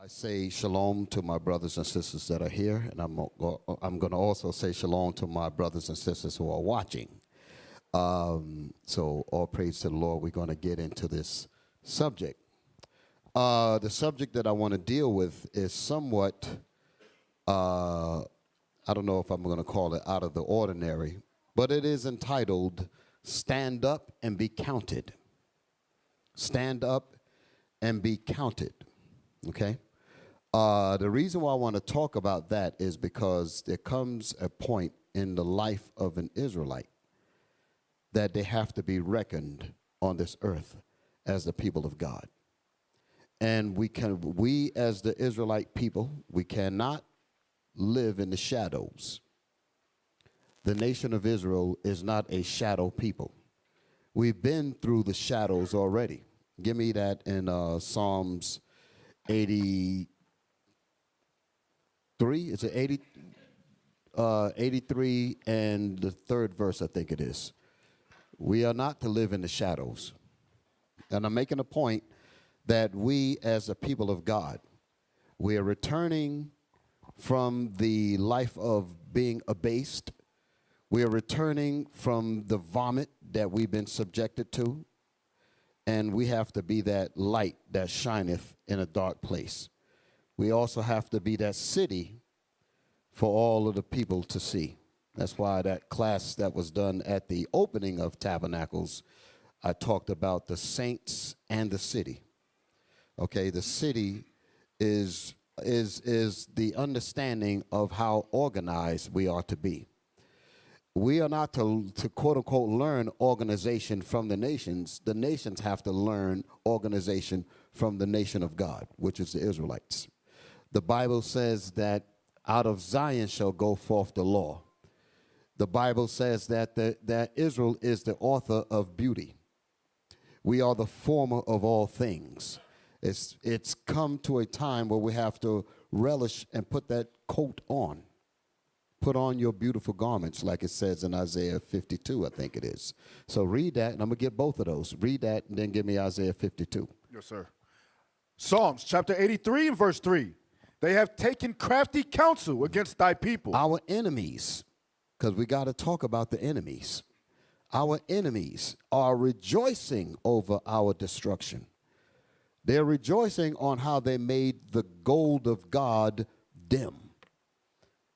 I say shalom to my brothers and sisters that are here, and I'm going to also say shalom to my brothers and sisters who are watching. So all praise to the Lord. We're going to get into this subject. The subject that I want to deal with is somewhat, I don't know if I'm going to call it out of the ordinary, but it is entitled, Stand Up and Be Counted. Stand up and be counted, okay? The reason why I want to talk about that is because there comes a point in the life of an Israelite that they have to be reckoned on this earth as the people of God. And we as the Israelite people, we cannot live in the shadows. The nation of Israel is not a shadow people. We've been through the shadows already. Give me that in Psalms 83. Is it 83 and the third verse, I think it is. We are not to live in the shadows. And I'm making a point that we as a people of God, we are returning from the life of being abased. We are returning from the vomit that we've been subjected to. And we have to be that light that shineth in a dark place. We also have to be that city for all of the people to see. That's why that class that was done at the opening of Tabernacles, I talked about the saints and the city. Okay, the city is the understanding of how organized we are to be. We are not to quote unquote learn organization from the nations. The nations have to learn organization from the nation of God, which is the Israelites. The Bible says that out of Zion shall go forth the law. The Bible says that Israel is the author of beauty. We are the former of all things. It's come to a time where we have to relish and put that coat on. Put on your beautiful garments, like it says in Isaiah 52, I think it is. So read that, and I'm going to get both of those. Read that, and then give me Isaiah 52. Yes, sir. Psalms chapter 83 and verse 3. They have taken crafty counsel against thy people. Our enemies, because we got to talk about the enemies. Our enemies are rejoicing over our destruction. They're rejoicing on how they made the gold of God dim.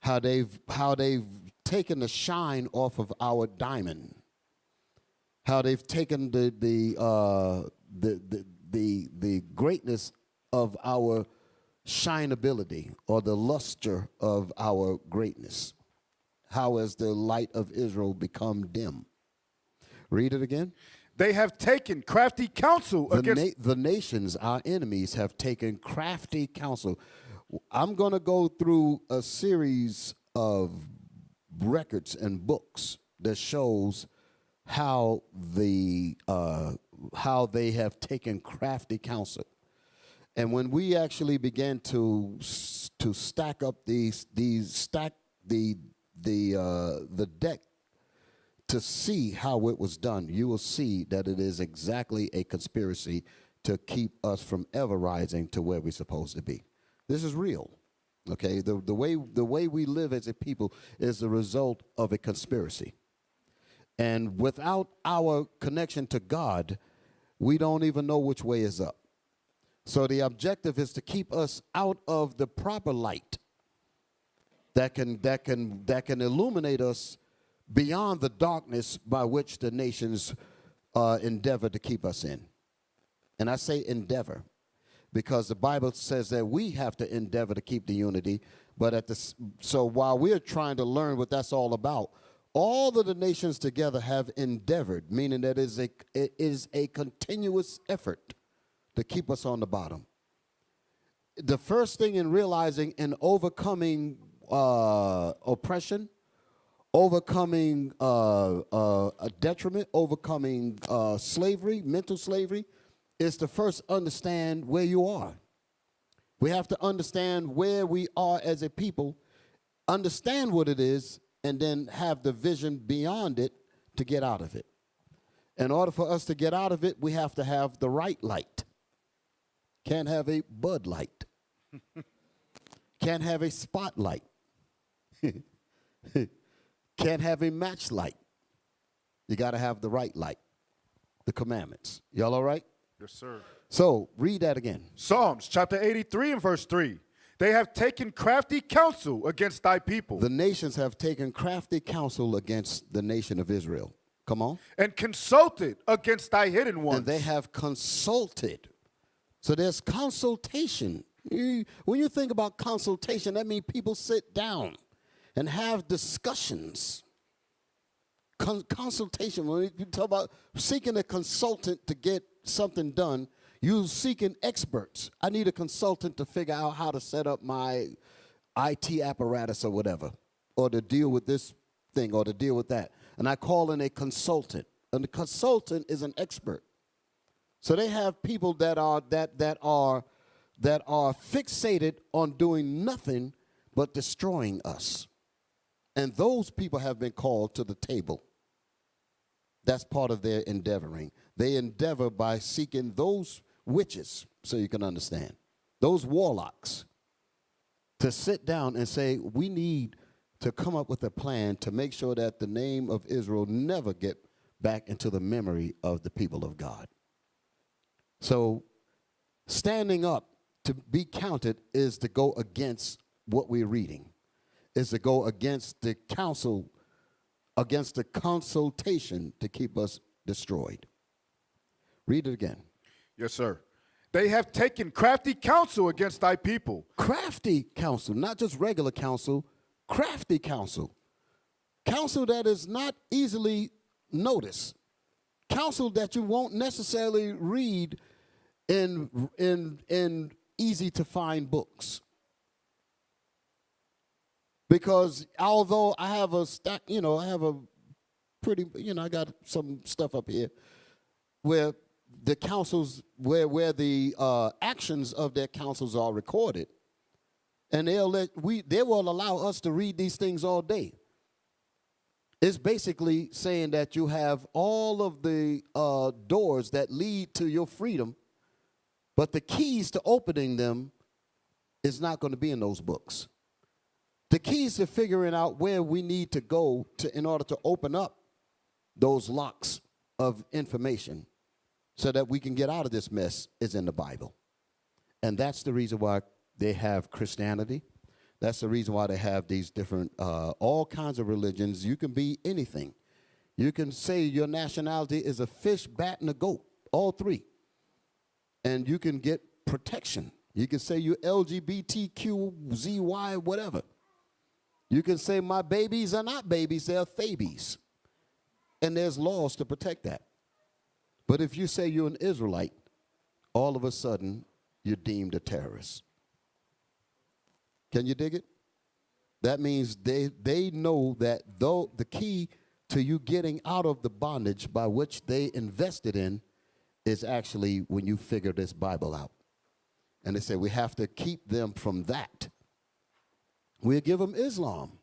How they've taken the shine off of our diamond. How they've taken the greatness of our shineability or the luster of our greatness. How has the light of Israel become dim? Read it again. They have taken crafty counsel against the nations, our enemies, have taken crafty counsel. I'm going to go through a series of records and books that shows how they have taken crafty counsel. And when we actually began to stack up the deck to see how it was done, you will see that it is exactly a conspiracy to keep us from ever rising to where we're supposed to be. This is real, okay? The way we live as a people is the result of a conspiracy. And without our connection to God, we don't even know which way is up. So the objective is to keep us out of the proper light that can illuminate us beyond the darkness by which the nations endeavor to keep us in. And I say endeavor, because the Bible says that we have to endeavor to keep the unity. But so while we're trying to learn what that's all about, all of the nations together have endeavored, meaning that it is a continuous effort to keep us on the bottom. The first thing in realizing and overcoming oppression, overcoming a detriment, overcoming slavery, mental slavery, is to first understand where you are. We have to understand where we are as a people, understand what it is, and then have the vision beyond it to get out of it. In order for us to get out of it, we have to have the right light. Can't have a Bud Light. Can't have a spotlight. Can't have a match light. You got to have the right light, the commandments. Y'all all right? Yes, sir. So read that again. Psalms chapter 83 and verse 3. They have taken crafty counsel against thy people. The nations have taken crafty counsel against the nation of Israel. Come on. And consulted against thy hidden ones. And they have consulted. So there's consultation. When you think about consultation, that means people sit down and have discussions. Consultation, when you talk about seeking a consultant to get something done, you're seeking experts. I need a consultant to figure out how to set up my IT apparatus or whatever, or to deal with this thing or to deal with that. And I call in a consultant. And the consultant is an expert. So they have people that are fixated on doing nothing but destroying us. And those people have been called to the table. That's part of their endeavoring. They endeavor by seeking those witches, so you can understand, those warlocks, to sit down and say, we need to come up with a plan to make sure that the name of Israel never get back into the memory of the people of God. So standing up to be counted is to go against what we're reading, is to go against the counsel, against the consultation to keep us destroyed. Read it again. Yes, sir. They have taken crafty counsel against thy people. Crafty counsel, not just regular counsel, crafty counsel. Counsel that is not easily noticed. Counsel that you won't necessarily read in easy to find books. Because although I have a stack, I have a pretty, I got some stuff up here where the councils, where the actions of their councils are recorded, and they will allow us to read these things all day. It's basically saying that you have all of the doors that lead to your freedom, but the keys to opening them is not going to be in those books. The keys to figuring out where we need to go in order to open up those locks of information so that we can get out of this mess is in the Bible. And that's the reason why they have Christianity. That's the reason why they have these different, all kinds of religions. You can be anything. You can say your nationality is a fish, bat, and a goat, all three. And you can get protection. You can say you're LGBTQZY, whatever. You can say my babies are not babies, they're babies. And there's laws to protect that. But if you say you're an Israelite, all of a sudden you're deemed a terrorist. Can you dig it? That means they know that though the key to you getting out of the bondage by which they invested in is actually when you figure this Bible out. And they say we have to keep them from that. We'll give them Islam.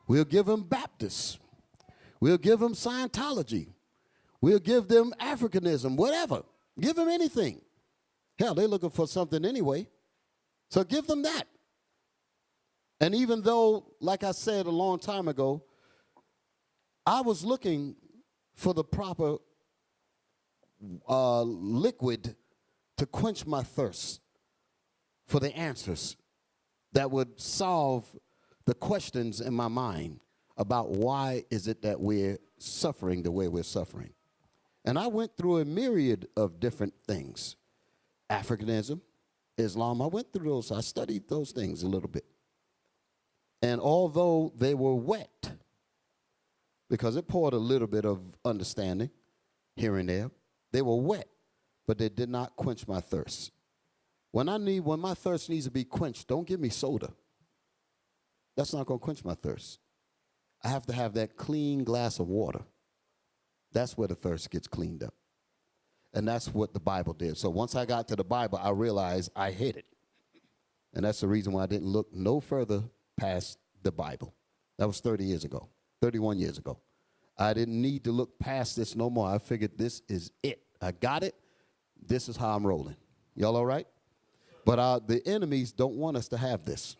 We'll give them Baptists. We'll give them Scientology. We'll give them Africanism, whatever. Give them anything. Hell, they're looking for something anyway. So give them that. And even though, like I said a long time ago, I was looking for the proper liquid to quench my thirst for the answers that would solve the questions in my mind about why is it that we're suffering the way we're suffering. And I went through a myriad of different things. Africanism, Islam, I went through those. I studied those things a little bit. And although they were wet, because it poured a little bit of understanding here and there, they were wet, but they did not quench my thirst. When my thirst needs to be quenched, don't give me soda. That's not going to quench my thirst. I have to have that clean glass of water. That's where the thirst gets cleaned up. And that's what the Bible did. So once I got to the Bible, I realized I hid it. And that's the reason why I didn't look no further past the Bible. That was 30 years ago, 31 years ago. I didn't need to look past this no more. I figured this is it. I got it. This is how I'm rolling. Y'all all right? But the enemies don't want us to have this.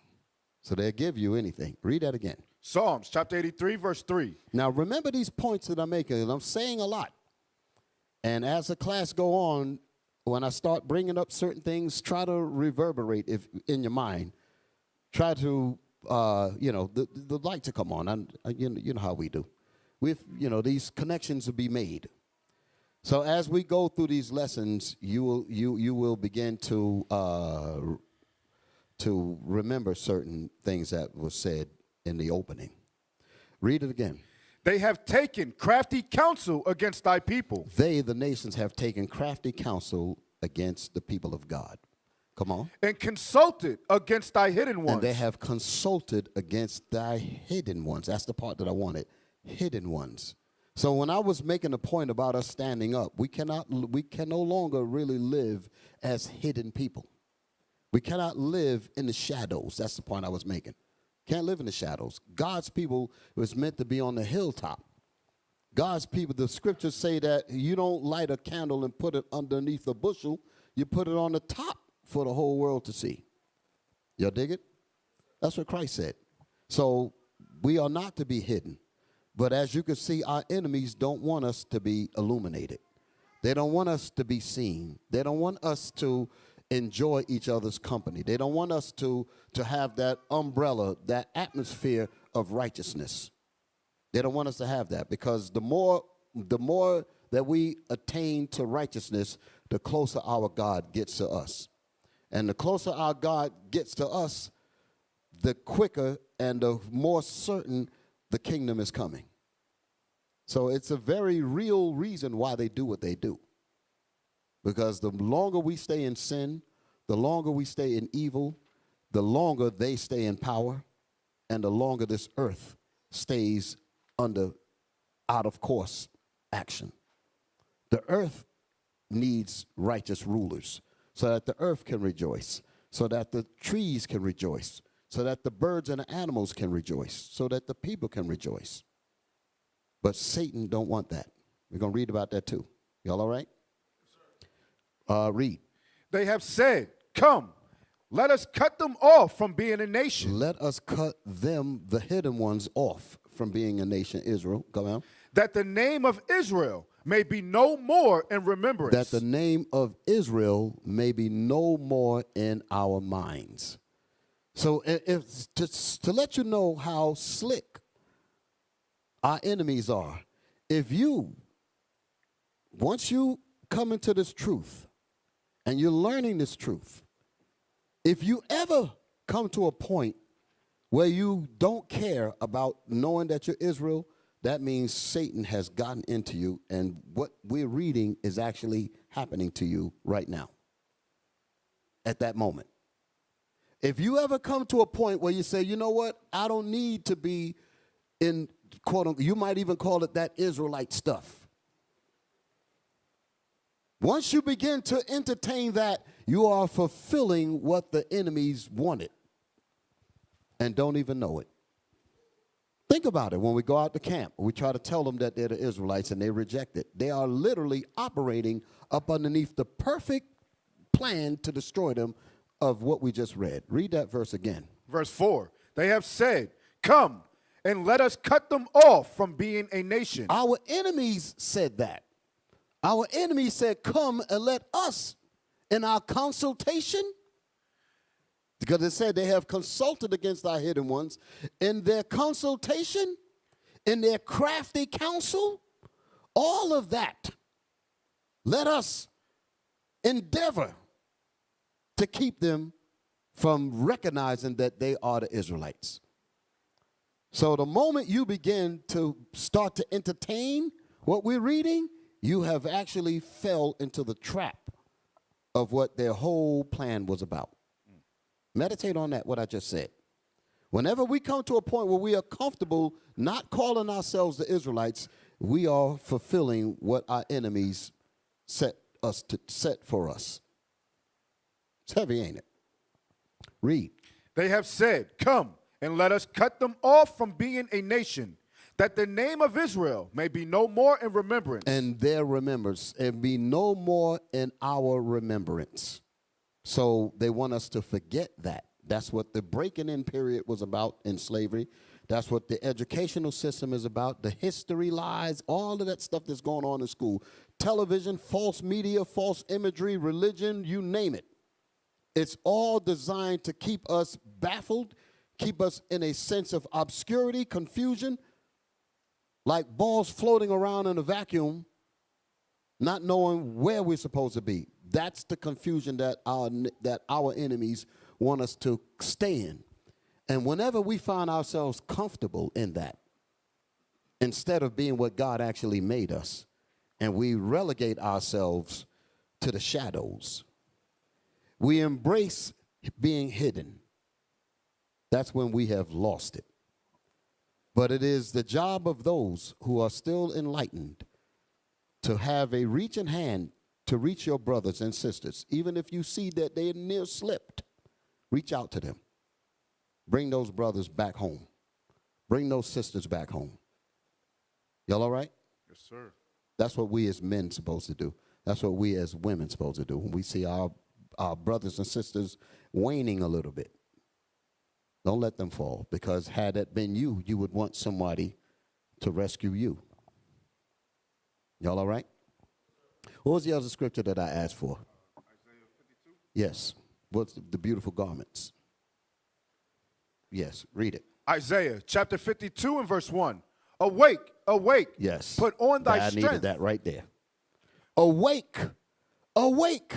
So they'll give you anything. Read that again. Psalms chapter 83, verse 3. Now, remember these points that I'm making, and I'm saying a lot. And as the class go on, when I start bringing up certain things, try to reverberate in your mind. Try to, the light to come on. You know how we do. These connections will be made. So as we go through these lessons, you will begin to remember certain things that were said in the opening. Read it again. They have taken crafty counsel against thy people. They, the nations, have taken crafty counsel against the people of God. Come on. And consulted against thy hidden ones. And they have consulted against thy hidden ones. That's the part that I wanted. Hidden ones. So when I was making a point about us standing up, we can no longer really live as hidden people. We cannot live in the shadows. That's the point I was making. Can't live in the shadows. God's people was meant to be on the hilltop. God's people, the scriptures say that you don't light a candle and put it underneath a bushel. You put it on the top for the whole world to see. Y'all dig it? That's what Christ said. So we are not to be hidden. But as you can see, our enemies don't want us to be illuminated. They don't want us to be seen. They don't want us to enjoy each other's company. They don't want us to have that umbrella, that atmosphere of righteousness. They don't want us to have that, because the more that we attain to righteousness, the closer our God gets to us. And the closer our God gets to us, the quicker and the more certain the kingdom is coming. So it's a very real reason why they do what they do. Because the longer we stay in sin, the longer we stay in evil, the longer they stay in power, and the longer this earth stays under out of course action. The earth needs righteous rulers so that the earth can rejoice, so that the trees can rejoice, so that the birds and the animals can rejoice, so that the people can rejoice. But Satan don't want that. We're going to read about that too. Y'all all right? Read. They have said, come, let us cut them off from being a nation. Let us cut them, the hidden ones, off from being a nation, Israel. Come on. That the name of Israel may be no more in remembrance. That the name of Israel may be no more in our minds. So to let you know how slick our enemies are, once you come into this truth, and you're learning this truth, if you ever come to a point where you don't care about knowing that you're Israel, that means Satan has gotten into you, and what we're reading is actually happening to you right now, at that moment. If you ever come to a point where you say, you know what, I don't need to be in, quote unquote, you might even call it that Israelite stuff. Once you begin to entertain that, you are fulfilling what the enemies wanted and don't even know it. Think about it. When we go out to camp, we try to tell them that they're the Israelites and they reject it. They are literally operating up underneath the perfect plan to destroy them of what we just read. Read that verse again. Verse 4, they have said, come and let us cut them off from being a nation. Our enemies said that. Our enemies said, come and let us, in our consultation, because it said they have consulted against our hidden ones, in their consultation, in their crafty counsel, all of that, let us endeavor to keep them from recognizing that they are the Israelites. So the moment you begin to start to entertain what we're reading, you have actually fell into the trap of what their whole plan was about. Meditate on that, what I just said. Whenever we come to a point where we are comfortable not calling ourselves the Israelites, we are fulfilling what our enemies set for us. It's heavy, ain't it? Read. They have said, come and let us cut them off from being a nation, that the name of Israel may be no more in remembrance. And their remembrance, and be no more in our remembrance. So they want us to forget that. That's what the breaking in period was about in slavery. That's what the educational system is about. The history lies, all of that stuff that's going on in school. Television, false media, false imagery, religion, you name it. It's all designed to keep us baffled, keep us in a sense of obscurity, confusion, like balls floating around in a vacuum, not knowing where we're supposed to be. That's the confusion that our enemies want us to stay in. And whenever we find ourselves comfortable in that, instead of being what God actually made us, and we relegate ourselves to the shadows, we embrace being hidden. That's when we have lost it. But it is the job of those who are still enlightened to have a reaching hand to reach your brothers and sisters. Even if you see that they're near slipped, reach out to them. Bring those brothers back home. Bring those sisters back home. Y'all all right? Yes, sir. That's what we as men supposed to do. That's what we as women supposed to do. When we see our brothers and sisters waning a little bit, don't let them fall, because had that been you, you would want somebody to rescue you. Y'all all right? What was the other scripture that I asked for? Isaiah 52. Yes. What's the beautiful garments? Yes, read it. Isaiah chapter 52 and verse 1. Awake, awake. Yes. Put on thy I strength. needed that right there. Awake, awake.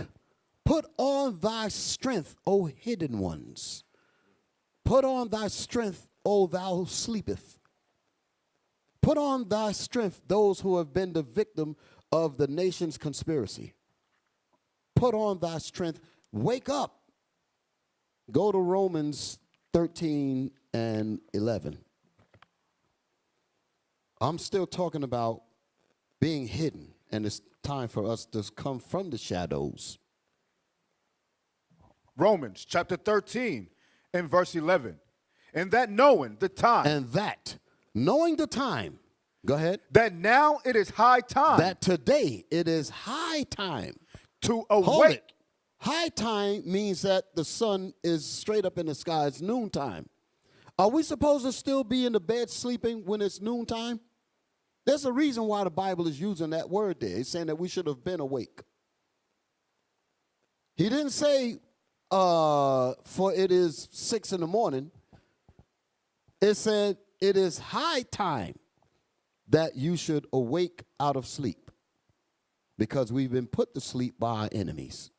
Put on thy strength, O hidden ones. Put on thy strength, O thou sleepeth. Put on thy strength, those who have been the victim of the nation's conspiracy. Put on thy strength. Wake up. Go to Romans 13 and 11. I'm still talking about being hidden, and it's time for us to come from the shadows. Romans chapter 13 and verse 11. And that knowing the time. And that, knowing the time, go ahead. That now it is high time. That today it is high time. To Hold awake. it. High time means that the sun is straight up in the sky. It's noontime. Are we supposed to still be in the bed sleeping when it's noontime? There's a reason why the Bible is using that word there. It's saying that we should have been awake. He didn't say, for it is 6 in the morning. It said it is high time that you should awake out of sleep, because we've been put to sleep by our enemies.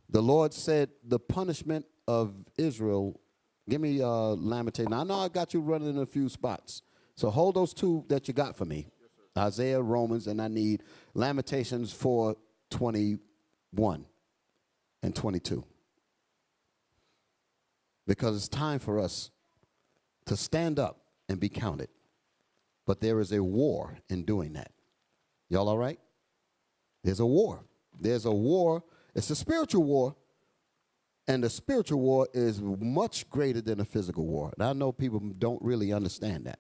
The Lord said the punishment of Israel. Give me Lamentation. I know I got you running in a few spots, so hold those two that you got for me. Yes, Isaiah, Romans, and I need Lamentations 4:21 and 22. Because it's time for us to stand up and be counted. But there is a war in doing that. Y'all all right? There's a war. There's a war. It's a spiritual war. And the spiritual war is much greater than a physical war. And I know people don't really understand that.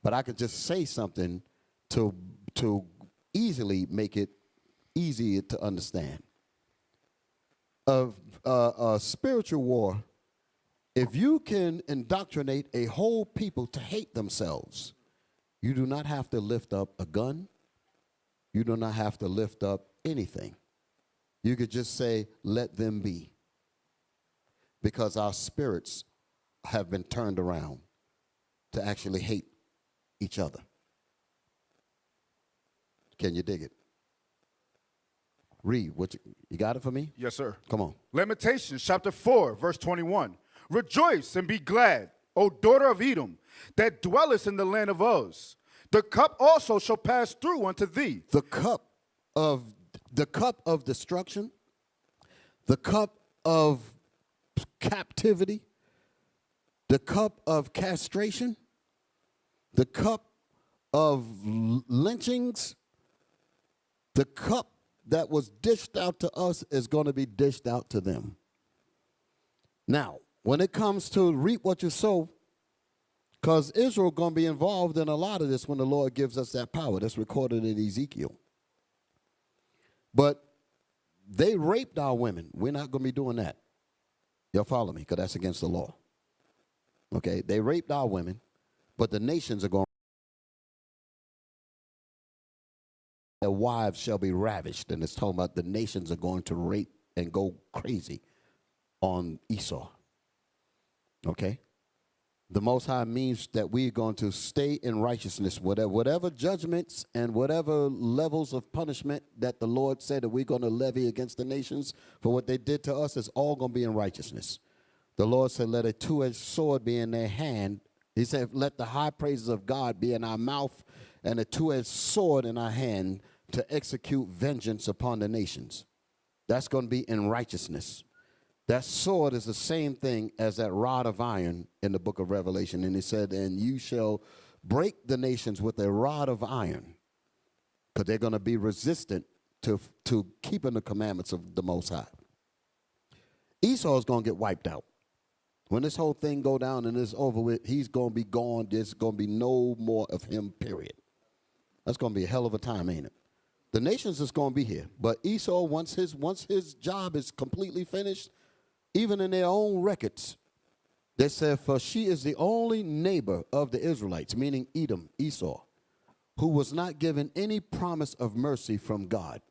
But I could just say something to easily make it easier to understand. A spiritual war, if you can indoctrinate a whole people to hate themselves, you do not have to lift up a gun. You do not have to lift up anything. You could just say, let them be. Because our spirits have been turned around to actually hate each other. Can you dig it? Read. You got it for me? Yes, sir. Come on. Lamentations chapter 4, verse 21. Rejoice and be glad, O daughter of Edom, that dwellest in the land of Uz. The cup also shall pass through unto thee. The cup of destruction, the cup of captivity, the cup of castration, the cup of lynchings, the cup that was dished out to us is going to be dished out to them. Now, when it comes to reap what you sow, because Israel going to be involved in a lot of this when the Lord gives us that power. That's recorded in Ezekiel. But they raped our women. We're not going to be doing that. Y'all follow me? Because that's against the law. Okay, they raped our women, but the nations are going, their wives shall be ravished. And it's talking about the nations are going to rape and go crazy on Esau. Okay? The Most High means that we're going to stay in righteousness. Whatever judgments and whatever levels of punishment that the Lord said that we're going to levy against the nations for what they did to us is all going to be in righteousness. The Lord said, let a two-edged sword be in their hand. He said, let the high praises of God be in our mouth and a two-edged sword in our hand to execute vengeance upon the nations. That's going to be in righteousness. That sword is the same thing as that rod of iron in the book of Revelation. And he said, and you shall break the nations with a rod of iron, because they're going to be resistant to keeping the commandments of the Most High. Esau is going to get wiped out. When this whole thing go down and it's over with, he's going to be gone. There's going to be no more of him, period. That's going to be a hell of a time, ain't it? The nations is going to be here. But Esau, once his job is completely finished, even in their own records, they said, for she is the only neighbor of the Israelites, meaning Edom, Esau, who was not given any promise of mercy from God.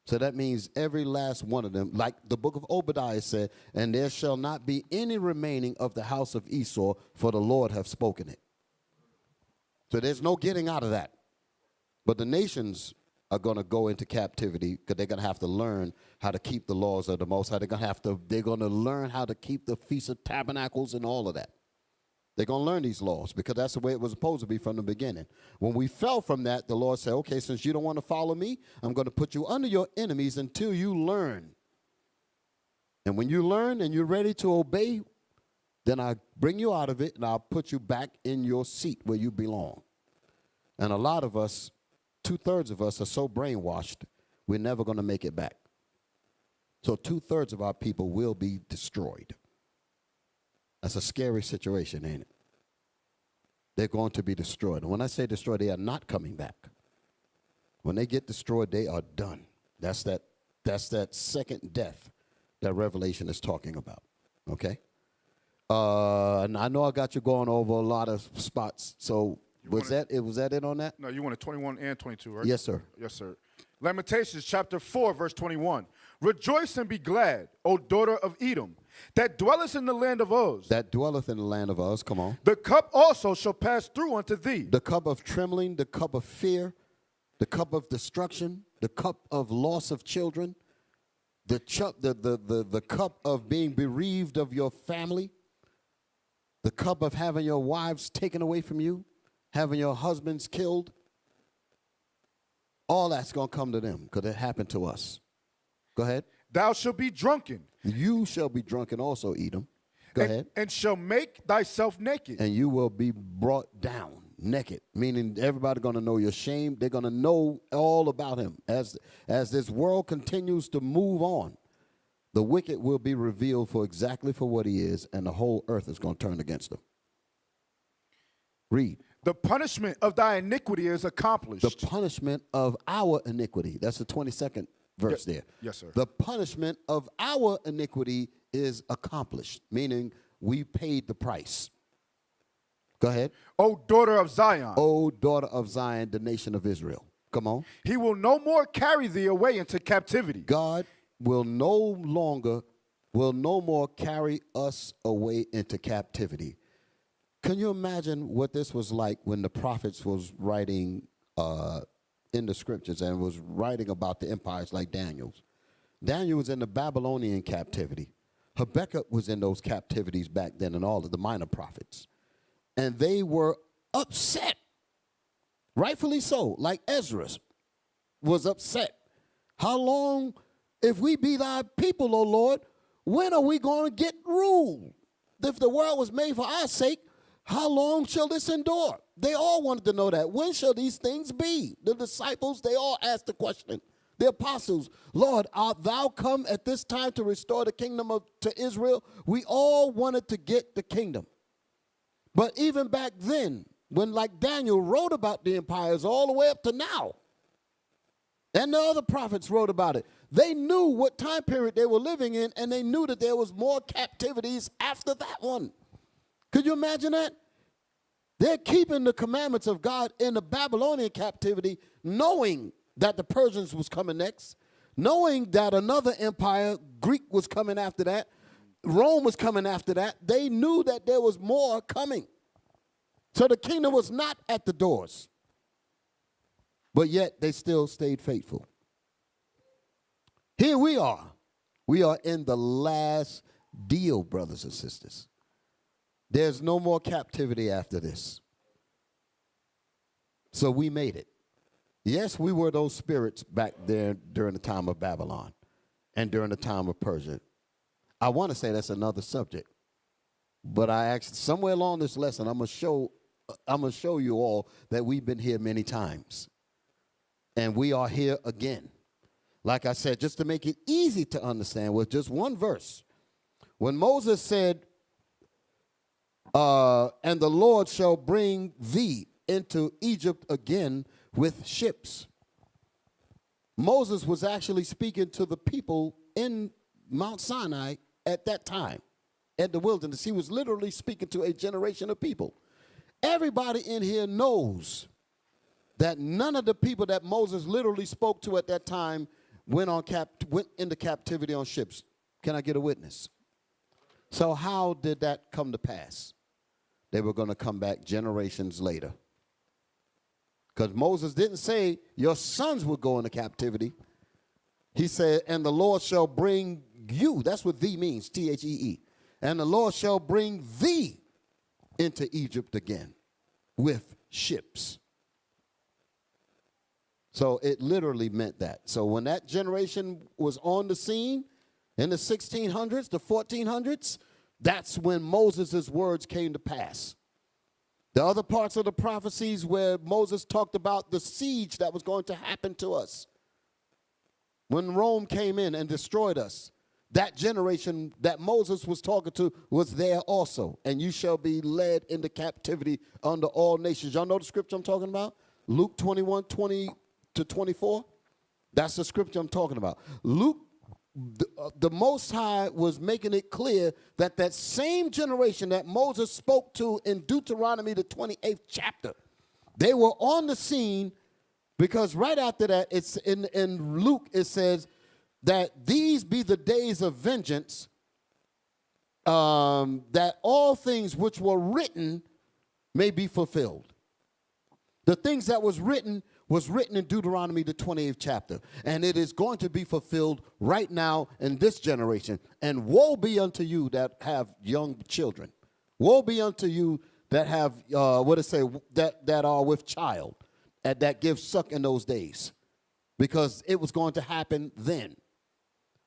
So that means every last one of them, like the book of Obadiah said, and there shall not be any remaining of the house of Esau, for the Lord hath spoken it. So there's no getting out of that. But the nations are going to go into captivity because they're going to have to learn how to keep the laws of the Most High. They're going to learn how to keep the Feast of Tabernacles and all of that. They're going to learn these laws because that's the way it was supposed to be from the beginning. When we fell from that, the Lord said, okay, since you don't want to follow me, I'm going to put you under your enemies until you learn. And when you learn and you're ready to obey, then I bring you out of it and I'll put you back in your seat where you belong. And a lot of us, 2/3 of us are so brainwashed, we're never going to make it back. So 2/3 of our people will be destroyed. That's a scary situation, ain't it? They're going to be destroyed. And when I say destroyed, they are not coming back. When they get destroyed, they are done. That's that second death that Revelation is talking about. Okay? And I know I got you going over a lot of spots. So was that it on that? No, you wanted 21 and 22, right? Yes, sir. Yes, sir. Lamentations chapter 4, verse 21. Rejoice and be glad, O daughter of Edom, that dwellest in the land of Uz. That dwelleth in the land of Uz. Come on. The cup also shall pass through unto thee. The cup of trembling, the cup of fear, the cup of destruction, the cup of loss of children, the cup of being bereaved of your family, the cup of having your wives taken away from you, having your husbands killed. All that's going to come to them because it happened to us. Go ahead. Thou shalt be drunken. You shall be drunken also, Edom. Go ahead. And shall make thyself naked. And you will be brought down naked, meaning everybody going to know your shame. They're going to know all about him. As this world continues to move on, the wicked will be revealed for exactly for what he is, and the whole earth is going to turn against him. Read. The punishment of thy iniquity is accomplished. The punishment of our iniquity. That's the 22nd verse there. Yes, sir. The punishment of our iniquity is accomplished, meaning we paid the price. Go ahead. O daughter of Zion. O daughter of Zion, the nation of Israel. Come on. He will no more carry thee away into captivity. God will no more carry us away into captivity. Can you imagine what this was like when the prophets was writing in the scriptures and was writing about the empires like Daniel's? Daniel was in the Babylonian captivity. Habakkuk was in those captivities back then, and all of the minor prophets. And they were upset, rightfully so, like Ezra was upset. How long, if we be thy people, O Lord, when are we going to get rule? If the world was made for our sake, how long shall this endure? They all wanted to know that. When shall these things be? The disciples, they all asked the question. The apostles, Lord, art thou come at this time to restore the kingdom to Israel? We all wanted to get the kingdom. But even back then, when like Daniel wrote about the empires all the way up to now, and the other prophets wrote about it, They knew what time period they were living in, and they knew that there was more captivities after that one. Could you imagine that? They're keeping the commandments of God in the Babylonian captivity, knowing that the Persians was coming next, knowing that another empire, Greek, was coming after that, Rome was coming after that. They knew that there was more coming. So the kingdom was not at the doors. But yet they still stayed faithful. Here we are. We are in the last deal, brothers and sisters. There's no more captivity after this. So we made it. Yes, we were those spirits back there during the time of Babylon and during the time of Persia. I want to say that's another subject. But I actually, somewhere along this lesson, I'm going to show you all that we've been here many times. And we are here again. Like I said, just to make it easy to understand with just one verse. When Moses said, and the Lord shall bring thee into Egypt again with ships. Moses was actually speaking to the people in Mount Sinai at that time, at the wilderness. He was literally speaking to a generation of people. Everybody in here knows that none of the people that Moses literally spoke to at that time went into captivity on ships. Can I get a witness? So how did that come to pass? They were going to come back generations later. Because Moses didn't say your sons will go into captivity. He said, and the Lord shall bring you. That's what thee means, T-H-E-E. And the Lord shall bring thee into Egypt again with ships. So it literally meant that. So when that generation was on the scene in the 1600s, the 1400s, that's when Moses' words came to pass. The other parts of the prophecies where Moses talked about the siege that was going to happen to us. When Rome came in and destroyed us, that generation that Moses was talking to was there also. And you shall be led into captivity under all nations. Y'all know the scripture I'm talking about? Luke 21, 20 to 24. That's the scripture I'm talking about. Luke, the Most High was making it clear that that same generation that Moses spoke to in Deuteronomy, the 28th chapter, they were on the scene because right after that, it's in Luke, it says that these be the days of vengeance, that all things which were written may be fulfilled. The things that was written in Deuteronomy, the 28th chapter. And it is going to be fulfilled right now in this generation. And woe be unto you that have young children. Woe be unto you that have, that are with child, and that give suck in those days. Because it was going to happen then.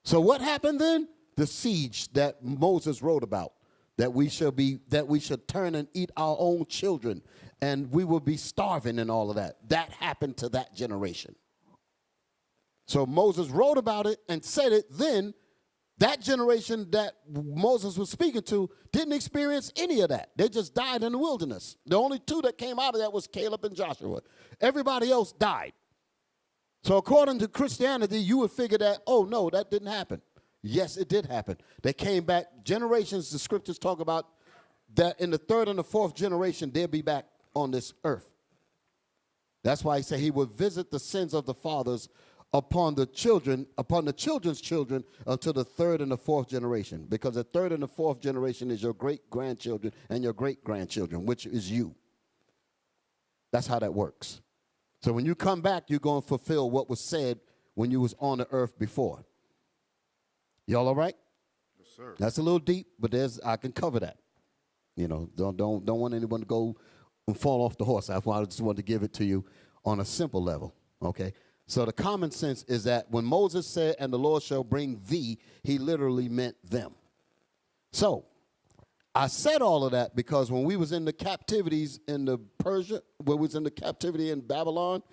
So what happened then? The siege that Moses wrote about. That we should turn and eat our own children, and we will be starving and all of that. That happened to that generation. So Moses wrote about it and said it then. That generation that Moses was speaking to didn't experience any of that. They just died in the wilderness. The only two that came out of that was Caleb and Joshua. Everybody else died. So according to Christianity, you would figure that, oh, no, that didn't happen. Yes, it did happen. They came back generations. The scriptures talk about that in the third and the fourth generation, they'll be back on this earth. That's why he said he would visit the sins of the fathers upon the children's children until the third and the fourth generation. Because the third and the fourth generation is your great-grandchildren and your great-grandchildren, which is you. That's how that works. So when you come back, you're going to fulfill what was said when you was on the earth before. Y'all all right? Yes, sir. That's a little deep, but I can cover that. You know, don't want anyone to go and fall off the horse. I just wanted to give it to you on a simple level, okay? So the common sense is that when Moses said, and the Lord shall bring thee, he literally meant them. So I said all of that because when we was in the captivities in the Persia, when we was in the captivity in Babylon,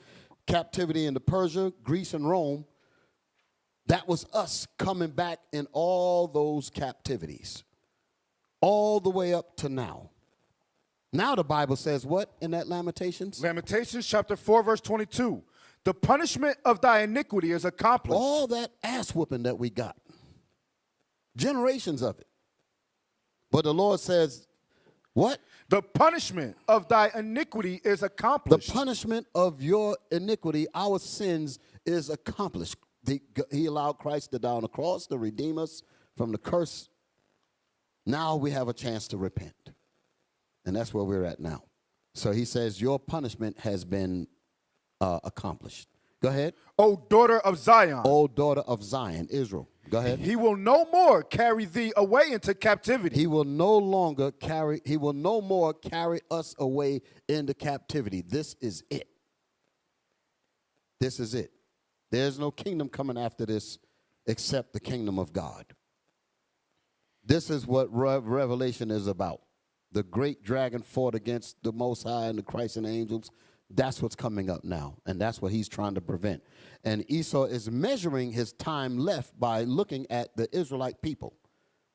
captivity in the Persia, Greece, and Rome, that was us coming back in all those captivities, all the way up to now. Now the Bible says what in that Lamentations? Lamentations chapter 4, verse 22. The punishment of thy iniquity is accomplished. All that ass whooping that we got, generations of it. But the Lord says, what? The punishment of thy iniquity is The accomplished. punishment of your iniquity, our sins, is accomplished. He allowed Christ to die on the cross to redeem us from the curse. Now we have a chance to repent. And that's where we're at now. So he says, your punishment has been accomplished. Go ahead. O daughter of Zion. O daughter of Zion, Israel. Go ahead. He will no more carry thee away into captivity. He will no more carry us away into captivity. This is it. This is it. There's no kingdom coming after this except the kingdom of God. This is what Revelation is about. The great dragon fought against the Most High and the Christ and the angels. That's what's coming up now, and that's what he's trying to prevent. And Esau is measuring his time left by looking at the Israelite people.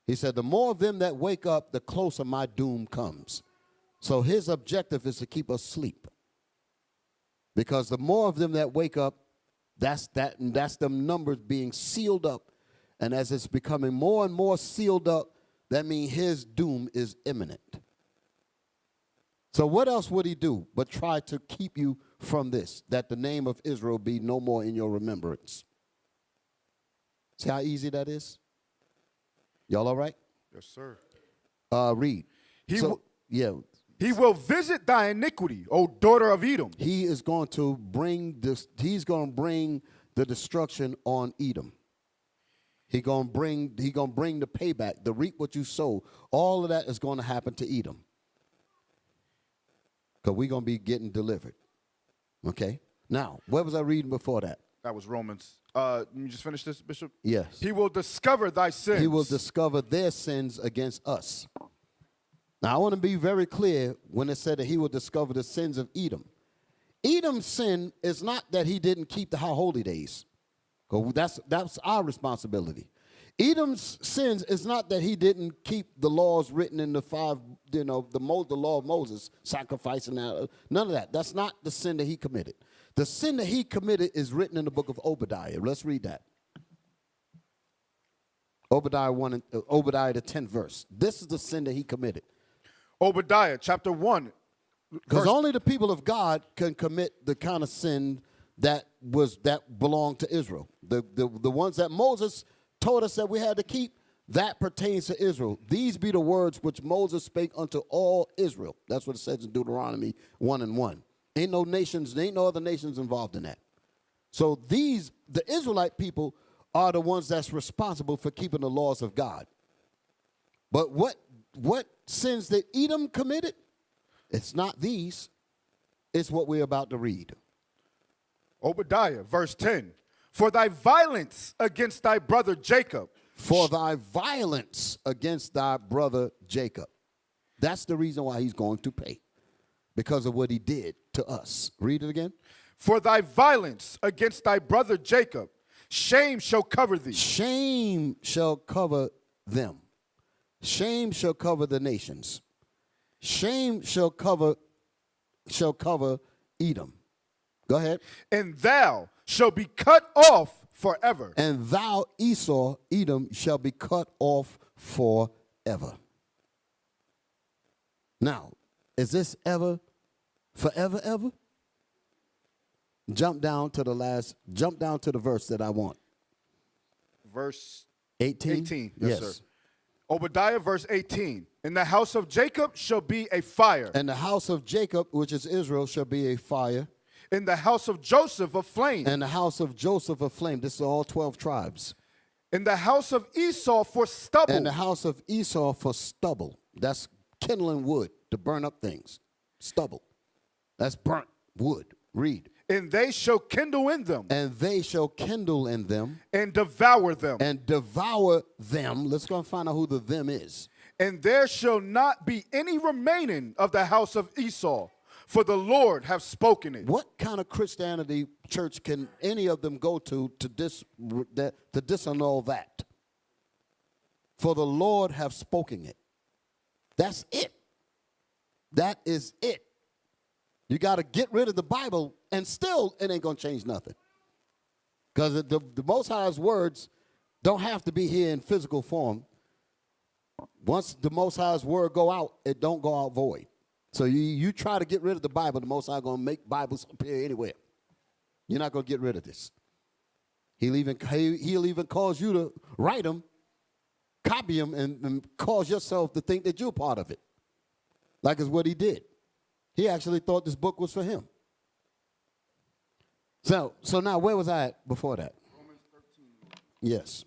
He said, the more of them that wake up, the closer my doom comes. So his objective is to keep us asleep. Because the more of them that wake up, that's the numbers being sealed up. And as it's becoming more and more sealed up, that means his doom is imminent. So what else would he do but try to keep you from this, that the name of Israel be no more in your remembrance? See how easy that is? Y'all all right? Yes, sir. Read. He He will visit thy iniquity, O daughter of Edom. He is going to bring this. He's going to bring the destruction on Edom. He's going to bring the payback, the reap what you sow. All of that is going to happen to Edom. Because we're going to be getting delivered. Okay? Now, where was I reading before that? That was Romans. Let me just finish this, Bishop. Yes. He will discover thy sins. He will discover their sins against us. Now, I want to be very clear when it said that he will discover the sins of Edom. Edom's sin is not that he didn't keep the high holy days. Because that's our responsibility. Edom's sins is not that he didn't keep the laws written in the the law of Moses, sacrificing that. None of that. That's not the sin that he committed. The sin that he committed is written in the book of Obadiah. Let's read that. Obadiah the 10th verse. This is the sin that he committed. Obadiah chapter 1. Because only the people of God can commit the kind of sin that belonged to Israel. The ones that Moses told us that we had to keep, that pertains to Israel. These be the words which Moses spake unto all Israel. That's what it says in Deuteronomy 1:1. Ain't no other nations involved in that. So the Israelite people are the ones that's responsible for keeping the laws of God. But what sins that Edom committed? It's not these. It's what we're about to read. Obadiah, verse 10. For thy violence against thy brother Jacob. For thy violence against thy brother Jacob. That's the reason why he's going to pay. Because of what he did to us. Read it again. For thy violence against thy brother Jacob, shame shall cover thee. Shame shall cover them. Shame shall cover the nations. Shame shall cover Edom. Go ahead. And thou shall be cut off forever. And thou, Esau, Edom, shall be cut off forever. Now, is this forever, ever? Jump down to the verse that I want. Verse 18? 18. Yes, sir. Obadiah, verse 18. In the house of Jacob shall be a fire. And the house of Jacob, which is Israel, shall be a fire. In the house of Joseph a flame. And the house of Joseph a flame. This is all 12 tribes. In the house of Esau for stubble. And the house of Esau for stubble. That's kindling wood to burn up things. Stubble. That's burnt wood. Read. And they shall kindle in them. And they shall kindle in them. And devour them. And devour them. Let's go and find out who the them is. And there shall not be any remaining of the house of Esau, for the Lord have spoken it. What kind of Christianity church can any of them go to disannul that? For the Lord have spoken it. That's it. That is it. You got to get rid of the Bible, and still it ain't going to change nothing. Because the Most High's words don't have to be here in physical form. Once the Most High's word go out, it don't go out void. So you try to get rid of the Bible, the Most High going to make Bibles appear anywhere. You're not going to get rid of this. He'll even cause you to write them, copy them, and cause yourself to think that you're part of it. Like it's what he did. He actually thought this book was for him. So now where was I at before that? Romans 13. Yes.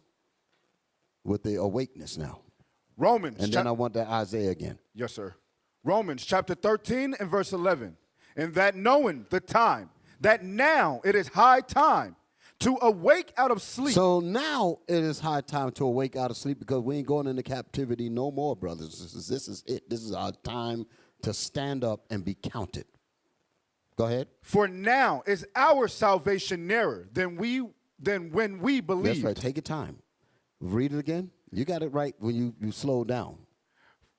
With the awakeness now. Romans. And then I want that Isaiah again. Yes, sir. Romans chapter 13 and verse 11. And that knowing the time, that now it is high time to awake out of sleep. So now it is high time to awake out of sleep, because we ain't going into captivity no more, brothers. This is it. This is our time to stand up and be counted. Go ahead. For now is our salvation nearer than when we believe. That's right. Take your time. Read it again. You got it right when you slow down.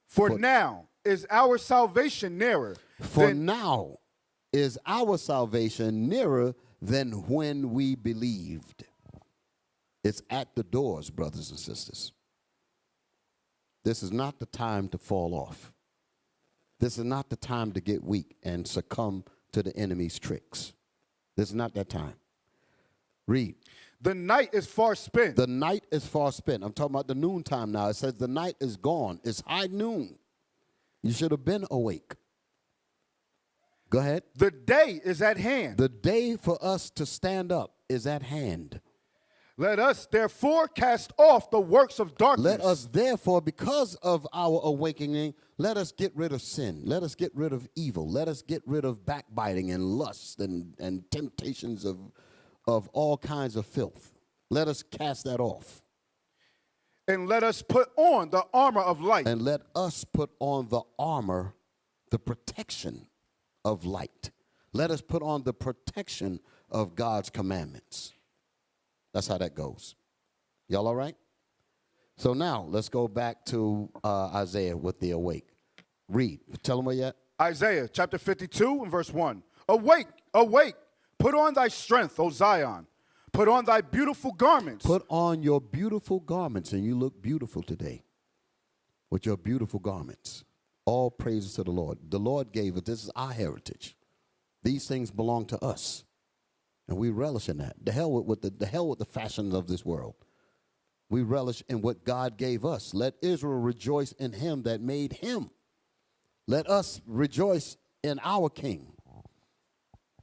For now is our salvation nearer. For now is our salvation nearer than when we believed. It's at the doors, brothers and sisters. This is not the time to fall off. This is not the time to get weak and succumb to the enemy's tricks. This is not that time. Read. The night is far spent. The night is far spent. I'm talking about the noontime now. It says the night is gone. It's high noon. You should have been awake. Go ahead. The day is at hand. The day for us to stand up is at hand. Let us therefore cast off the works of darkness. Let us therefore, because of our awakening, let us get rid of sin. Let us get rid of evil. Let us get rid of backbiting and lust and temptations of all kinds of filth. Let us cast that off. And let us put on the armor of light. And let us put on the armor, the protection of light. Let us put on the protection of God's commandments. That's how that goes. Y'all all right? So now let's go back to Isaiah with the awake. Read. Tell them where you at. Isaiah chapter 52 and verse 1. Awake, awake, put on thy strength, O Zion. Put on thy beautiful garments. Put on your beautiful garments, and you look beautiful today with your beautiful garments. All praises to the Lord. The Lord gave it. This is our heritage. These things belong to us, and we relish in that. The hell with the fashions of this world. We relish in what God gave us. Let Israel rejoice in him that made him. Let us rejoice in our king,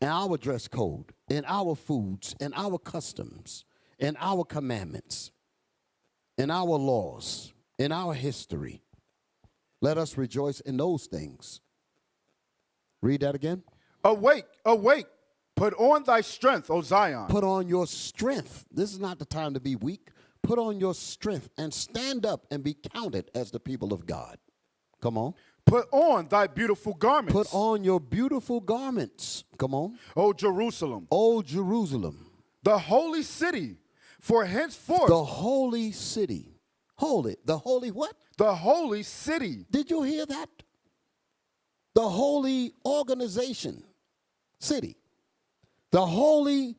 in our dress code, in our foods, in our customs, in our commandments, in our laws, in our history. Let us rejoice in those things. Read that again. Awake, awake, put on thy strength, O Zion. Put on your strength. This is not the time to be weak. Put on your strength and stand up and be counted as the people of God. Come on. Put on thy beautiful garments. Put on your beautiful garments. Come on. O Jerusalem. O Jerusalem. The holy city. For henceforth. The holy city. Hold it. The holy what? The holy city. Did you hear that? The holy organization. City. The holy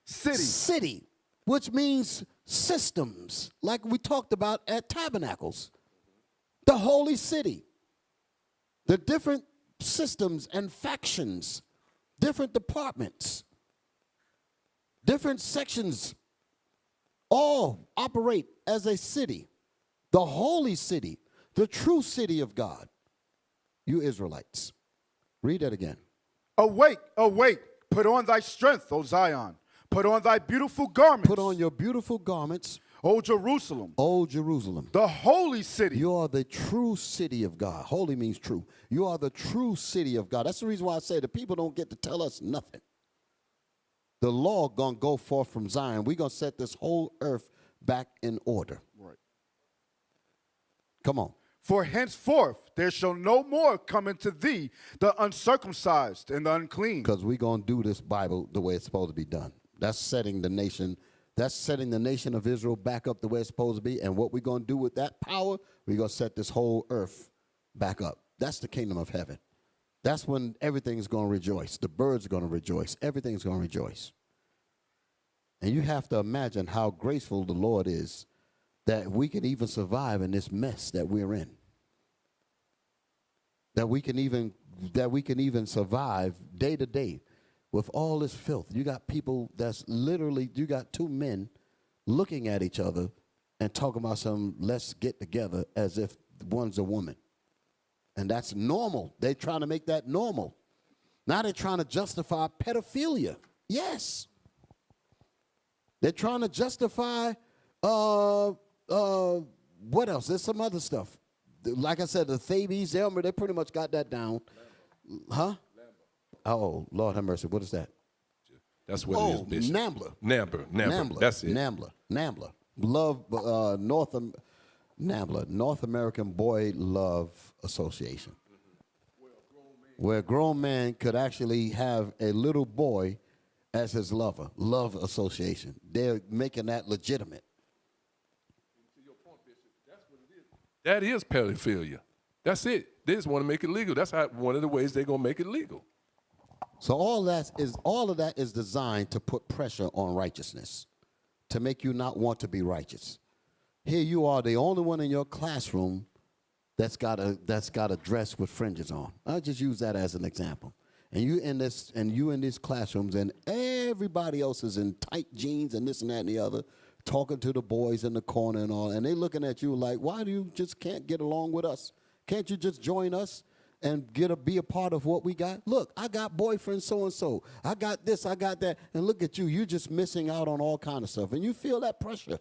city, which means systems, like we talked about at Tabernacles. The holy city. The different systems and factions, different departments, different sections, all operate as a city. The holy city, the true city of God. You Israelites. Read that again. Awake, awake, put on thy strength, O Zion. Put on thy beautiful garments. Put on your beautiful garments. O Jerusalem. O Jerusalem. The holy city. You are the true city of God. Holy means true. You are the true city of God. That's the reason why I say the people don't get to tell us nothing. The law going to go forth from Zion. We're going to set this whole earth back in order. Right. Come on. For henceforth there shall no more come into thee the uncircumcised and the unclean. Because we're going to do this Bible the way it's supposed to be done. That's setting the nation of Israel back up the way it's supposed to be. And what we're going to do with that power, we're going to set this whole earth back up. That's the kingdom of heaven. That's when everything's going to rejoice. The birds are going to rejoice. Everything's going to rejoice. And you have to imagine how graceful the Lord is that we can even survive in this mess that we're in. That we can even survive day to day with all this filth. You got people that's literally, you got two men looking at each other and talking about some let's get together as if one's a woman. And that's normal. They're trying to make that normal. Now they're trying to justify pedophilia. Yes. They're trying to justify, what else? There's some other stuff. Like I said, the Thabies, they pretty much got that down. Huh? Oh, Lord have mercy. What is that? That's what it is, Bishop. NAMBLA. That's it. NAMBLA. North American Boy Love Association. Where a grown man could actually have a little boy as his lover. Love Association. They're making that legitimate. To your point, Bishop, that's what it is. That is pedophilia. That's it. They just want to make it legal. That's one of the ways they're going to make it legal. So all of that is designed to put pressure on righteousness, to make you not want to be righteous. Here you are, the only one in your classroom that's got a dress with fringes on. I'll just use that as an example. And you in these classrooms, and everybody else is in tight jeans and this and that and the other, talking to the boys in the corner and all, and they looking at you like, why do you just can't get along with us? Can't you just join us and be a part of what we got? Look, I got boyfriend so-and-so. I got this, I got that. And look at you, you're just missing out on all kind of stuff. And you feel that pressure.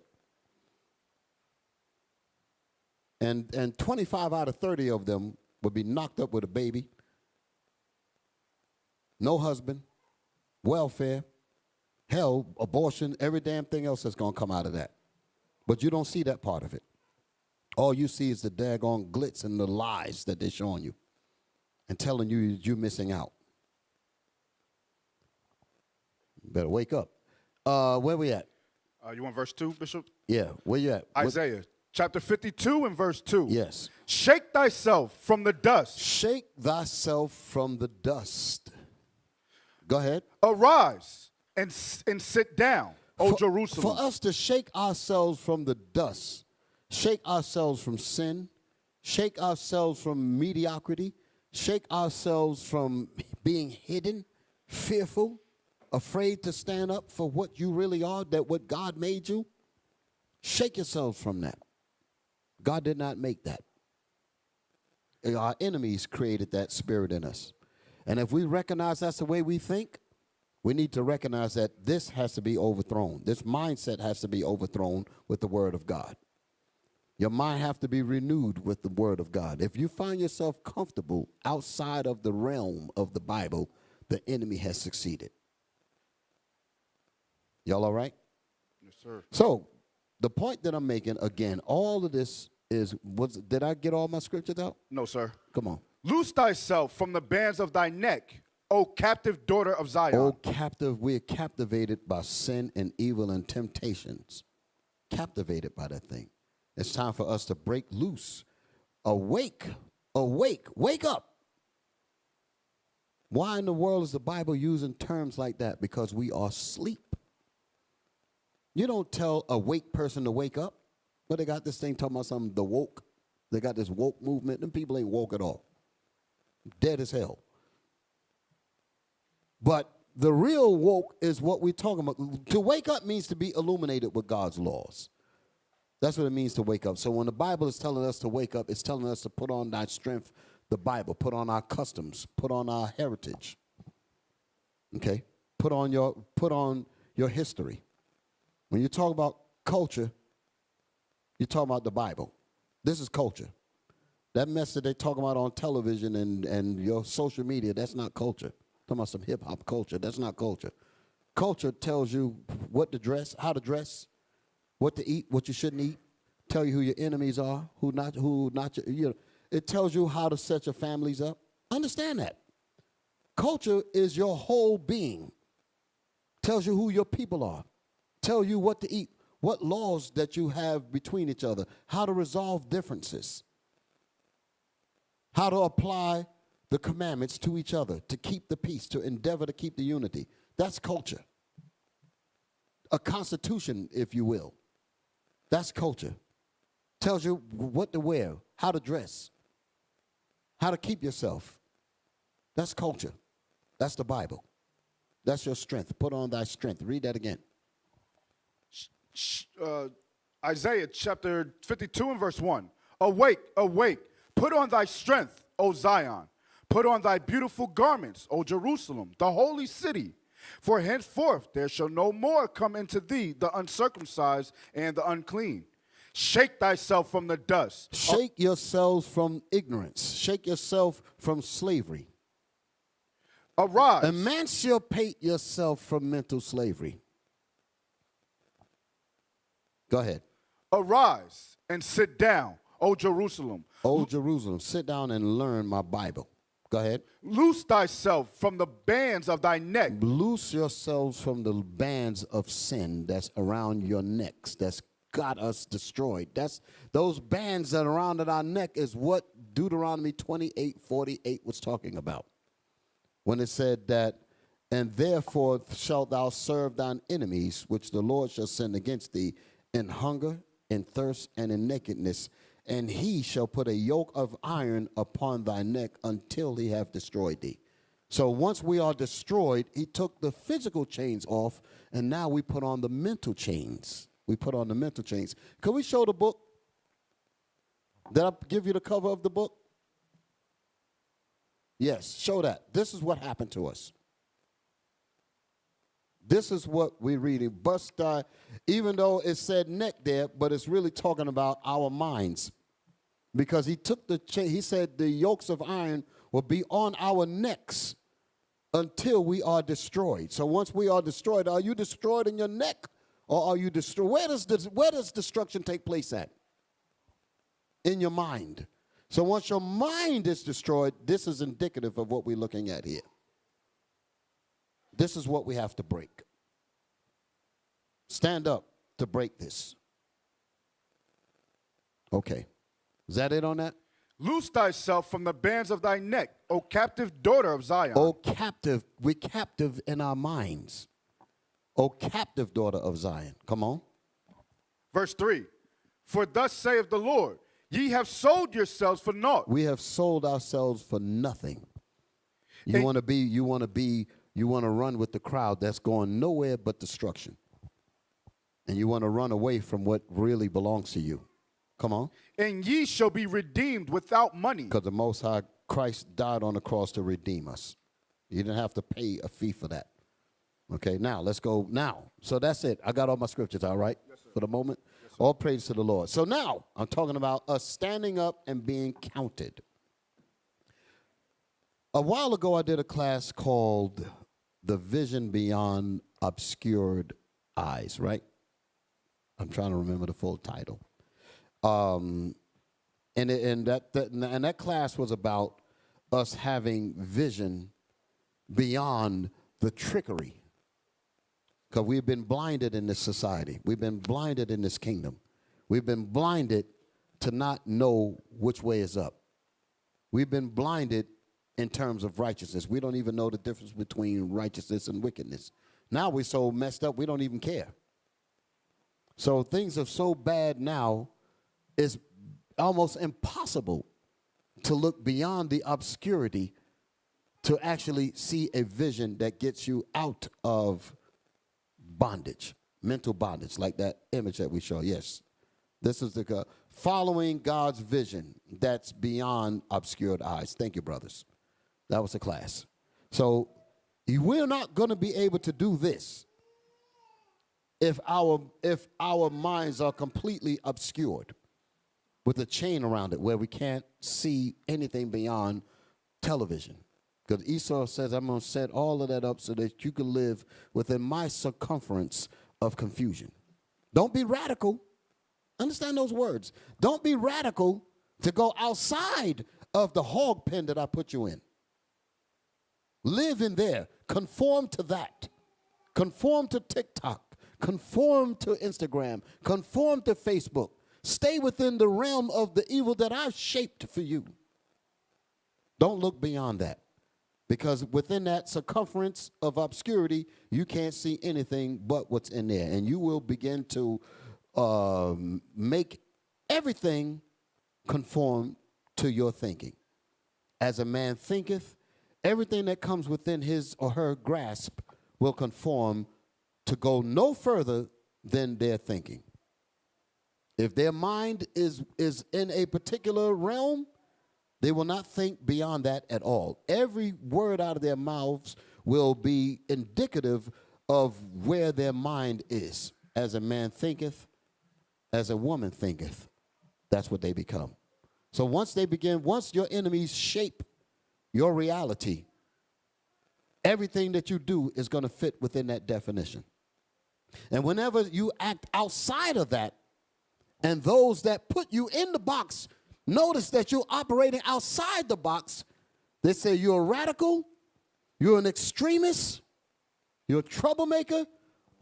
And 25 out of 30 of them would be knocked up with a baby, no husband, welfare, hell, abortion, every damn thing else that's going to come out of that. But you don't see that part of it. All you see is the daggone glitz and the lies that they're showing you and telling you you're missing out. Better wake up. Where we at? You want verse 2, Bishop? Yeah, where you at? Isaiah chapter 52 and verse 2. Yes. Shake thyself from the dust. Shake thyself from the dust. Go ahead. Arise and sit down, O Jerusalem. For us to shake ourselves from the dust, shake ourselves from sin, shake ourselves from mediocrity, shake ourselves from being hidden, fearful, afraid to stand up for what you really are, that what God made you. Shake yourselves from that. God did not make that. Our enemies created that spirit in us. And if we recognize that's the way we think, we need to recognize that this has to be overthrown. This mindset has to be overthrown with the word of God. Your mind have to be renewed with the word of God. If you find yourself comfortable outside of the realm of the Bible, the enemy has succeeded. Y'all all right? Yes, sir. So the point that I'm making, again, all of this is, did I get all my scriptures out? No, sir. Come on. Loose thyself from the bands of thy neck, O captive daughter of Zion. O captive, we are captivated by sin and evil and temptations. Captivated by that thing. It's time for us to break loose. Awake, awake, wake up. Why in the world is the Bible using terms like that? Because we are asleep. You don't tell a awake person to wake up. But they got this thing talking about something, the woke. They got this woke movement. Them people ain't woke at all. Dead as hell. But the real woke is what we're talking about. To wake up means to be illuminated with God's laws. That's what it means to wake up. So when the Bible is telling us to wake up, it's telling us to put on thy strength, the Bible, put on our customs, put on our heritage. Okay? Put on your history. When you talk about culture, you're talking about the Bible. This is culture. That mess that they talk about on television and your social media, that's not culture. Talking about some hip-hop culture, that's not culture. Culture tells you what to dress, how to dress, what to eat, what you shouldn't eat, tell you who your enemies are, who not, you know, it tells you how to set your families up. Understand that. Culture is your whole being. Tells you who your people are. Tell you what to eat, what laws that you have between each other, how to resolve differences, how to apply the commandments to each other, to keep the peace, to endeavor to keep the unity. That's culture. A constitution, if you will. That's culture. Tells you what to wear, how to dress, how to keep yourself. That's culture. That's the Bible. That's your strength. Put on thy strength. Read that again. Isaiah chapter 52 and verse 1. Awake, awake, put on thy strength, O Zion. Put on thy beautiful garments, O Jerusalem, the holy city. For henceforth there shall no more come into thee the uncircumcised and the unclean. Shake thyself from the dust. Shake yourselves from ignorance. Shake yourself from slavery. Arise. Emancipate yourself from mental slavery. Go ahead. Arise and sit down, O Jerusalem. O Jerusalem, sit down and learn my Bible. Go ahead. Loose thyself from the bands of thy neck. Loose yourselves from the bands of sin that's around your necks, that's got us destroyed. That's those bands that are around our neck is what Deuteronomy 28:48 was talking about. When it said that, and therefore shalt thou serve thine enemies, which the Lord shall send against thee, in hunger, in thirst, and in nakedness, and he shall put a yoke of iron upon thy neck until he have destroyed thee. So once we are destroyed, he took the physical chains off, and now we put on the mental chains. We put on the mental chains. Can we show the book? Did I give you the cover of the book? Yes, show that. This is what happened to us. This is what we're reading. Bust, even though it said neck there, but it's really talking about our minds. Because he took the chain, he said the yokes of iron will be on our necks until we are destroyed. So once we are destroyed, are you destroyed in your neck or are you destroyed? Where does destruction take place at? In your mind. So once your mind is destroyed, this is indicative of what we're looking at here. This is what we have to break. Stand up to break this. Okay. Is that it on that? Loose thyself from the bands of thy neck, O captive daughter of Zion. O captive, we're captive in our minds. O captive daughter of Zion. Come on. Verse 3. For thus saith the Lord, ye have sold yourselves for naught. We have sold ourselves for nothing. You want to run with the crowd that's going nowhere but destruction. And you want to run away from what really belongs to you. Come on. And ye shall be redeemed without money. Because the Most High Christ died on the cross to redeem us. You didn't have to pay a fee for that. Okay, now let's go now. So that's it. I got all my scriptures, all right, for the moment. Yes, all praise to the Lord. So now I'm talking about us standing up and being counted. A while ago, I did a class called The Vision Beyond Obscured Eyes, right? I'm trying to remember the full title. And that class was about us having vision beyond the trickery. Because we've been blinded in this society. We've been blinded in this kingdom. We've been blinded to not know which way is up. We've been blinded in terms of righteousness. We don't even know the difference between righteousness and wickedness. Now we're so messed up, we don't even care. So things are so bad now, it's almost impossible to look beyond the obscurity to actually see a vision that gets you out of bondage, mental bondage, like that image that we show. Yes, this is the following God's vision that's beyond obscured eyes. Thank you, brothers. That was the class. So we're not going to be able to do this if our minds are completely obscured with a chain around it where we can't see anything beyond television. Because Esau says, I'm going to set all of that up so that you can live within my circumference of confusion. Don't be radical. Understand those words. Don't be radical to go outside of the hog pen that I put you in. Live in there. Conform to that. Conform to TikTok. Conform to Instagram. Conform to Facebook. Stay within the realm of the evil that I've shaped for you. Don't look beyond that. Because within that circumference of obscurity, you can't see anything but what's in there. And you will begin to make everything conform to your thinking. As a man thinketh, everything that comes within his or her grasp will conform to go no further than their thinking. If their mind is in a particular realm, they will not think beyond that at all. Every word out of their mouths will be indicative of where their mind is. As a man thinketh, as a woman thinketh, that's what they become. So once your enemies shape your reality, everything that you do is going to fit within that definition. And whenever you act outside of that, and those that put you in the box notice that you're operating outside the box, they say you're a radical, you're an extremist, you're a troublemaker.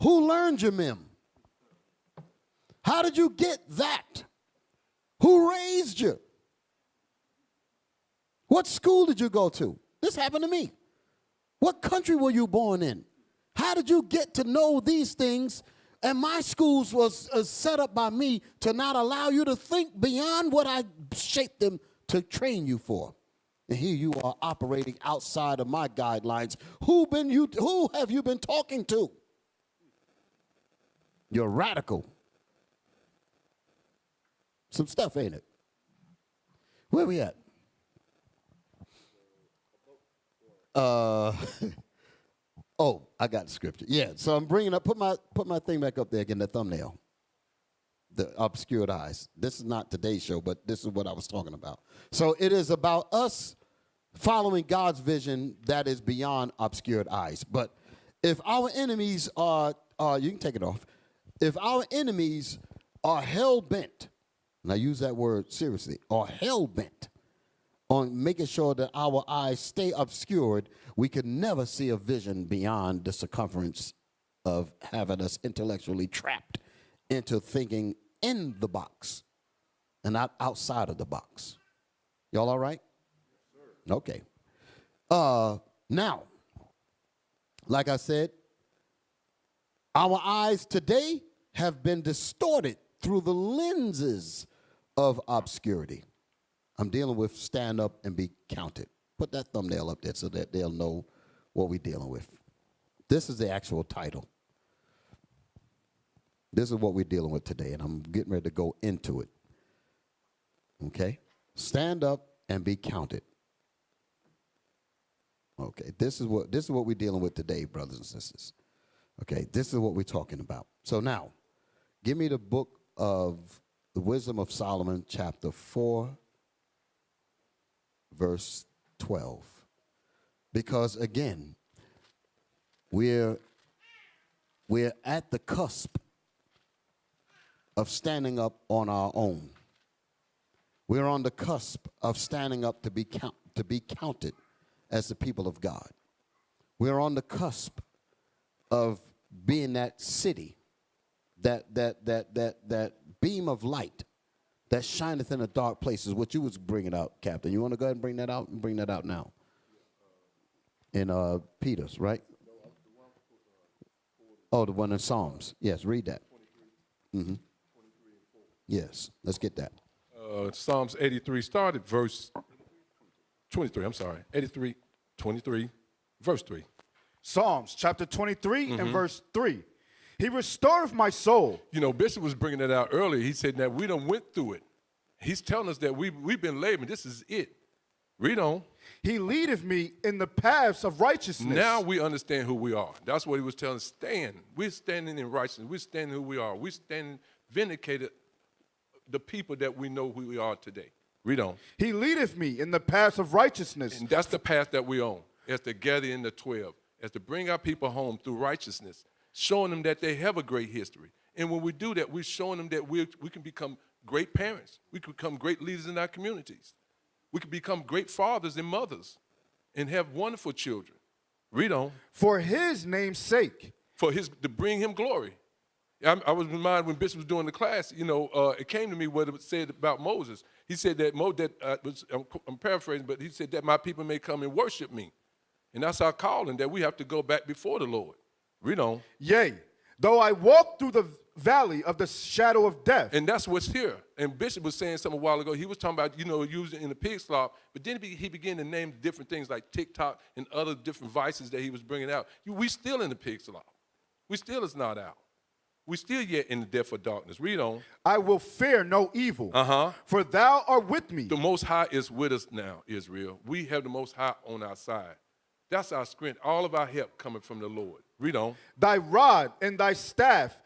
Who learned your mem? How did you get that? Who raised you? What school did you go to? This happened to me. What country were you born in? How did you get to know these things? And my schools was set up by me to not allow you to think beyond what I shaped them to train you for. And here you are operating outside of my guidelines. Who have you been talking to? You're radical. Some stuff, ain't it? Where we at? Oh, I got the scripture. Yeah, so I'm bringing up, put my thing back up there again, the thumbnail. The obscured eyes. This is not today's show, but this is what I was talking about. So it is about us following God's vision that is beyond obscured eyes. But if our enemies are you can take it off. If our enemies are hell-bent, and I use that word seriously, are hell-bent on making sure that our eyes stay obscured, we can never see a vision beyond the circumference of having us intellectually trapped into thinking in the box and not outside of the box. Y'all all right? Yes, sir. Okay. Now, like I said, our eyes today have been distorted through the lenses of obscurity. I'm dealing with stand up and be counted. Put that thumbnail up there so that they'll know what we're dealing with. This is the actual title. This is what we're dealing with today, and I'm getting ready to go into it. Okay? Stand up and be counted. Okay, this is what we're dealing with today, brothers and sisters. Okay, this is what we're talking about. So now, give me the book of the Wisdom of Solomon, chapter 4, verse 12. Because again, we're at the cusp of standing up on our own. We're on the cusp of standing up to be counted as the people of God. We're on the cusp of being that city, that beam of light that shineth in the dark places, what you was bringing out, Captain. You want to go ahead and bring that out? And bring that out now. In Peter's, right? Oh, the one in Psalms. Yes, read that. Mm-hmm. Yes, let's get that. Psalms 83 started verse 23. I'm sorry. 83, 23, verse 3. Psalms chapter 23 and verse 3. He restoreth my soul. You know, Bishop was bringing that out earlier. He said that we done went through it. He's telling us that we've been laboring. This is it. Read on. He leadeth me in the paths of righteousness. Now we understand who we are. That's what he was telling us. Stand. We're standing in righteousness. We're standing who we are. We're standing vindicated the people that we know who we are today. Read on. He leadeth me in the paths of righteousness. And that's the path that we on, as to gather in the 12, as to bring our people home through righteousness, showing them that they have a great history. And when we do that, we're showing them that we can become great parents. We can become great leaders in our communities. We can become great fathers and mothers and have wonderful children. Read on. For his name's sake. To bring him glory. I was reminded when Bishop was doing the class, it came to me what it said about Moses. He said that, I'm paraphrasing, but he said that my people may come and worship me. And that's our calling, that we have to go back before the Lord. Read on. Yea, though I walk through the valley of the shadow of death. And that's what's here. And Bishop was saying something a while ago. He was talking about, using in the pig slop, but then he began to name different things like TikTok and other different vices that he was bringing out. We still in the pig slop. We still is not out. We still yet in the depth of darkness. Read on. I will fear no evil, for thou art with me. The Most High is with us now, Israel. We have the Most High on our side. That's our strength. All of our help coming from the Lord. Read on. Thy rod and thy staff,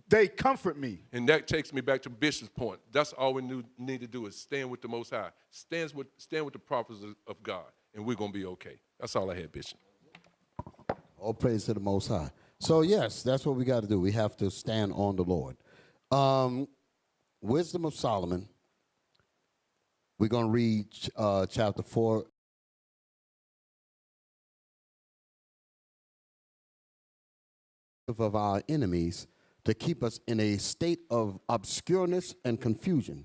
they comfort me. And that takes me back to Bishop's point. That's all we need to do is stand with the Most High. Stand with the prophets of God, and we're going to be okay. That's all I had, Bishop. All praise to the Most High. So, yes, that's what we got to do. We have to stand on the Lord. Wisdom of Solomon. We're going to read chapter 4. Of our enemies to keep us in a state of obscureness and confusion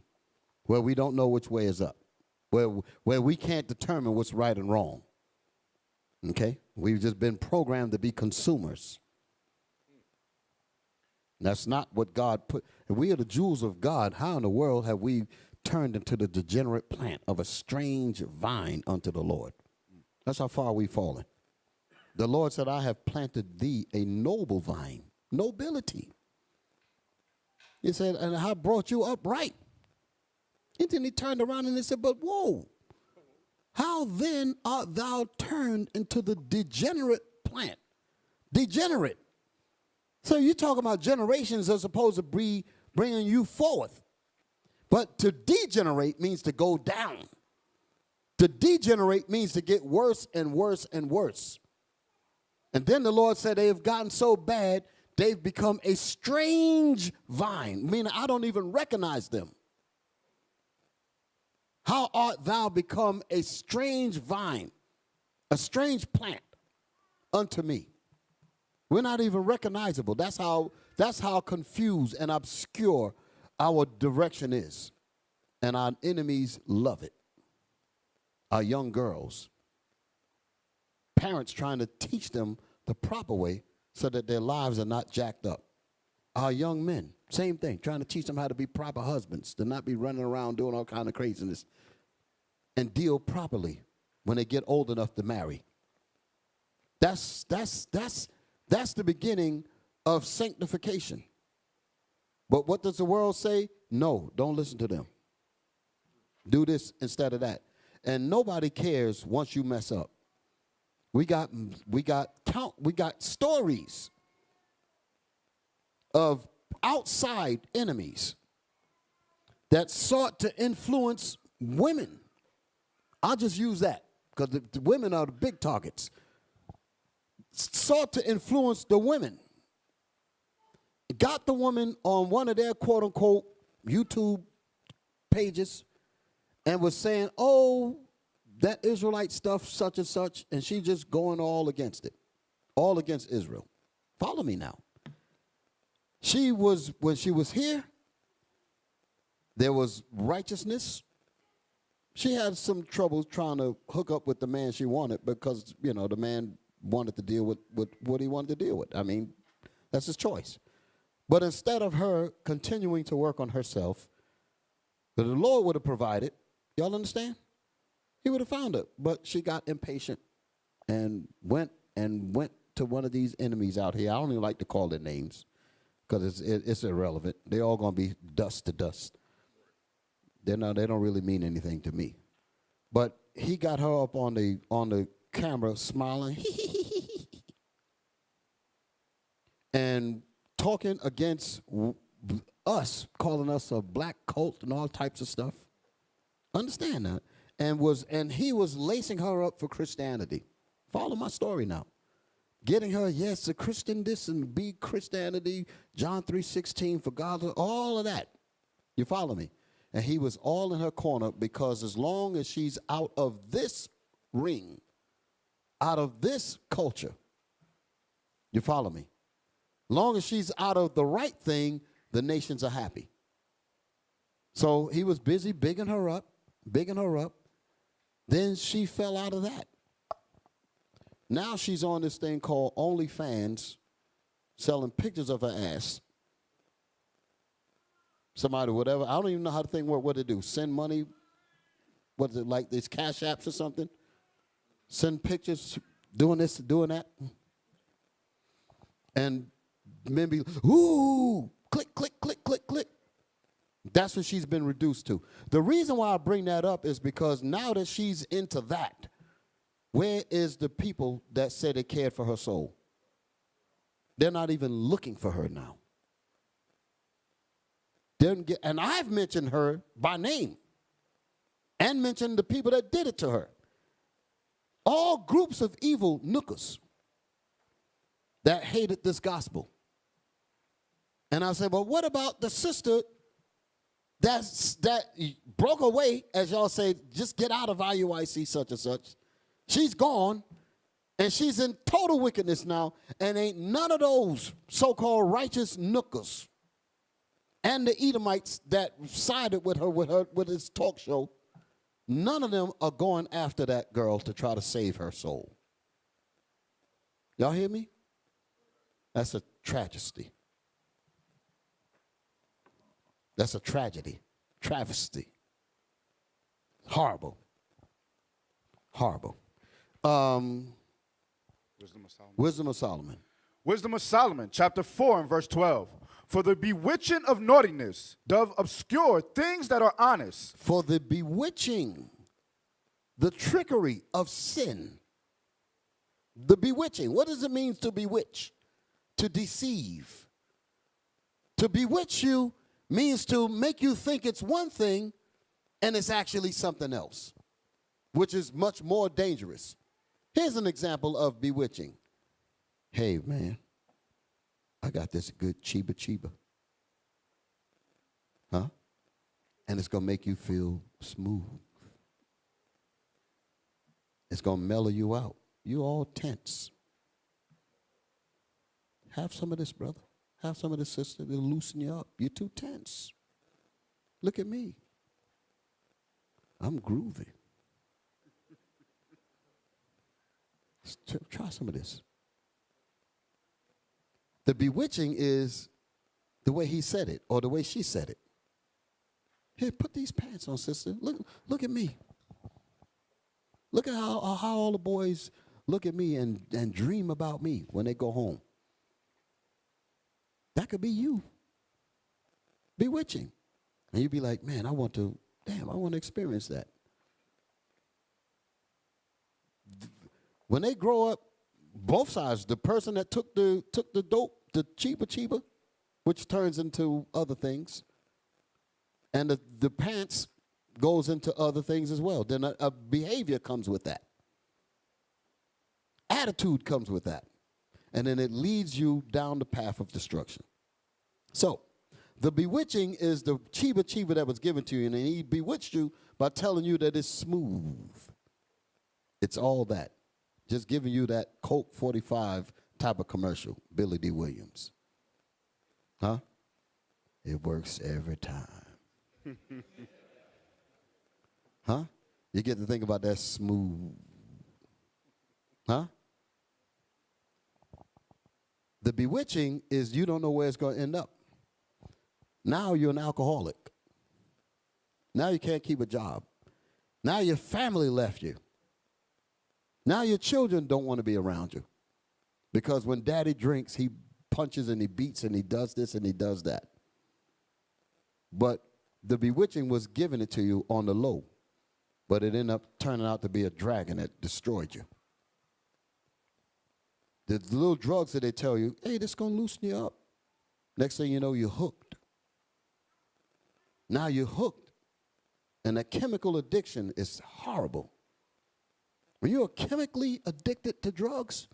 where we don't know which way is up, where we can't determine what's right and wrong. Okay? We've just been programmed to be consumers. That's not what God put. If we are the jewels of God, how in the world have we turned into the degenerate plant of a strange vine unto the Lord? That's how far we've fallen. The Lord said, I have planted thee a noble vine, nobility. He said, and I brought you upright. And then he turned around and he said, but whoa, how then art thou turned into the degenerate plant? Degenerate. So you're talking about generations as opposed to bringing you forth. But to degenerate means to go down. To degenerate means to get worse and worse and worse. And then the Lord said they have gotten so bad, they've become a strange vine, meaning I don't even recognize them. How art thou become a strange vine, a strange plant unto me? We're not even recognizable. That's how confused and obscure our direction is. And our enemies love it. Our young girls. Parents trying to teach them the proper way so that their lives are not jacked up. Our young men, same thing, trying to teach them how to be proper husbands, to not be running around doing all kind of craziness, and deal properly when they get old enough to marry. That's the beginning of sanctification. But what does the world say? No, don't listen to them. Do this instead of that. And nobody cares once you mess up. We got stories of outside enemies that sought to influence women. I'll just use that because the women are the big targets. Sought to influence the women. Got the woman on one of their quote unquote YouTube pages and was saying, oh, that Israelite stuff, such and such, and she just going all against it, all against Israel. Follow me now. When she was here, there was righteousness. She had some trouble trying to hook up with the man she wanted because, the man wanted to deal with what he wanted to deal with. I mean, that's his choice. But instead of her continuing to work on herself, the Lord would have provided. Y'all understand? He would have found her, but she got impatient and went to one of these enemies out here. I don't even like to call their names because it's irrelevant. They're all going to be dust to dust. They don't really mean anything to me. But he got her up on the camera smiling and talking against us, calling us a black cult and all types of stuff. Understand that? And he was lacing her up for Christianity. Follow my story now. Getting her, yes, a Christian this and be Christianity, John 3:16 for God, all of that. You follow me? And he was all in her corner because as long as she's out of this ring, out of this culture, you follow me? Long as she's out of the right thing, the nations are happy. So he was busy bigging her up, bigging her up. Then she fell out of that. Now she's on this thing called OnlyFans, selling pictures of her ass. Somebody, whatever. I don't even know how the thing works, what they do. Send money, what is it, like these cash apps or something? Send pictures, doing this, doing that. And men be, ooh, click, click, click, click, click. That's what she's been reduced to. The reason why I bring that up is because now that she's into that, where is the people that said they cared for her soul? They're not even looking for her now. And I've mentioned her by name and mentioned the people that did it to her. All groups of evil nookers that hated this gospel. And I said, well, what about the sister that broke away, as y'all say, just get out of IUIC such and such. She's gone, and she's in total wickedness now, and ain't none of those so-called righteous nookers and the Edomites that sided with her with his talk show, none of them are going after that girl to try to save her soul. Y'all hear me? That's a tragedy. That's a tragedy, travesty. Horrible. Horrible. Wisdom of Solomon. Wisdom of Solomon. Wisdom of Solomon, chapter 4 and verse 12. For the bewitching of naughtiness doth obscure things that are honest. For the bewitching, the trickery of sin. The bewitching. What does it mean to bewitch? To deceive. To bewitch you means to make you think it's one thing and it's actually something else, which is much more dangerous. Here's an example of bewitching. Hey, man, I got this good chiba. Huh? And it's going to make you feel smooth. It's going to mellow you out. You all tense. Have some of this, brother. Have some of this, sister. It'll loosen you up. You're too tense. Look at me. I'm groovy. Try some of this. The bewitching is the way he said it or the way she said it. Here, put these pants on, sister. Look at me. Look at how all the boys look at me and dream about me when they go home. That could be you. Bewitching. And you'd be like, man, I want to experience that. When they grow up, both sides, the person that took the dope, the chiba, which turns into other things, and the pants goes into other things as well. Then a behavior comes with that. Attitude comes with that. And then it leads you down the path of destruction. So, the bewitching is the chiba that was given to you, and he bewitched you by telling you that it's smooth. It's all that. Just giving you that Coke 45 type of commercial, Billy D. Williams. Huh? It works every time. Huh? You get to think about that smooth. Huh? The bewitching is you don't know where it's going to end up. Now you're an alcoholic. Now you can't keep a job. Now your family left you. Now your children don't want to be around you. Because when daddy drinks, he punches and he beats and he does this and he does that. But the bewitching was giving it to you on the low. But it ended up turning out to be a dragon that destroyed you. The little drugs that they tell you, hey, this is going to loosen you up. Next thing you know, you're hooked. Now you're hooked. And that chemical addiction is horrible. When you're chemically addicted to drugs,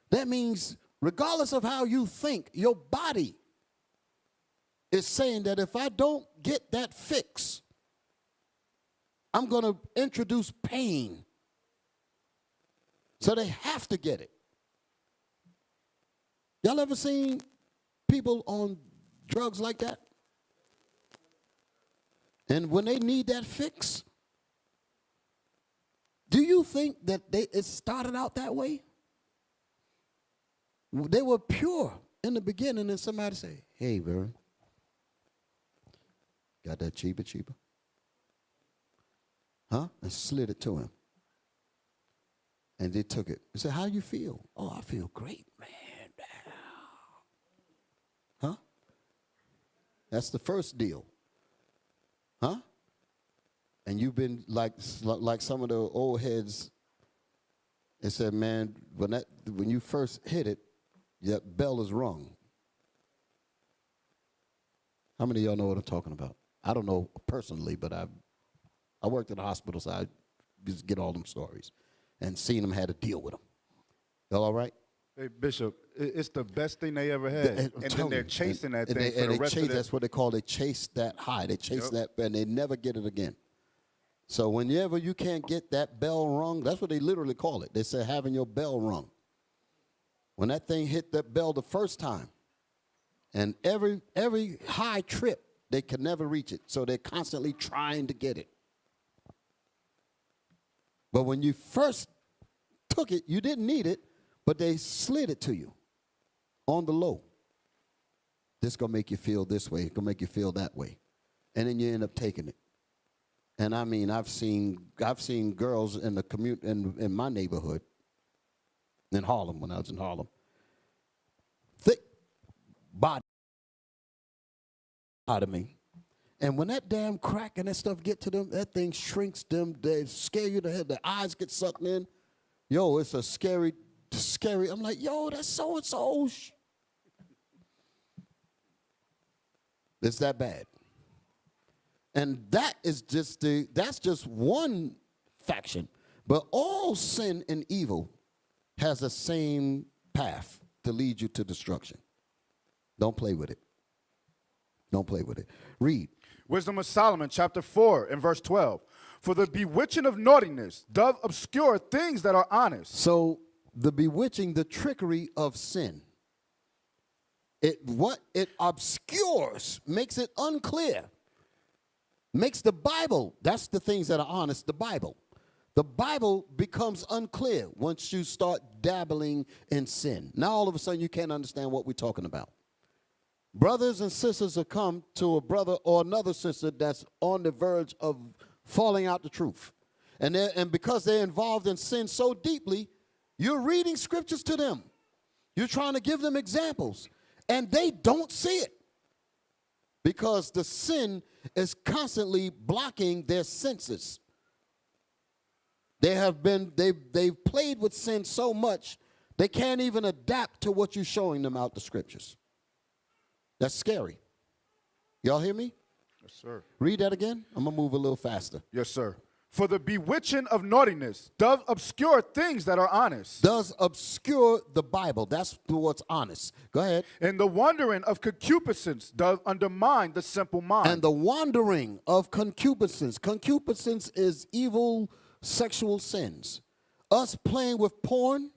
that means regardless of how you think, your body is saying that if I don't get that fix, I'm going to introduce pain. So they have to get it. Y'all ever seen people on drugs like that? And when they need that fix, do you think that it started out that way? They were pure in the beginning, and somebody say, hey, bro, got that cheaper? Huh? And slid it to him. And they took it. He said, how you feel? Oh, I feel great, man. Huh? That's the first deal. Huh? And you've been like some of the old heads. They said, man, when you first hit it, that bell is rung. How many of y'all know what I'm talking about? I don't know personally, but I worked in the hospital, so I just get all them stories and seen them had to deal with them. Y'all all right? Hey, Bishop, it's the best thing they ever had. And then they're chasing that thing for the rest of their... That's what they call, they chase that high. They chase that, and they never get it again. So whenever you can't get that bell rung, that's what they literally call it. They say having your bell rung. When that thing hit that bell the first time, and every high trip, they can never reach it. So they're constantly trying to get it. But when you first took it, you didn't need it, but they slid it to you on the low. This going to make you feel this way. It's going to make you feel that way. And then you end up taking it. And I mean, I've seen girls in the in my neighborhood, in Harlem, when I was in Harlem, thick body out of me. And when that damn crack and that stuff get to them, that thing shrinks them. They scare you to hell. Their eyes get sucked in. Yo, it's a scary. I'm like, yo, that's so-and-so. It's that bad. And that's just one faction. But all sin and evil has the same path to lead you to destruction. Don't play with it. Don't play with it. Read. Wisdom of Solomon, chapter 4, and verse 12. For the bewitching of naughtiness doth obscure things that are honest. So the bewitching, the trickery of sin, it obscures, makes it unclear, makes the Bible, that's the things that are honest, the Bible. The Bible becomes unclear once you start dabbling in sin. Now all of a sudden you can't understand what we're talking about. Brothers and sisters will come to a brother or another sister that's on the verge of falling out the truth. And because they're involved in sin so deeply, you're reading scriptures to them. You're trying to give them examples. And they don't see it. Because the sin is constantly blocking their senses. They've played with sin so much, they can't even adapt to what you're showing them out the scriptures. That's scary. Y'all hear me? Yes, sir. Read that again. I'm going to move a little faster. Yes, sir. For the bewitching of naughtiness doth obscure things that are honest. Does obscure the Bible. That's what's honest. Go ahead. And the wandering of concupiscence doth undermine the simple mind. And the wandering of concupiscence. Concupiscence is evil sexual sins. Us playing with porn,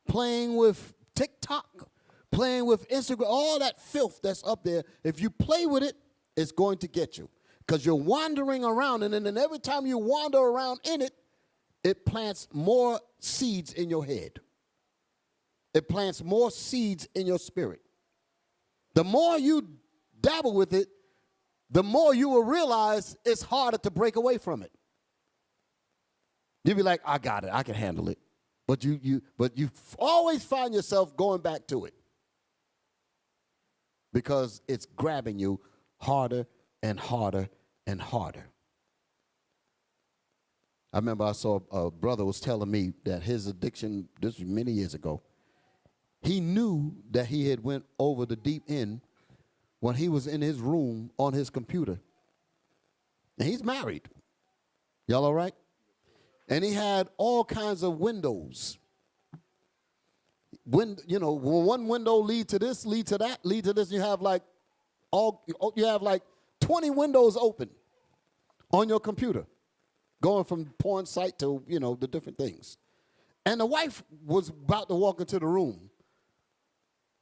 playing with TikTok, playing with Instagram, all that filth that's up there, if you play with it, it's going to get you. Because you're wandering around, and then every time you wander around in it, it plants more seeds in your head. It plants more seeds in your spirit. The more you dabble with it, the more you will realize it's harder to break away from it. You'll be like, I got it, I can handle it. But you always find yourself going back to it. Because it's grabbing you harder and harder and harder. I remember I saw a brother was telling me that his addiction, this was many years ago, he knew that he had went over the deep end when he was in his room on his computer. And he's married. Y'all all right? And he had all kinds of windows. When one window lead to this, lead to that, lead to this, you have like 20 windows open on your computer, going from porn site to, the different things. And the wife was about to walk into the room.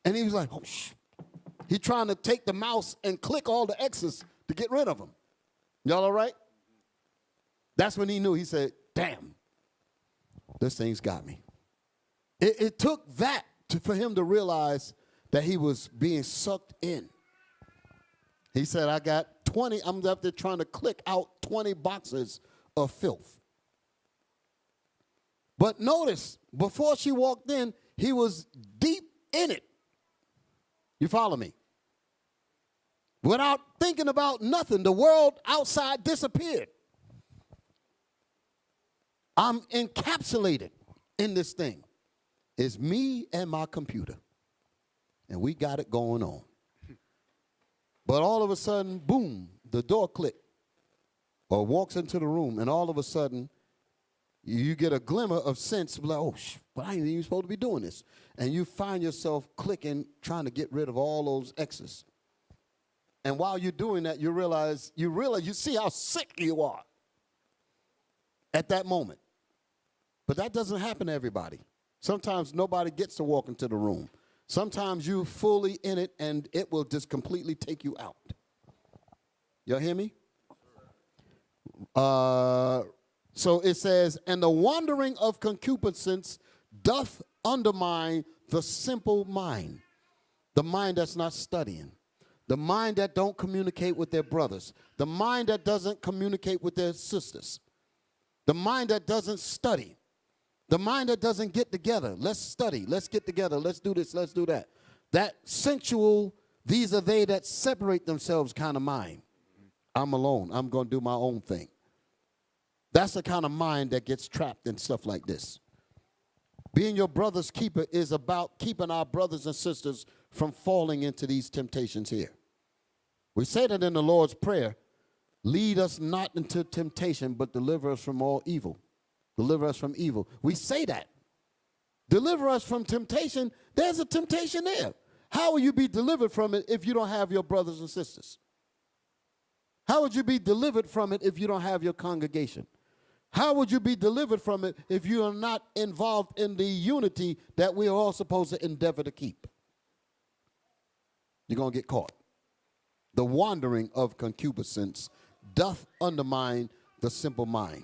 And he was like, oh, shh. He's trying to take the mouse and click all the X's to get rid of them. Y'all all right? That's when he knew. He said, damn, this thing's got me. It took that for him to realize that he was being sucked in. He said, I got 20, I'm up there trying to click out 20 boxes of filth. But notice, before she walked in, he was deep in it. You follow me? Without thinking about nothing, the world outside disappeared. I'm encapsulated in this thing. It's me and my computer. And we got it going on. But all of a sudden, boom, the door clicked. Or walks into the room, and all of a sudden, you get a glimmer of sense, like, oh, but I ain't even supposed to be doing this. And you find yourself clicking, trying to get rid of all those X's. And while you're doing that, you realize, you see how sick you are at that moment. But that doesn't happen to everybody. Sometimes nobody gets to walk into the room. Sometimes you fully in it, and it will just completely take you out. Y'all hear me? So it says, and the wandering of concupiscence doth undermine the simple mind, the mind that's not studying, the mind that don't communicate with their brothers, the mind that doesn't communicate with their sisters, the mind that doesn't study, the mind that doesn't get together. Let's study, let's get together, let's do this, let's do that. That sensual, these are they that separate themselves kind of mind. I'm alone, I'm going to do my own thing. That's the kind of mind that gets trapped in stuff like this. Being your brother's keeper is about keeping our brothers and sisters from falling into these temptations here. We say that in the Lord's Prayer, lead us not into temptation, but deliver us from all evil. Deliver us from evil. We say that. Deliver us from temptation. There's a temptation there. How will you be delivered from it if you don't have your brothers and sisters? How would you be delivered from it if you don't have your congregation? How would you be delivered from it if you are not involved in the unity that we are all supposed to endeavor to keep? You're going to get caught. The wandering of concupiscence doth undermine the simple mind.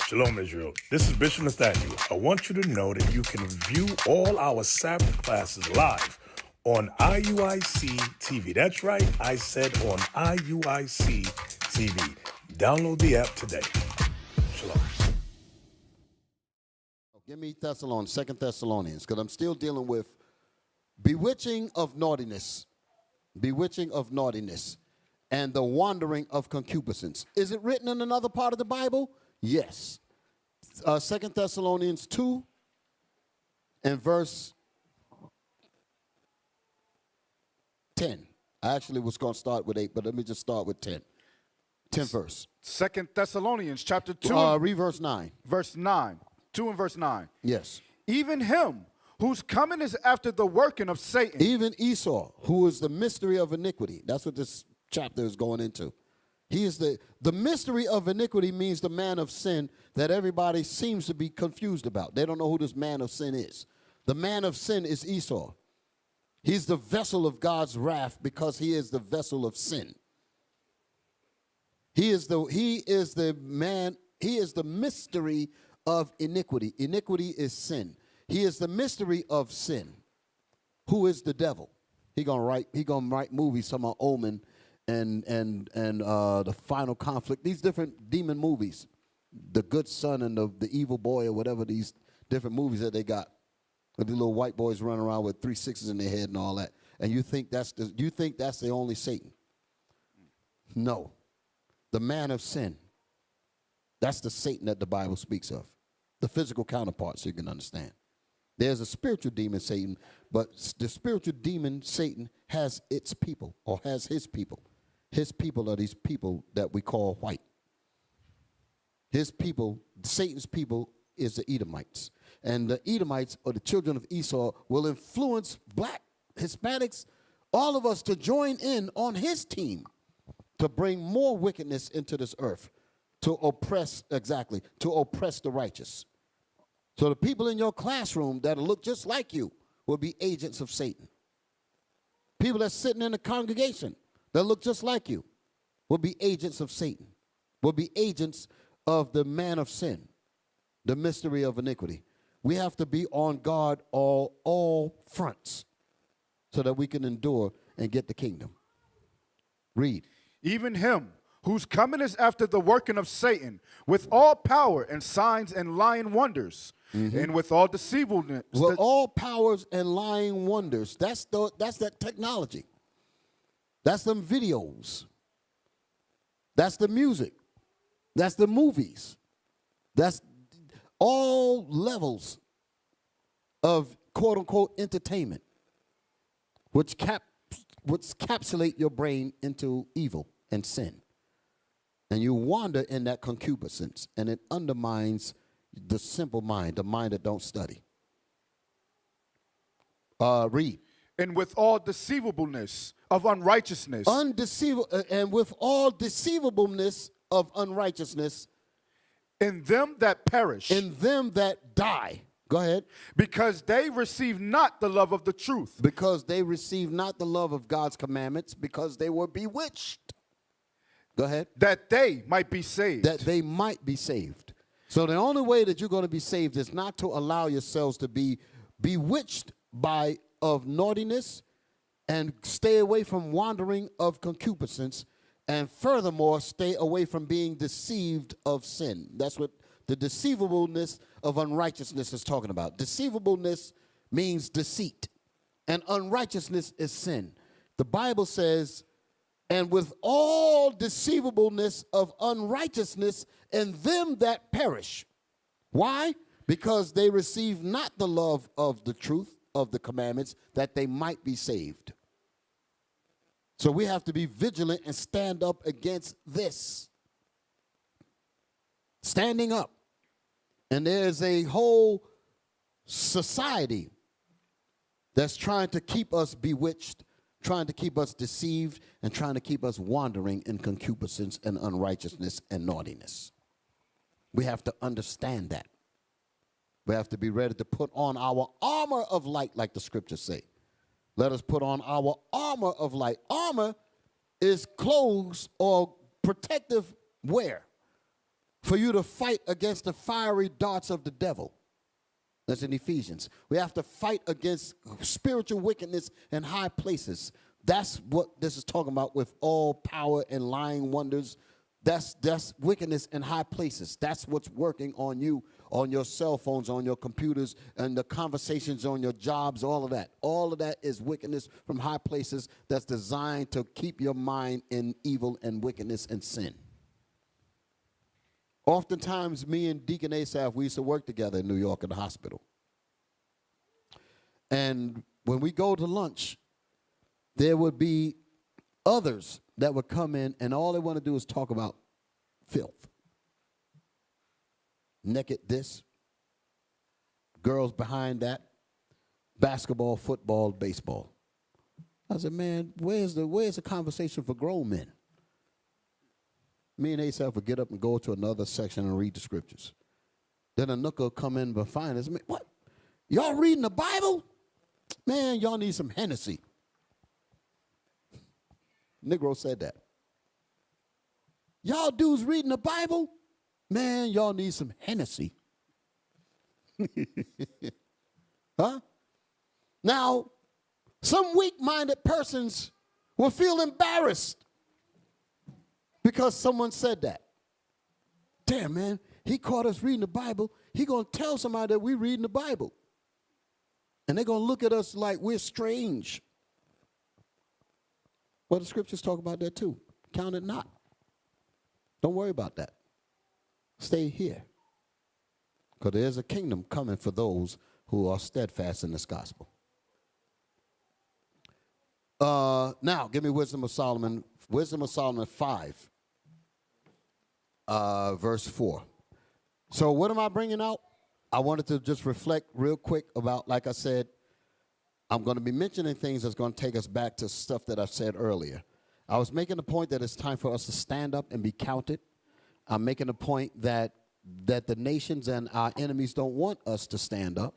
Shalom, Israel. This is Bishop Nathaniel. I want you to know that you can view all our Sabbath classes live on IUIC TV. That's right, I said on IUIC TV. Download the app today. Shalom. Give me Thessalonians, 2 Thessalonians, because I'm still dealing with bewitching of naughtiness, and the wandering of concupiscence. Is it written in another part of the Bible? Yes. 2 Thessalonians 2 and verse 10. I actually was going to start with 8, but let me just start with 10. 10 verse. 2 Thessalonians chapter 2. Read verse 9. Verse 9. 2 and verse 9. Yes. Even him whose coming is after the working of Satan. Even Esau, who is the mystery of iniquity. That's what this chapter is going into. He is the mystery of iniquity means the man of sin that everybody seems to be confused about. They don't know who this man of sin is. The man of sin is Esau. He's the vessel of God's wrath because he is the vessel of sin. He is the mystery of iniquity. Iniquity is sin. He is the mystery of sin. Who is the devil? He gonna write movies talking about Omen and the final conflict. These different demon movies, the good son and the evil boy or whatever, these different movies that they got. With the little white boys running around with 3 6s in their head and all that. And you think that's the only Satan. No. The man of sin. That's the Satan that the Bible speaks of. The physical counterpart, so you can understand. There's a spiritual demon, Satan, but the spiritual demon, Satan, has its people, or has his people. His people are these people that we call white. His people, Satan's people, is the Edomites. And the Edomites, or the children of Esau, will influence black, Hispanics, all of us to join in on his team to bring more wickedness into this earth, to oppress the righteous. So the people in your classroom that look just like you will be agents of Satan. People that's sitting in the congregation that look just like you will be agents of Satan, will be agents of the man of sin, the mystery of iniquity. We have to be on guard all fronts so that we can endure and get the kingdom. Read. Even him whose coming is after the working of Satan, with all power and signs and lying wonders, and with all deceivableness. With all powers and lying wonders. That's that technology. That's them videos. That's the music. That's the movies. That's all levels of quote-unquote entertainment, which capsulate your brain into evil and sin. And you wander in that concupiscence, and it undermines the simple mind, the mind that don't study. Read. And with all deceivableness of unrighteousness. And with all deceivableness of unrighteousness. In them that perish. In them that die. Go ahead. Because they receive not the love of the truth. Because they receive not the love of God's commandments, because they were bewitched. Go ahead. That they might be saved. That they might be saved. So the only way that you're going to be saved is not to allow yourselves to be bewitched of naughtiness, and stay away from wandering of concupiscence, and furthermore, stay away from being deceived of sin. That's what the deceivableness of unrighteousness is talking about. Deceivableness means deceit, and unrighteousness is sin. The Bible says, and with all deceivableness of unrighteousness in them that perish. Why? Because they receive not the love of the truth of the commandments, that they might be saved. So we have to be vigilant and stand up against this. Standing up. And there's a whole society that's trying to keep us bewitched, trying to keep us deceived, and trying to keep us wandering in concupiscence and unrighteousness and naughtiness. We have to understand that. We have to be ready to put on our armor of light, like the scriptures say. Let us put on our armor of light. Armor is clothes or protective wear for you to fight against the fiery darts of the devil. That's in Ephesians. We have to fight against spiritual wickedness in high places. That's what this is talking about with all power and lying wonders. That's wickedness in high places. That's what's working on you, on your cell phones, on your computers, and the conversations on your jobs, all of that. All of that is wickedness from high places that's designed to keep your mind in evil and wickedness and sin. Oftentimes, me and Deacon Asaph, we used to work together in New York at the hospital. And when we go to lunch, there would be others that would come in, and all they want to do is talk about filth. Naked this, girls behind that, basketball, football, baseball. I said, man, where's the conversation for grown men? Me and Asaph would get up and go to another section and read the scriptures. Then a nook will come in behind us. What? Y'all reading the Bible? Man, y'all need some Hennessy. Negro said that. Y'all dudes reading the Bible? Man, y'all need some Hennessy. Huh? Now, some weak-minded persons will feel embarrassed because someone said that. Damn, man, he caught us reading the Bible. He going to tell somebody that we're reading the Bible. And they're going to look at us like we're strange. Well, the scriptures talk about that too. Count it not. Don't worry about that. Stay here. Because there's a kingdom coming for those who are steadfast in this gospel. Now, give me Wisdom of Solomon. Wisdom of Solomon 5, verse 4. So what am I bringing out? I wanted to just reflect real quick about, like I said, I'm going to be mentioning things that's going to take us back to stuff that I said earlier. I was making the point that it's time for us to stand up and be counted. I'm making the point that the nations and our enemies don't want us to stand up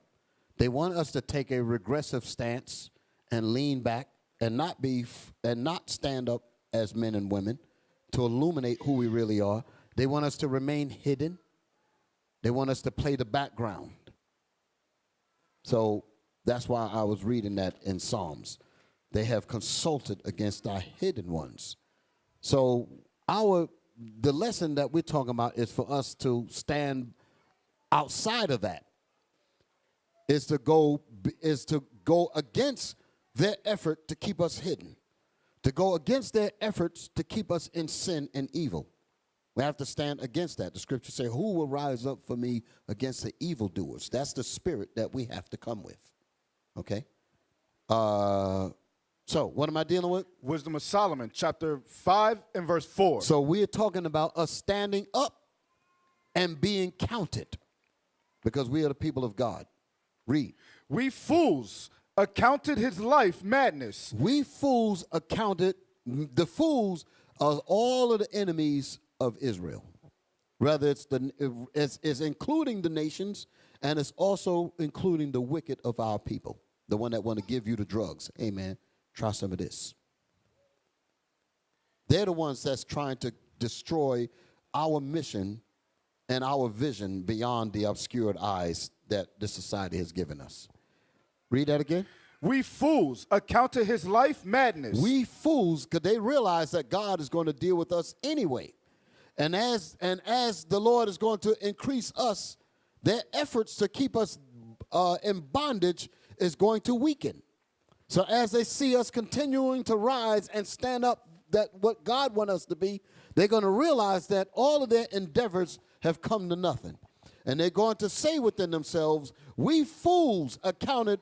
They want us to take a regressive stance and lean back and not stand up as men and women to illuminate who we really are. They want us to remain hidden. They want us to play the background. So that's why I was reading that in Psalms. They have consulted against our hidden ones. So the lesson that we're talking about is for us to stand outside of that. Is to go against their effort to keep us hidden, to go against their efforts to keep us in sin and evil. We have to stand against that. The scriptures say, who will rise up for me against the evildoers? That's the spirit that we have to come with. Okay? So what am I dealing with? Wisdom of Solomon, chapter 5 and verse 4. So we're talking about us standing up and being counted because we are the people of God. Read. We fools accounted his life madness. We fools accounted, the fools are all of the enemies of Israel. Rather, it's including the nations, and it's also including the wicked of our people, the one that want to give you the drugs. Hey, man, try some of this. They're the ones that's trying to destroy our mission and our vision beyond the obscured eyes that this society has given us. Read that again. We fools accounted his life madness. We fools, because they realize that God is going to deal with us anyway. And as the Lord is going to increase us, their efforts to keep us in bondage is going to weaken. So as they see us continuing to rise and stand up that what God wants us to be, they're going to realize that all of their endeavors have come to nothing. And they're going to say within themselves, we fools accounted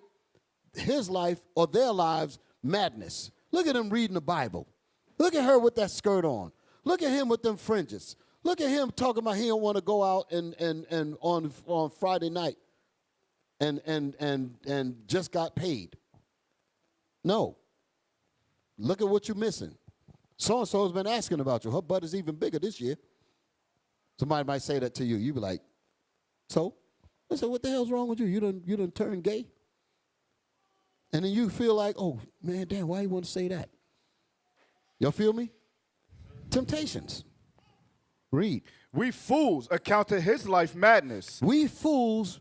his life or their lives madness. Look at him reading the Bible. Look at her with that skirt on. Look at him with them fringes. Look at him talking about he don't want to go out and on Friday night and just got paid. No. Look at what you're missing. So-and-so has been asking about you. Her butt is even bigger this year. Somebody might say that to you. You be like, so? I said, what the hell's wrong with you? You done turned gay? And then you feel like, oh, man, damn, why you want to say that? Y'all feel me? Temptations. Read. We fools accounted his life madness. We fools,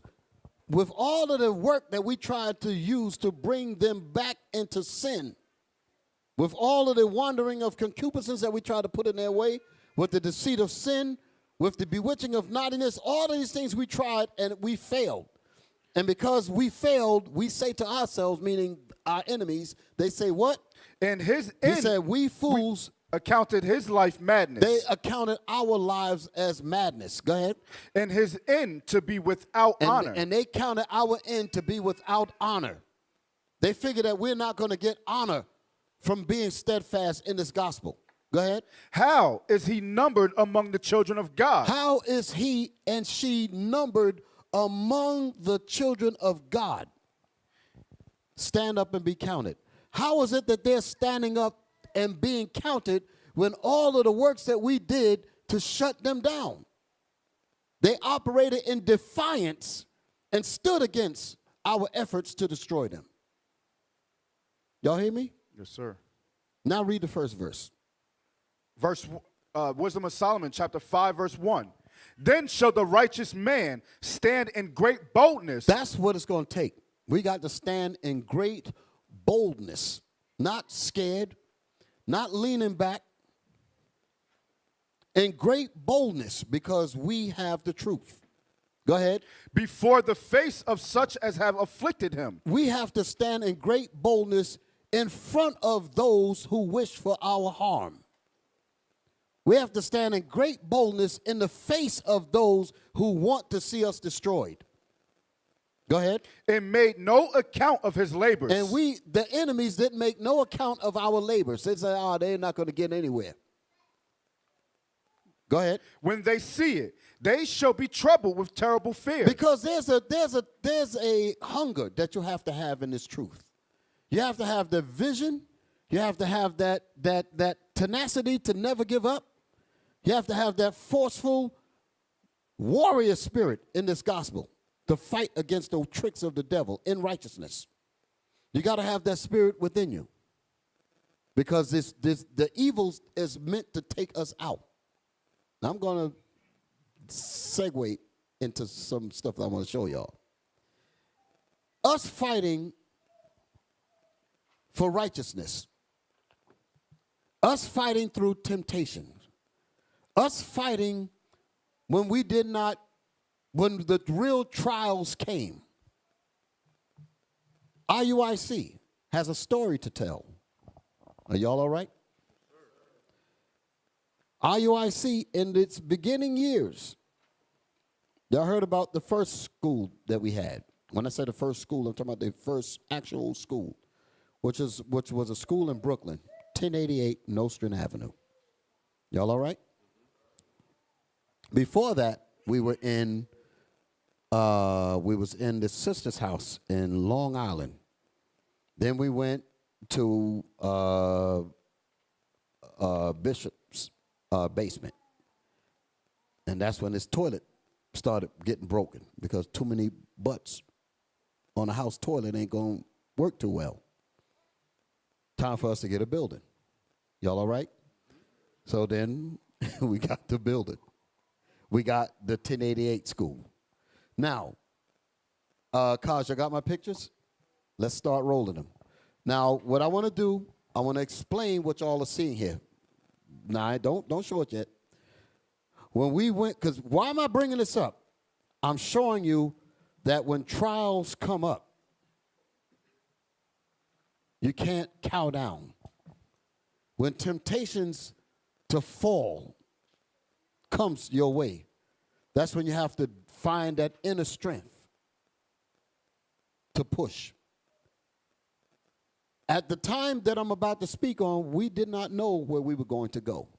with all of the work that we tried to use to bring them back into sin, with all of the wandering of concupiscence that we tried to put in their way, with the deceit of sin, with the bewitching of naughtiness, all of these things we tried and we failed. And because we failed, we say to ourselves, meaning our enemies, they say what? And his He end, said, we fools accounted his life madness. They accounted our lives as madness. Go ahead. And his end to be without honor. And they counted our end to be without honor. They figured that we're not going to get honor from being steadfast in this gospel. Go ahead. How is he numbered among the children of God? How is he and she numbered among the children of God? Stand up and be counted. How is it that they're standing up and being counted when all of the works that we did to shut them down? They operated in defiance and stood against our efforts to destroy them. Y'all hear me? Yes, sir. Now read the first verse. Wisdom of Solomon, chapter 5, verse 1. Then shall the righteous man stand in great boldness. That's what it's going to take. We got to stand in great boldness, not scared, not leaning back, in great boldness because we have the truth. Go ahead. Before the face of such as have afflicted him. We have to stand in great boldness in front of those who wish for our harm. We have to stand in great boldness in the face of those who want to see us destroyed. Go ahead. And made no account of his labors. And the enemies, didn't make no account of our labors. They said, oh, they're not going to get anywhere. Go ahead. When they see it, they shall be troubled with terrible fear. Because there's a hunger that you have to have in this truth. You have to have the vision. You have to have that tenacity to never give up. You have to have that forceful warrior spirit in this gospel to fight against the tricks of the devil in righteousness. You got to have that spirit within you, because the evil is meant to take us out. Now I'm going to segue into some stuff that I want to show y'all. Us fighting for righteousness, us fighting through temptation, us fighting when when the real trials came. IUIC has a story to tell. Are y'all all right? IUIC, in its beginning years, y'all heard about the first school that we had. When I say the first school, I'm talking about the first actual school, which was a school in Brooklyn, 1088 Nostrand Avenue. Y'all all right? Before that, we was in the sister's house in Long Island. Then we went to Bishop's basement. And that's when his toilet started getting broken, because too many butts on a house toilet ain't going to work too well. Time for us to get a building. Y'all all right? So then we got the building. We got the 1088 school. Now, Kaj, I got my pictures? Let's start rolling them. Now, what I want to do, I want to explain what y'all are seeing here. Now, don't show it yet. When we went, because why am I bringing this up? I'm showing you that when trials come up, you can't cow down. When temptations to fall comes your way, that's when you have to find that inner strength to push. At the time that I'm about to speak on, we did not know where we were going to go.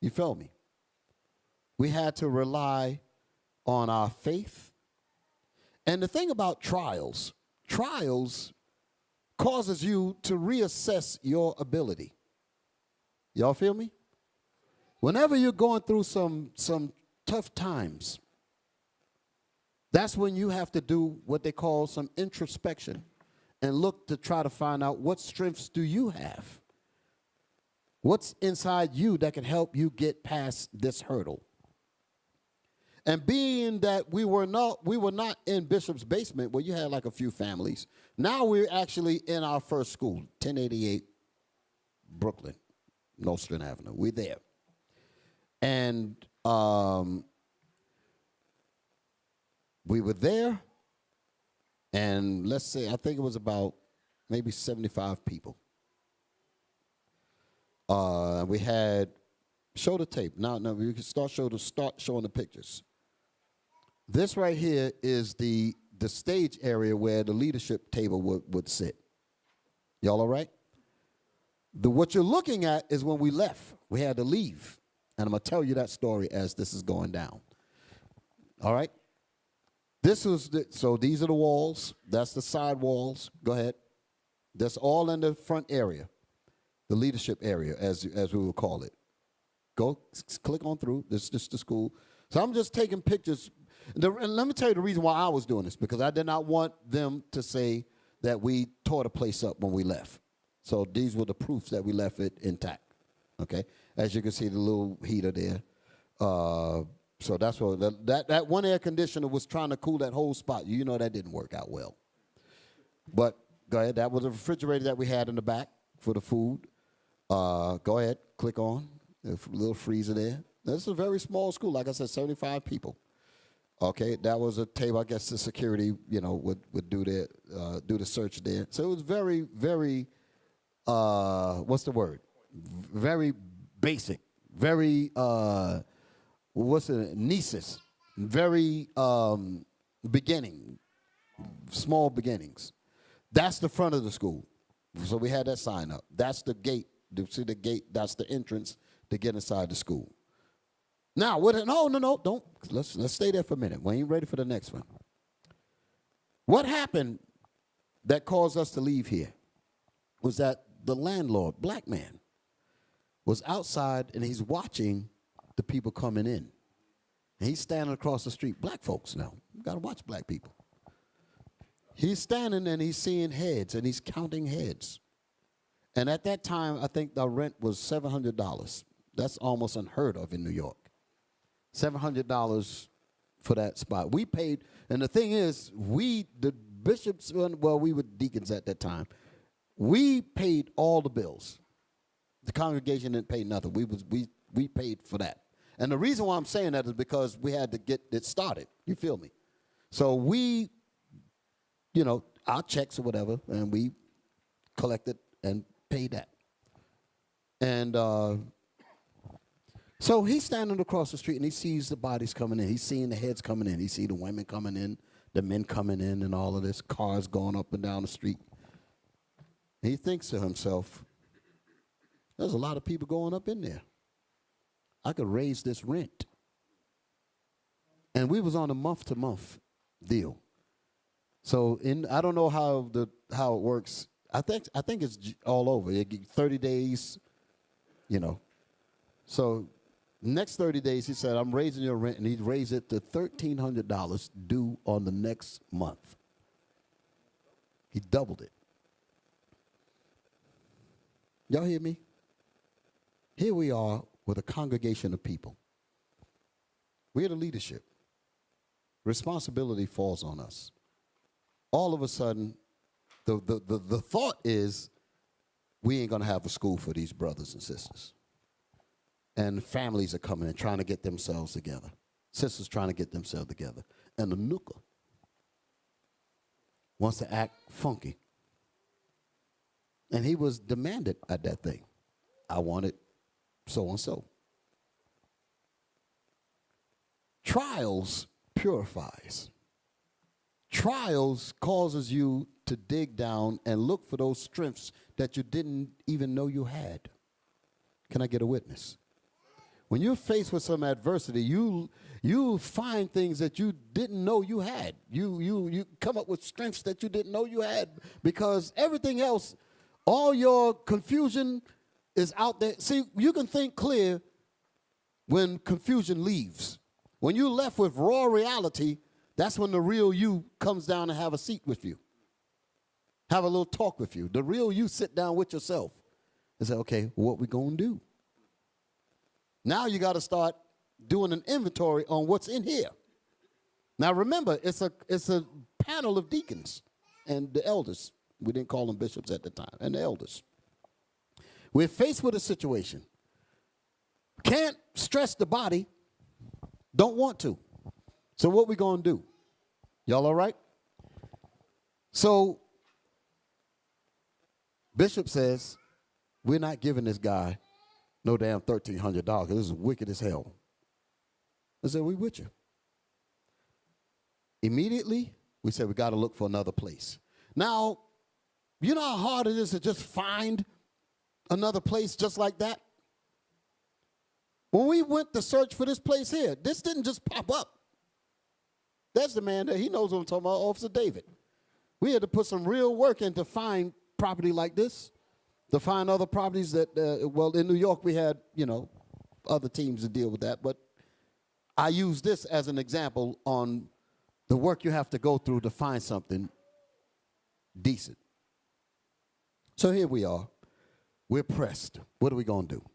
You felt me? We had to rely on our faith. And the thing about trials causes you to reassess your ability. Y'all feel me? Whenever you're going through some tough times, that's when you have to do what they call some introspection and look to try to find out what strengths do you have. What's inside you that can help you get past this hurdle? And being that we were not in Bishop's basement where you had like a few families, now we're actually in our first school, 1088 Brooklyn, Nostrand Avenue. We're there. And we were there, and let's say, I think it was about maybe 75 people. We had, show the tape. Now we can start showing the pictures. This right here is the stage area where the leadership table would sit. Y'all all right? What you're looking at is when we left. We had to leave. And I'm going to tell you that story as this is going down. All right? So these are the walls. That's the side walls. Go ahead. That's all in the front area. The leadership area, as we would call it. Go click on through. This is just the school. So I'm just taking pictures. And let me tell you the reason why I was doing this, because I did not want them to say that we tore the place up when we left. So these were the proofs that we left it intact. Okay? As you can see, the little heater there. So that's what that one air conditioner was trying to cool that whole spot. You know that didn't work out well. But go ahead. That was a refrigerator that we had in the back for the food. Go ahead. Click on. A little freezer there. This is a very small school. Like I said, 75 people. Okay, that was a table. I guess the security, would do the search there. So it was very, very, what's the word? Very basic. Very, Nieces. Very beginning. Small beginnings. That's the front of the school. So we had that sign up. That's the gate. See the gate? That's the entrance to get inside the school. Now, no, don't. Let's stay there for a minute. We ain't ready for the next one. What happened that caused us to leave here was that the landlord, black man, was outside and he's watching the people coming in. And he's standing across the street. Black folks now. You got to watch black people. He's standing and he's seeing heads and he's counting heads. And at that time, I think the rent was $700. That's almost unheard of in New York. $700 for that spot. We paid, and the thing is, the bishops, well, we were deacons at that time. We paid all the bills. The congregation didn't pay nothing. We paid for that. And the reason why I'm saying that is because we had to get it started. You feel me? So we, our checks or whatever, and we collected and paid that. And so he's standing across the street, and he sees the bodies coming in. He's seeing the heads coming in. He sees the women coming in, the men coming in, and all of this, cars going up and down the street. He thinks to himself, there's a lot of people going up in there. I could raise this rent. And we was on a month-to-month deal. So I don't know how it works. I think it's all over. 30 days, So next 30 days, he said, I'm raising your rent, and he raised it to $1,300 due on the next month. He doubled it. Y'all hear me? Here we are with a congregation of people. We're the leadership. Responsibility falls on us. All of a sudden, the thought is we ain't going to have a school for these brothers and sisters. And families are coming in trying to get themselves together. Sisters trying to get themselves together. And the nooker wants to act funky. And he was demanded at that thing. I want it so and so. Trials purifies. Trials causes you to dig down and look for those strengths that you didn't even know you had. Can I get a witness? When you're faced with some adversity, you find things that you didn't know you had. You come up with strengths that you didn't know you had, because everything else, all your confusion is out there. See, you can think clear when confusion leaves. When you're left with raw reality, that's when the real you comes down and have a seat with you. Have a little talk with you. The real you sit down with yourself and say, okay, what we gonna do? Now you got to start doing an inventory on what's in here. Now remember, it's a panel of deacons and the elders. We didn't call them bishops at the time, and the elders. We're faced with a situation. Can't stress the body. Don't want to. So what we going to do? Y'all all right? So Bishop says, we're not giving this guy no damn $1,300. This is wicked as hell. I said, we with you. Immediately, we said, we got to look for another place. Now, you know how hard it is to just find another place just like that? When we went to search for this place here, this didn't just pop up. That's the man that he knows what I'm talking about, Officer David. We had to put some real work in to find property like this, to find other properties that, in New York we had, other teams to deal with that. But I use this as an example on the work you have to go through to find something decent. So here we are. We're pressed. What are we going to do?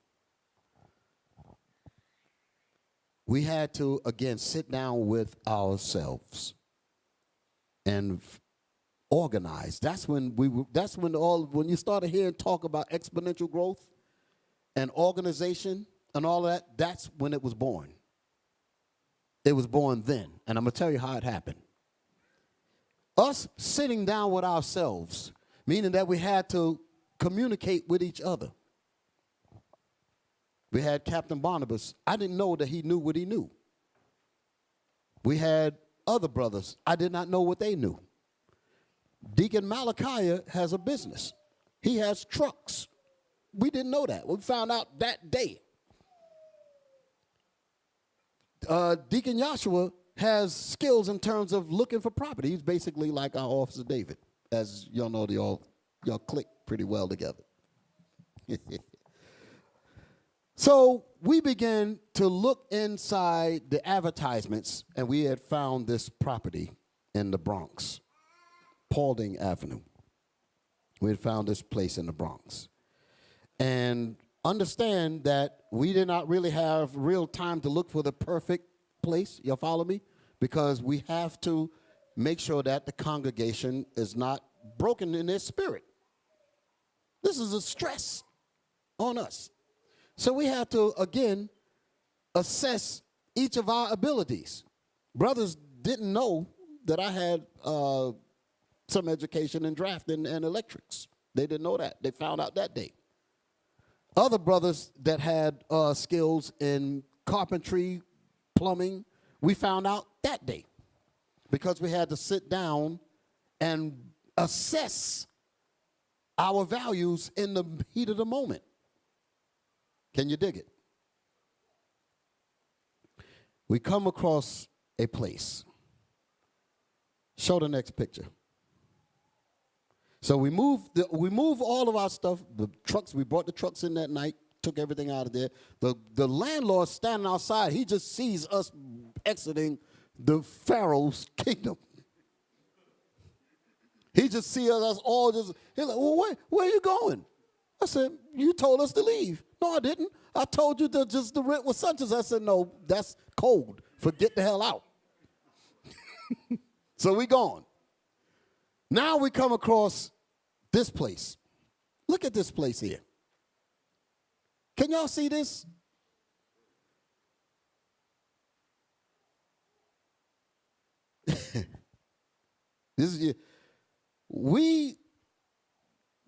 We had to, again, sit down with ourselves and organize. That's when when you started hearing talk about exponential growth and organization and all of that, that's when it was born. It was born then. And I'm going to tell you how it happened. Us sitting down with ourselves, meaning that we had to communicate with each other. We had Captain Barnabas. I didn't know that he knew what he knew. We had other brothers. I did not know what they knew. Deacon Malachi has a business. He has trucks. We didn't know that. We found out that day. Deacon Joshua has skills in terms of looking for property. He's basically like our Officer David. As y'all know, y'all click pretty well together. So we began to look inside the advertisements, and we had found this property in the Bronx, Paulding Avenue. We had found this place in the Bronx. And understand that we did not really have real time to look for the perfect place. Y'all follow me? Because we have to make sure that the congregation is not broken in their spirit. This is a stress on us. So we have to, again, assess each of our abilities. Brothers didn't know that I had some education in drafting and electrics. They didn't know that. They found out that day. Other brothers that had skills in carpentry, plumbing, we found out that day because we had to sit down and assess our values in the heat of the moment. Can you dig it? We come across a place. Show the next picture. So we move all of our stuff, the trucks, we brought the trucks in that night, took everything out of there. The landlord standing outside, he just sees us exiting the Pharaoh's kingdom. He just sees us all just, he's like, well, where are you going? I said, you told us to leave. No, I didn't. I told you that just the rent was such as. I said, no, that's cold. Forget the hell out. So we gone. Now we come across this place. Look at this place here. Can y'all see this?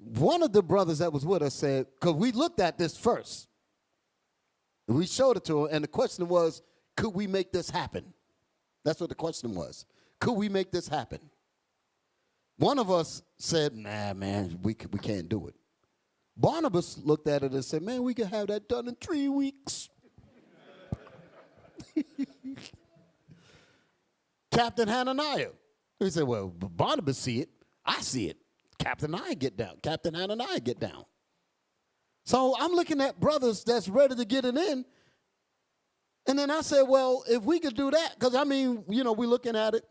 One of the brothers that was with us said, because we looked at this first. We showed it to him, and the question was, could we make this happen? That's what the question was. Could we make this happen? One of us said, nah, man, we can't do it. Barnabas looked at it and said, man, we can have that done in 3 weeks. Captain Hananiah. He said, well, Barnabas see it. I see it. Captain Hananiah get down. So I'm looking at brothers that's ready to get it in. And then I said, well, if we could do that, because, I mean, you know, we're looking at it.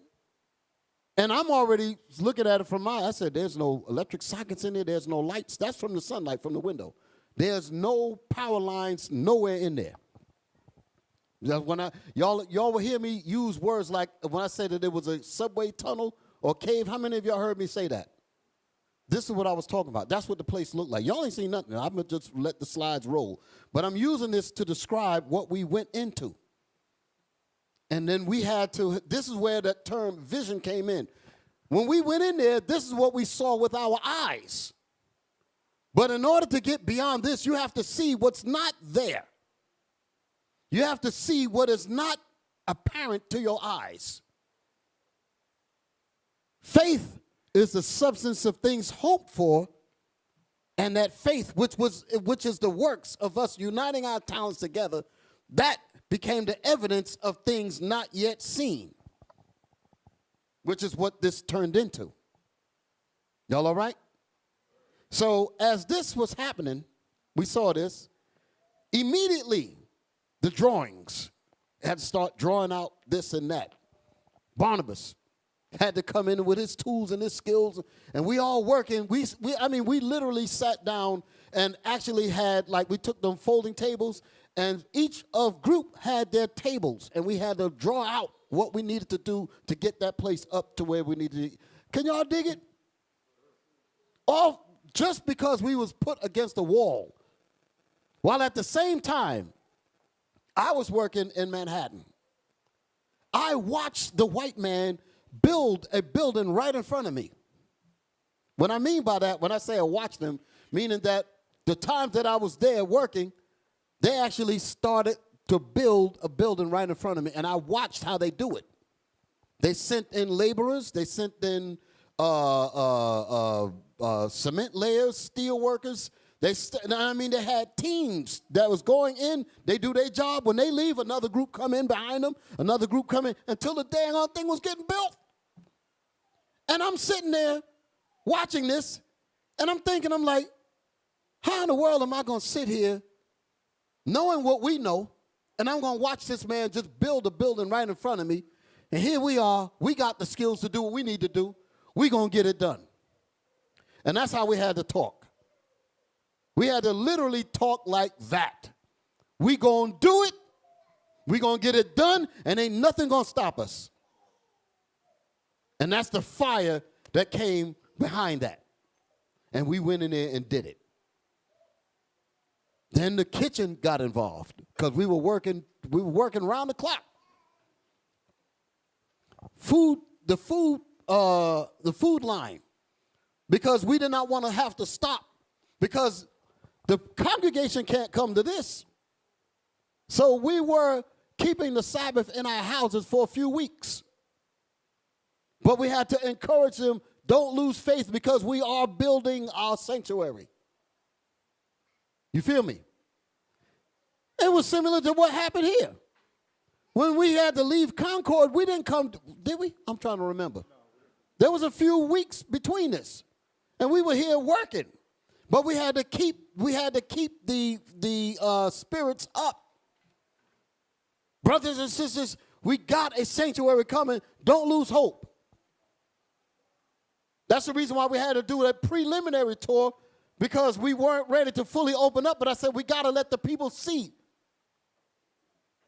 And I'm already looking at it from I said, there's no electric sockets in there. There's no lights. That's from the sunlight from the window. There's no power lines nowhere in there. When y'all will hear me use words like when I said that there was a subway tunnel or cave. How many of y'all heard me say that? This is what I was talking about. That's what the place looked like. Y'all ain't seen nothing. I'm going to just let the slides roll. But I'm using this to describe what we went into. And then we had to, this is where that term vision came in. When we went in there, this is what we saw with our eyes. But in order to get beyond this, you have to see what's not there. You have to see what is not apparent to your eyes. Faith is the substance of things hoped for, and that faith, which is the works of us uniting our talents together, that became the evidence of things not yet seen, which is what this turned into. Y'all all right? So as this was happening, we saw this. Immediately, the drawings had to start drawing out this and that. Barnabas had to come in with his tools and his skills, and we all working. We literally sat down and actually had, like, we took them folding tables, and each of group had their tables, and we had to draw out what we needed to do to get that place up to where we needed to. Can y'all dig it? All just because we was put against a wall, while at the same time, I was working in Manhattan. I watched the white man build a building right in front of me. What I mean by that, when I say I watched them, meaning that the times that I was there working, they actually started to build a building right in front of me, and I watched how they do it. They sent in laborers. They sent in cement layers, steel workers. They had teams that was going in. They do their job. When they leave, another group come in behind them, another group come in, until the dang on thing was getting built. And I'm sitting there watching this, and I'm thinking, I'm like, how in the world am I going to sit here knowing what we know, and I'm going to watch this man just build a building right in front of me, and here we are. We got the skills to do what we need to do. We're going to get it done. And that's how we had to talk. We had to literally talk like that. We going to do it. We going to get it done, and ain't nothing going to stop us. And that's the fire that came behind that. And we went in there and did it. Then the kitchen got involved because we were working around the clock. The food line, because we did not want to have to stop, because the congregation can't come to this. So we were keeping the Sabbath in our houses for a few weeks. But we had to encourage them, don't lose faith, because we are building our sanctuary. You feel me? It was similar to what happened here. When we had to leave Concord, we didn't come, did we? I'm trying to remember. There was a few weeks between this, and we were here working. But we had to keep the spirits up. Brothers and sisters, we got a sanctuary coming. Don't lose hope. That's the reason why we had to do a preliminary tour, because we weren't ready to fully open up. But I said, we got to let the people see.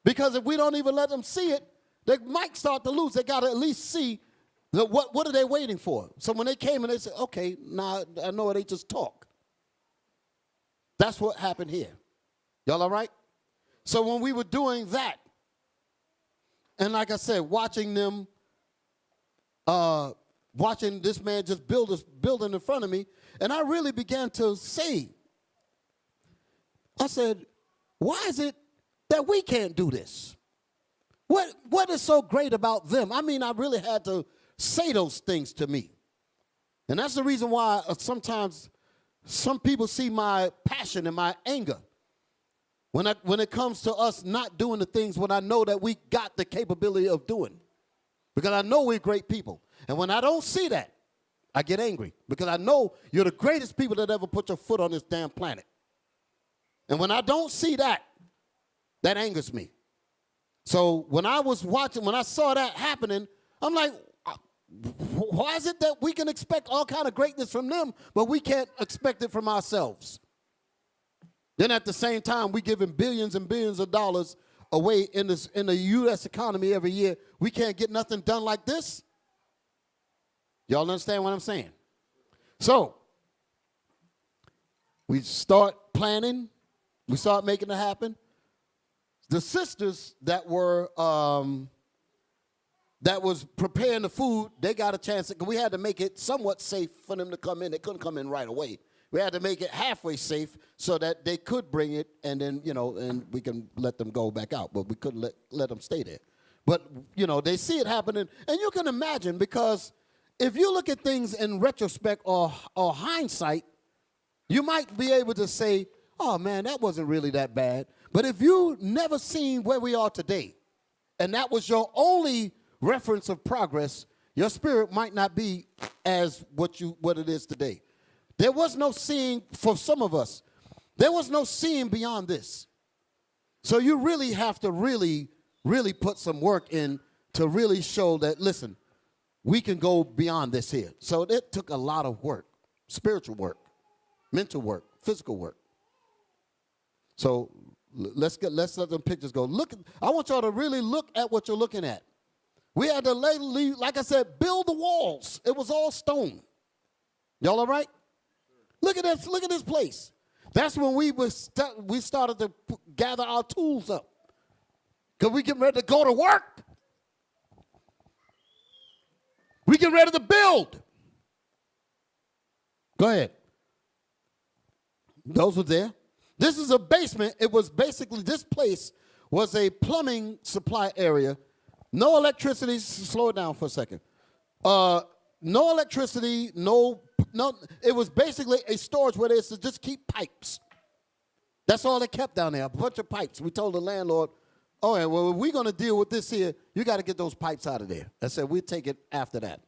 Because if we don't even let them see it, they might start to lose. They got to at least see what are they waiting for. So when they came and they said, okay, now I know they just talk. That's what happened here. Y'all all right? So when we were doing that, and like I said, watching them, watching this man just build this building in front of me, and I really began to say, I said, why is it that we can't do this? What is so great about them? I mean, I really had to say those things to me. And that's the reason why sometimes some people see my passion and my anger when it comes to us not doing the things when I know that we got the capability of doing. Because I know we're great people. And when I don't see that, I get angry. Because I know you're the greatest people that ever put your foot on this damn planet. And when I don't see that, that angers me. So when I was watching, when I saw that happening, I'm like, why is it that we can expect all kind of greatness from them, but we can't expect it from ourselves? Then at the same time, we giving billions and billions of dollars away in the U.S. economy every year. We can't get nothing done like this. Y'all understand what I'm saying? So we start planning. We start making it happen. The sisters that were that was preparing the food, they got a chance. We had to make it somewhat safe for them to come in. They couldn't come in right away. We had to make it halfway safe so that they could bring it, and then, and we can let them go back out. But we couldn't let them stay there. But, they see it happening. And you can imagine, because if you look at things in retrospect or hindsight, you might be able to say, oh, man, that wasn't really that bad. But if you never seen where we are today, and that was your only reference of progress, your spirit might not be as what it is today. There was no seeing for some of us. There was no seeing beyond this. So you really have to really put some work in to really show that, listen, we can go beyond this here. So it took a lot of work, spiritual work, mental work, physical work. So let's let them pictures go. I want y'all to really look at what you're looking at. We had to like I said, build the walls. It was all stone. Y'all all right? Look at this. Look at this place. That's when we started to gather our tools up, because we getting ready to go to work. We getting ready to build. Go ahead. Those were there. This is a basement. It was basically, this place was a plumbing supply area. No electricity. Slow it down for a second. No electricity, no, it was basically a storage where they used to just keep pipes. That's all they kept down there, a bunch of pipes. We told the landlord, oh, yeah, well, if we're going to deal with this here, you got to get those pipes out of there. I said, we'll take it after that.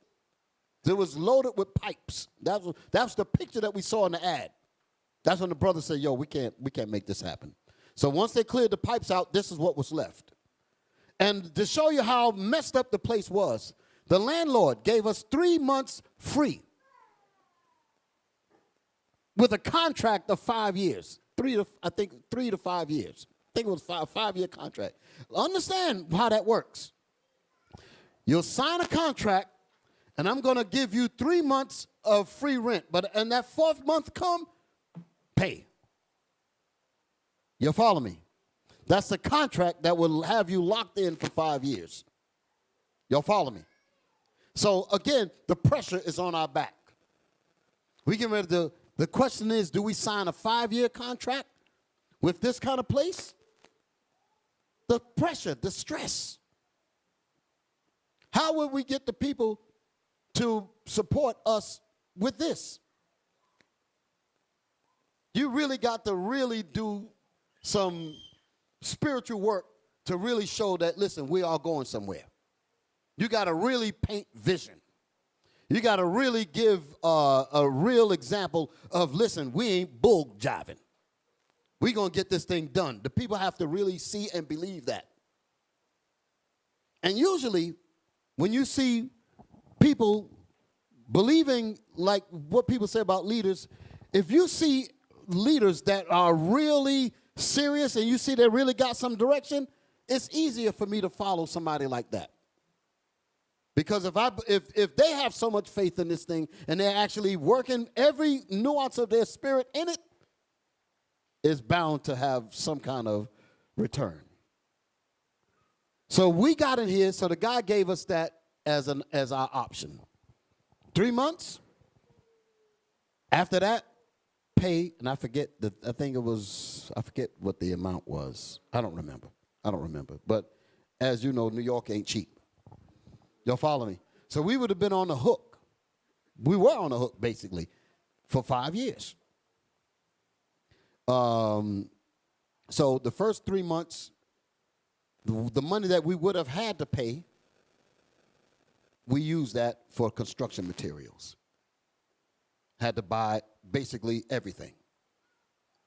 It was loaded with pipes. That was the picture that we saw in the ad. That's when the brother said, yo, we can't make this happen. So once they cleared the pipes out, this is what was left. And to show you how messed up the place was, the landlord gave us 3 months free with a contract of 5 years. 3 to 5 years. I think it was a 5-year contract. Understand how that works. You'll sign a contract, and I'm going to give you 3 months of free rent. But and that 4th month come, pay. You follow me? That's the contract that will have you locked in for 5 years. Y'all follow me? So again, the pressure is on our back. We get ready to. The question is, do we sign a 5-year contract with this kind of place? The pressure, the stress. How will we get the people to support us with this? You really got to really do some spiritual work to really show that, listen, we are going somewhere. You got to really paint vision. You got to really give a real example of, listen, we ain't bull jiving. We're going to get this thing done. The people have to really see and believe that. And usually, when you see people believing like what people say about leaders, if you see leaders that are really serious and you see they really got some direction, it's easier for me to follow somebody like that. Because if they have so much faith in this thing and they're actually working every nuance of their spirit in it, it's bound to have some kind of return. So we got in here, so the guy gave us that as our option. 3 months. After that, pay, and I forget what the amount was. I don't remember. But as you know, New York ain't cheap. Y'all follow me? So we would have been on the hook. We were on the hook, basically, for 5 years. So the first 3 months, the money that we would have had to pay, we used that for construction materials. Had to buy basically everything.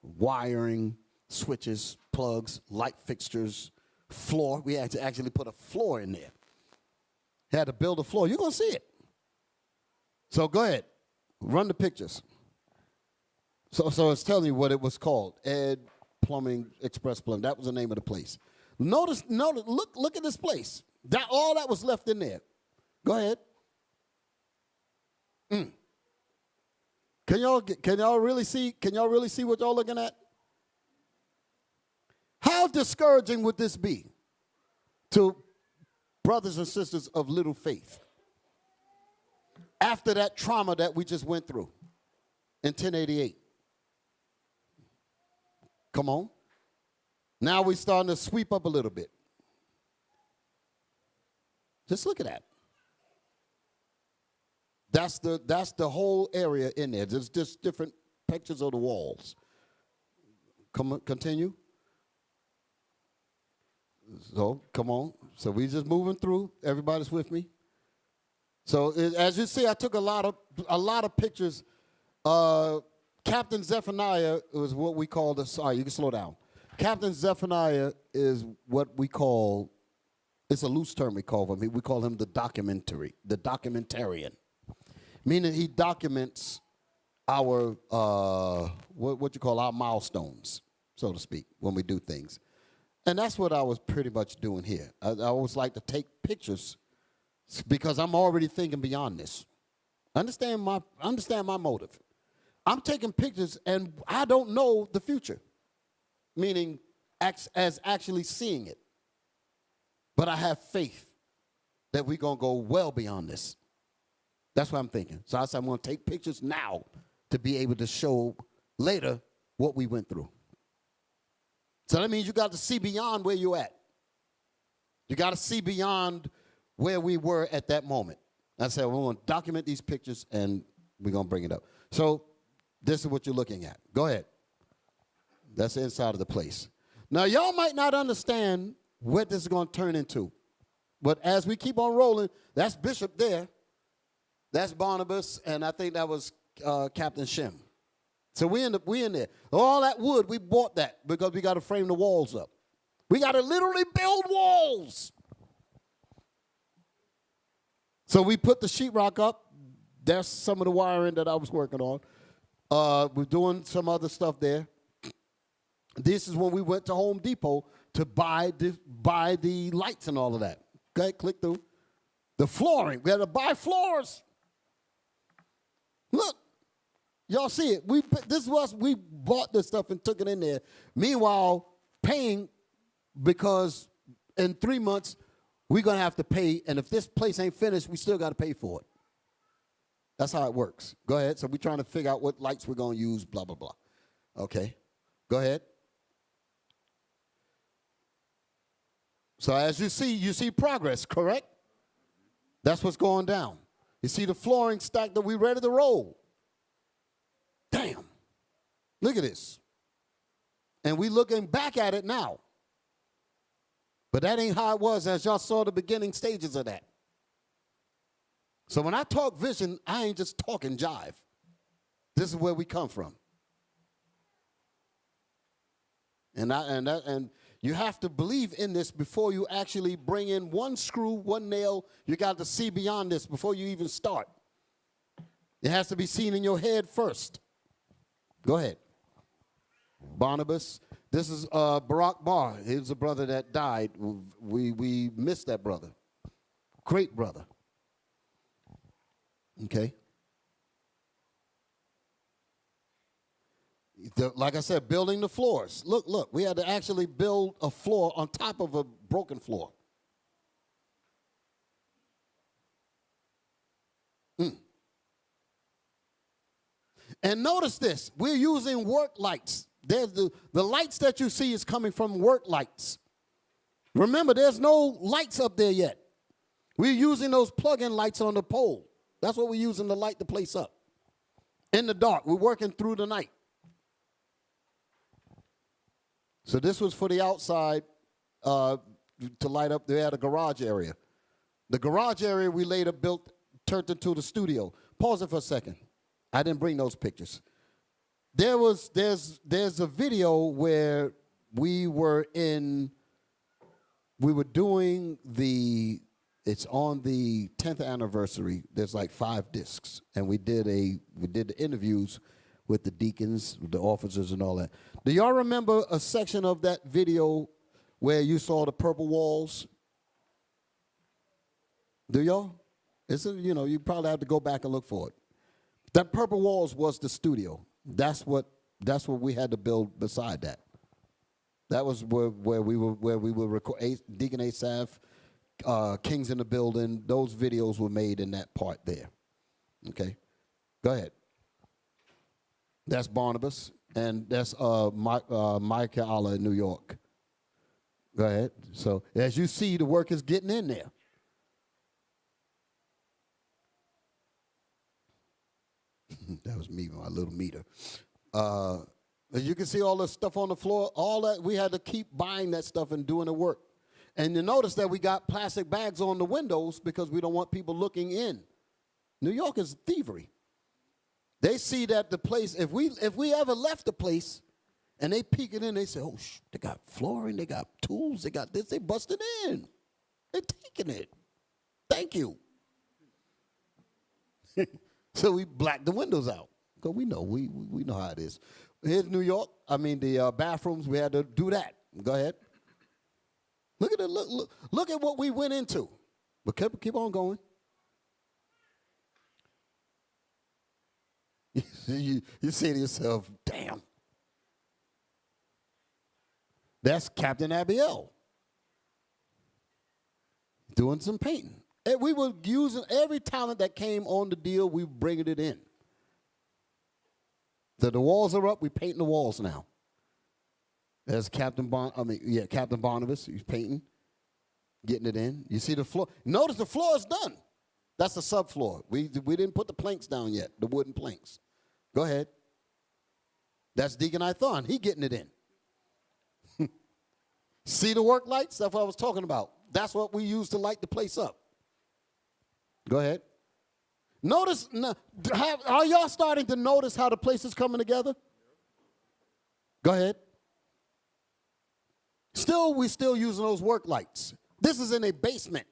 Wiring, switches, plugs, light fixtures, floor. We had to actually put a floor in there. Had to build a floor. You're going to see it. So go ahead. Run the pictures. So it's telling you what it was called. Ed Plumbing, Express Plumbing. That was the name of the place. Notice, look at this place. All that was left in there. Go ahead. Can y'all really see what y'all looking at? How discouraging would this be to brothers and sisters of little faith after that trauma that we just went through in 1088? Come on. Now we're starting to sweep up a little bit. Just look at that. That's the whole area in there. There's just different pictures of the walls. Continue. So, come on. So we just moving through. Everybody's with me. So as you see, I took a lot of pictures. Captain Zephaniah was what we call the. Sorry, you can slow down. Captain Zephaniah is what we call. It's a loose term we call him. We call him the documentarian, meaning he documents our what you call our milestones, so to speak, when we do things. And that's what I was pretty much doing here. I always like to take pictures because I'm already thinking beyond this. Understand my motive. I'm taking pictures and I don't know the future, meaning as actually seeing it. But I have faith that we're going to go well beyond this. That's what I'm thinking. So I said I'm going to take pictures now to be able to show later what we went through. So that means you got to see beyond where you're at. You got to see beyond where we were at that moment. I said, we're going to document these pictures, and we're going to bring it up. So this is what you're looking at. Go ahead. That's the inside of the place. Now, y'all might not understand what this is going to turn into. But as we keep on rolling, that's Bishop there. That's Barnabas, and I think that was Captain Shem. So we in there. All that wood, we bought that because we got to frame the walls up. We got to literally build walls. So we put the sheetrock up. That's some of the wiring that I was working on. We're doing some other stuff there. This is when we went to Home Depot to buy the lights and all of that. Okay, click through. The flooring. We had to buy floors. Look. Y'all see it. This was we bought this stuff and took it in there. Meanwhile, paying because in 3 months, we're going to have to pay. And if this place ain't finished, we still got to pay for it. That's how it works. Go ahead. So we're trying to figure out what lights we're going to use, blah, blah, blah. Okay. Go ahead. So as you see progress, correct? That's what's going down. You see the flooring stacked that we ready to roll. Damn. Look at this. And we looking back at it now. But that ain't how it was as y'all saw the beginning stages of that. So when I talk vision, I ain't just talking jive. This is where we come from. And you have to believe in this before you actually bring in one screw, one nail. You got to see beyond this before you even start. It has to be seen in your head first. Go ahead. Barnabas. This is Barack Barr. He was a brother that died. We missed that brother. Great brother. Okay. Like I said, building the floors. Look, we had to actually build a floor on top of a broken floor. And notice this, we're using work lights. There's the lights that you see is coming from work lights. Remember, there's no lights up there yet. We're using those plug-in lights on the pole. That's what we're using to light the place up. In the dark, we're working through the night. So this was for the outside to light up. They had a garage area. The garage area we later built, turned into the studio. Pause it for a second. I didn't bring those pictures. There's a video where we were doing it's on the 10th anniversary. There's like 5 discs, and we did the interviews with the deacons, the officers, and all that. Do y'all remember a section of that video where you saw the purple walls? Do y'all? You probably have to go back and look for it. That purple walls was the studio. That's what we had to build beside that. That was where we were record Deacon Asaph, Kings in the Building. Those videos were made in that part there. Okay, go ahead. That's Barnabas, and that's Micah in New York. Go ahead. So as you see, the work is getting in there. That was me, my little meter. You can see all the stuff on the floor. All that, we had to keep buying that stuff and doing the work. And you notice that we got plastic bags on the windows because we don't want people looking in. New York is thievery. They see that the place, if we ever left the place and they peek it in, they say, oh, they got flooring, they got tools, they got this, they busted in. They're taking it. Thank you. So we blacked the windows out because we know how it is. Here's New York. The bathrooms, we had to do that. Go ahead. Look at it. Look at what we went into. But keep on going. You say to yourself, damn. That's Captain Abiel doing some painting. And we were using every talent that came on the deal, we were bringing it in. So the walls are up, we painting the walls now. There's Captain Barnabas, he's painting, getting it in. You see the floor. Notice the floor is done. That's the subfloor. We didn't put the planks down yet, the wooden planks. Go ahead. That's Deacon Ithon, he getting it in. See the work lights? That's what I was talking about. That's what we use to light the place up. Go ahead. Notice, are y'all starting to notice how the place is coming together? Go ahead. We're still using those work lights. This is in a basement.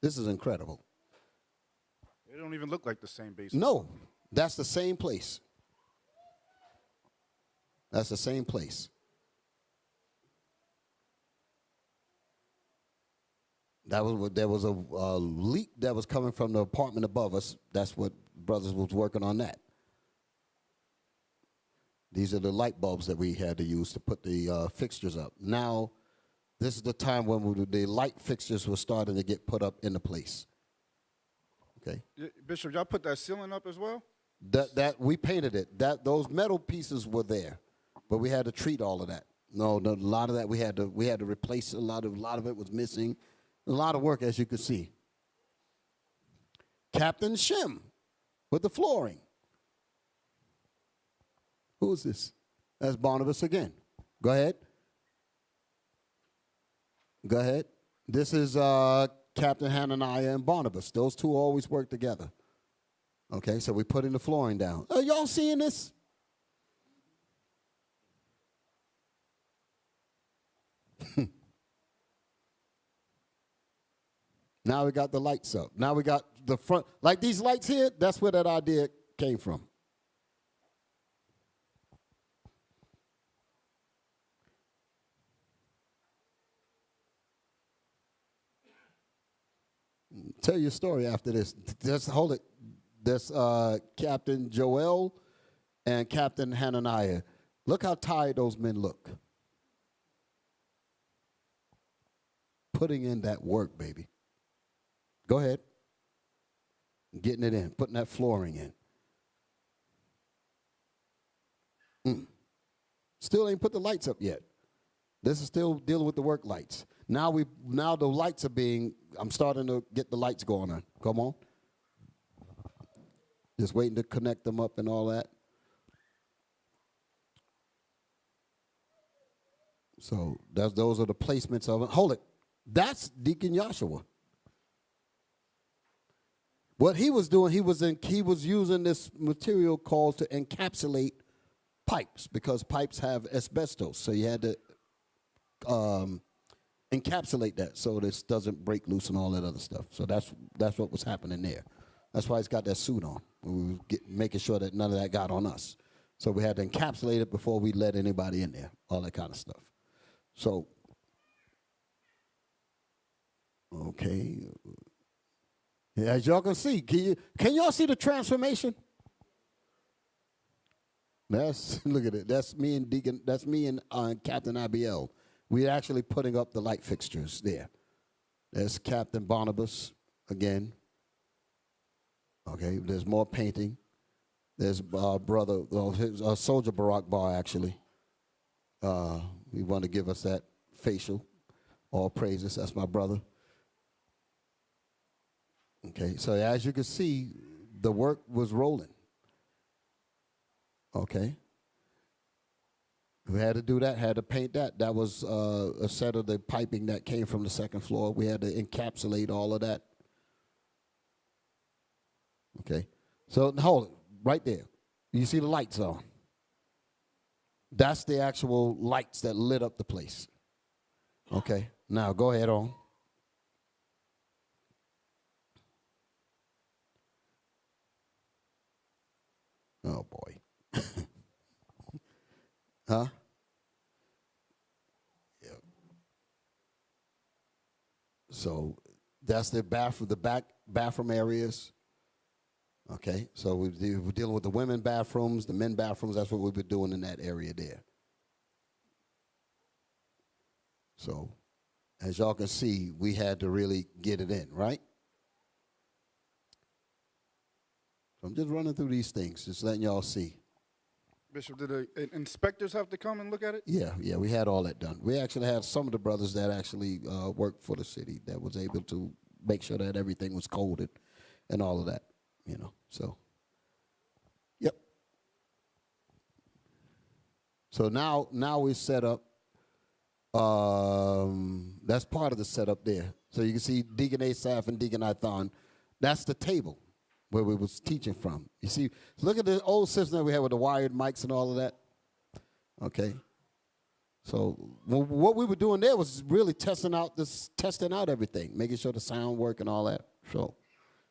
This is incredible. They don't even look like the same basement. No, that's the same place. That's the same place. There was a leak that was coming from the apartment above us. That's what brothers was working on that. These are the light bulbs that we had to use to put the fixtures up. Now, this is the time when the light fixtures were starting to get put up into place. Okay. Bishop, y'all put that ceiling up as well? That we painted it. Those metal pieces were there, but we had to treat all of that. No, a lot of that we had to replace. A lot of it was missing. A lot of work, as you can see. Captain Shim with the flooring. Who is this? That's Barnabas again. Go ahead. Go ahead. This is Captain Hananiah and Barnabas. Those two always work together. Okay, so we're putting the flooring down. Are y'all seeing this? Now we got the lights up. Now we got the front. Like these lights here, that's where that idea came from. Tell your story after this. Just hold it. That's Captain Joel and Captain Hananiah. Look how tired those men look. Putting in that work, baby. Go ahead. Getting it in, putting that flooring in. Still ain't put the lights up yet. This is still dealing with the work lights. Now the lights are being, I'm starting to get the lights going on. Come on. Just waiting to connect them up and all that. So those are the placements of it. Hold it. That's Deacon Joshua. What he was doing, he was using this material called to encapsulate pipes, because pipes have asbestos. So you had to encapsulate that so this doesn't break loose and all that other stuff. So that's what was happening there. That's why he's got that suit on. We were making sure that none of that got on us. So we had to encapsulate it before we let anybody in there, all that kind of stuff. So, okay. As y'all can see, can y'all see the transformation? Look at it. That's me and Deacon. That's me and Captain IBL. We're actually putting up the light fixtures there. There's Captain Barnabas again. Okay, there's more painting. There's brother, Soldier Barack Bar actually. He wanted to give us that facial. All praises. That's my brother. Okay, so as you can see, the work was rolling. Okay. We had to do that, had to paint that. That was a set of the piping that came from the second floor. We had to encapsulate all of that. Okay. So hold it, right there. You see the lights on. That's the actual lights that lit up the place. Okay. Now go ahead on. Oh, boy. Huh? Yeah. So that's the back bathroom areas. Okay, so we're dealing with the women bathrooms, the men bathrooms. That's what we've been doing in that area there. So as y'all can see, we had to really get it in, right? So I'm just running through these things, just letting y'all see. Bishop, did the inspectors have to come and look at it? Yeah, we had all that done. We actually had some of the brothers that actually worked for the city that was able to make sure that everything was coded and all of that, so. Yep. So now we set up, that's part of the setup there. So you can see Deacon Asaph and Deacon Ithon. That's the table where we was teaching from. You see, look at the old system that we had with the wired mics and all of that. Okay. So what we were doing there was really testing out everything, making sure the sound worked and all that. So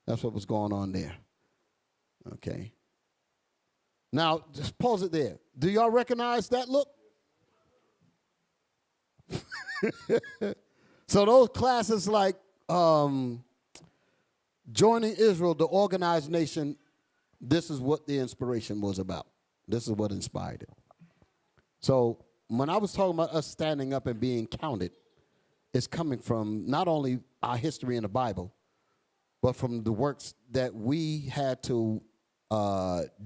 that's what was going on there. Okay. Now, just pause it there. Do y'all recognize that look? So those classes like joining Israel, the organized nation, this is what the inspiration was about. This is what inspired it. So when I was talking about us standing up and being counted, it's coming from not only our history in the Bible, but from the works that we had to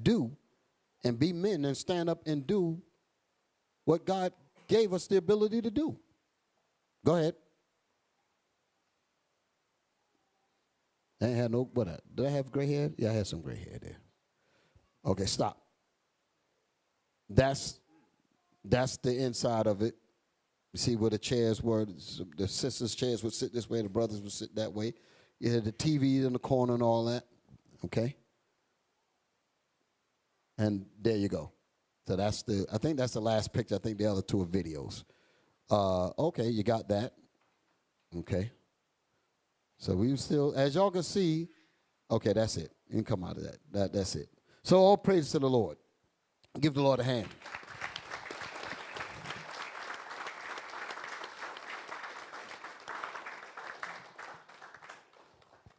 do and be men and stand up and do what God gave us the ability to do. Go ahead. I ain't had no, did I have gray hair? Yeah, I had some gray hair there. Okay, stop. That's the inside of it. You see where the chairs were, the sisters' chairs would sit this way, the brothers would sit that way. You had the TV in the corner and all that, okay? And there you go. So I think that's the last picture. I think the other two are videos. Okay, you got that. Okay. So we still, as y'all can see, okay, that's it. You can come out of that. That's it. So all praise to the Lord. Give the Lord a hand.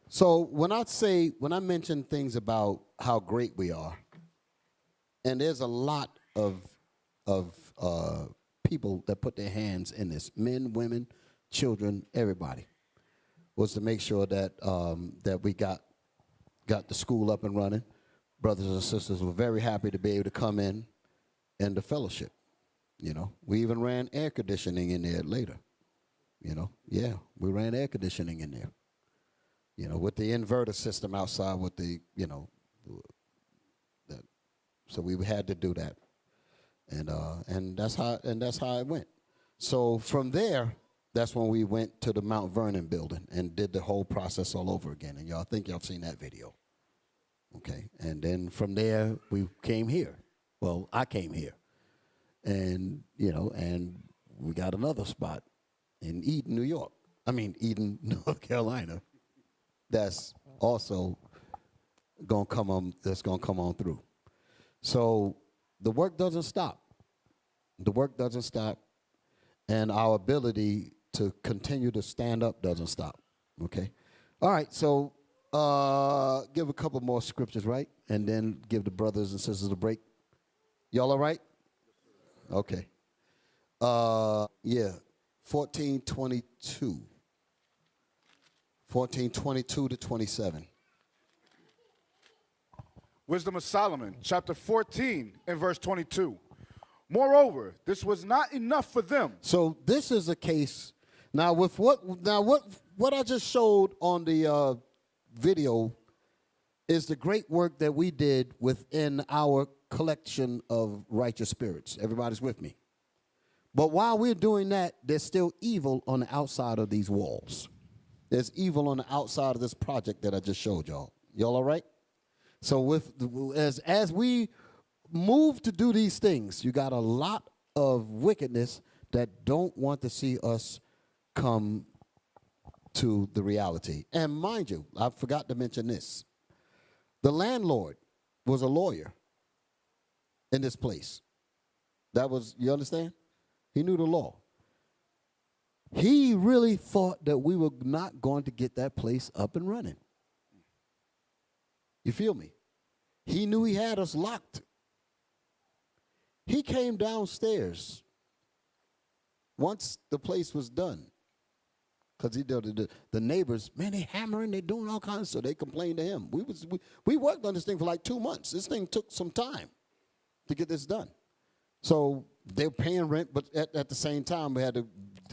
So when I mention things about how great we are, and there's a lot of people that put their hands in this, men, women, children, everybody, was to make sure that that we got the school up and running. Brothers and sisters were very happy to be able to come in and the fellowship. You know, we even ran air conditioning in there later. You know, yeah, we ran air conditioning in there. You know, with the inverter system outside with the, you know, that. So we had to do that. And that's how it went. So from there, that's when we went to the Mount Vernon building and did the whole process all over again. And y'all think y'all seen that video. Okay. And then from there, we came here. Well, I came here. And, you know, and we got another spot in Eden, New York. I mean, Eden, North Carolina. That's also going to come on through. So the work doesn't stop. The work doesn't stop. And our ability to continue to stand up doesn't stop. Okay? All right, so give a couple more scriptures, right? And then give the brothers and sisters a break. Y'all all right? Okay. Yeah, 14:22. 14:22 to 27. Wisdom of Solomon, chapter 14 and verse 22. Moreover, this was not enough for them. So this is a case. Now with what I just showed on the video is the great work that we did within our collection of righteous spirits. Everybody's with me. But while we're doing that, there's still evil on the outside of these walls. There's evil on the outside of this project that I just showed y'all. Y'all all right? So as we move to do these things, you got a lot of wickedness that don't want to see us come to the reality. And mind you, I forgot to mention this. The landlord was a lawyer in this place. You understand? He knew the law. He really thought that we were not going to get that place up and running. You feel me? He knew he had us locked. He came downstairs once the place was done. Because the neighbors, man, they hammering, they doing all kinds of stuff. They complained to him. We worked on this thing for like 2 months. This thing took some time to get this done. So they were paying rent, but at the same time, we had to